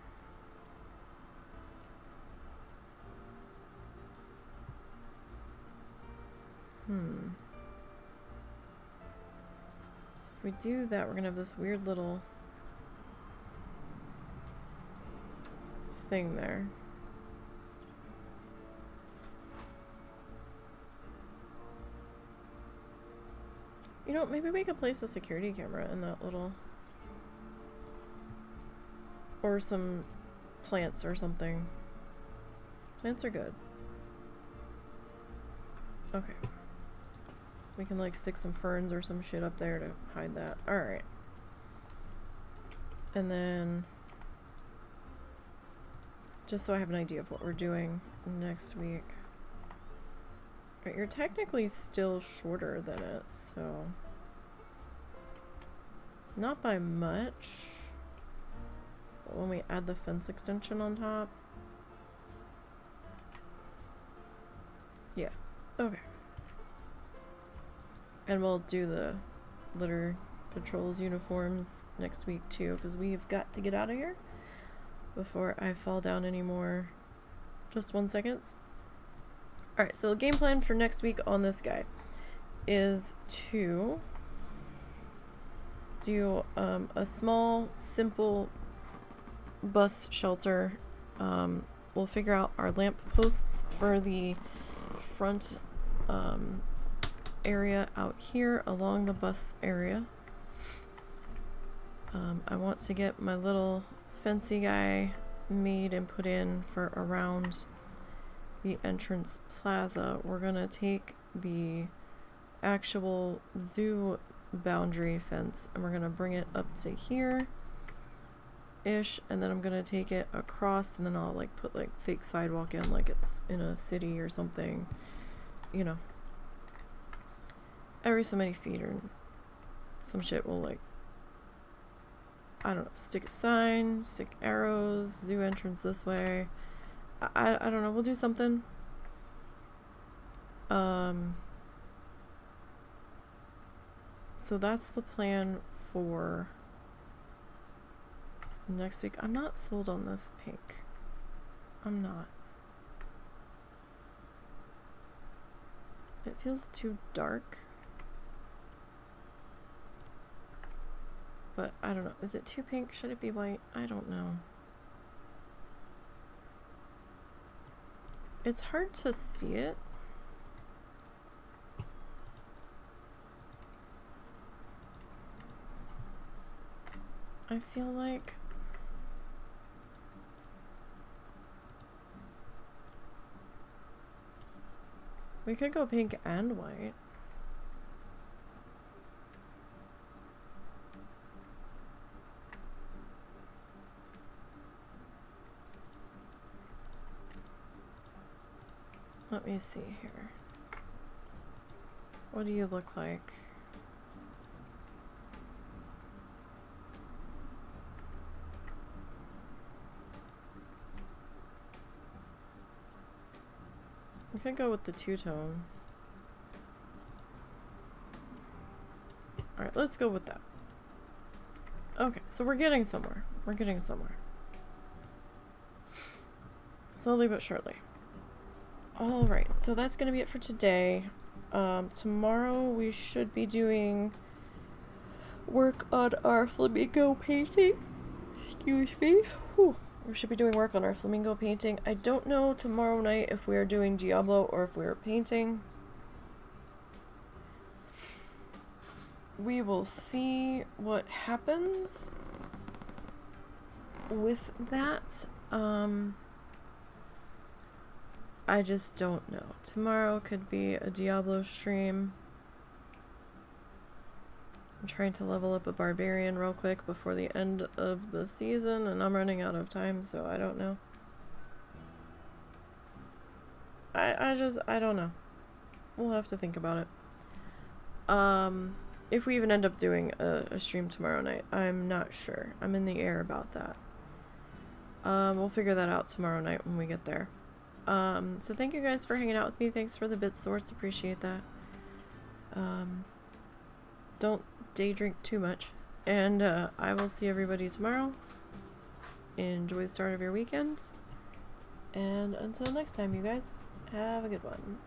So if we do that, we're gonna have this weird little thing there. You know, maybe we could place a security camera in that little... Or some plants or something. Plants are good. Okay. We can like stick some ferns or some shit up there to hide that. Alright. And then... just so I have an idea of what we're doing next week. Right, you're technically still shorter than it, so... not by much. But when we add the fence extension on top... yeah. Okay. And we'll do the litter patrol's uniforms next week too, because we've got to get out of here before I fall down anymore. Just 1 second. Alright, so the game plan for next week on this guy is to do a small, simple bus shelter. We'll figure out our lamp posts for the front area out here along the bus area. I want to get my little fancy guy made and put in for around the entrance plaza. We're gonna take the actual zoo boundary fence and we're gonna bring it up to here ish, and then I'm gonna take it across, and then I'll like put like fake sidewalk in like it's in a city or something, you know. Every so many feet or some shit will like, I don't know, stick a sign, stick arrows, zoo entrance this way. I don't know, we'll do something. So that's the plan for next week. I'm not sold on this pink. I'm not. It feels too dark. But I don't know. Is it too pink? Should it be white? I don't know. It's hard to see it. I feel like we could go pink and white. Let me see here. What do you look like? We could go with the two-tone. Alright, let's go with that. Okay, so we're getting somewhere. We're getting somewhere. Slowly but surely. Alright, so that's going to be it for today. Tomorrow we should be doing work on our flamingo painting. Excuse me. Whew. We should be doing work on our flamingo painting. I don't know tomorrow night if we are doing Diablo or if we are painting. We will see what happens with that. I just don't know. Tomorrow could be a Diablo stream. I'm trying to level up a barbarian real quick before the end of the season, and I'm running out of time, so I don't know. I don't know. We'll have to think about it. If we even end up doing a stream tomorrow night, I'm not sure. I'm in the air about that. We'll figure that out tomorrow night when we get there. So thank you guys for hanging out with me. Thanks for the bit source. Appreciate that. Don't day drink too much. And I will see everybody tomorrow. Enjoy the start of your weekend. And until next time, you guys, have a good one.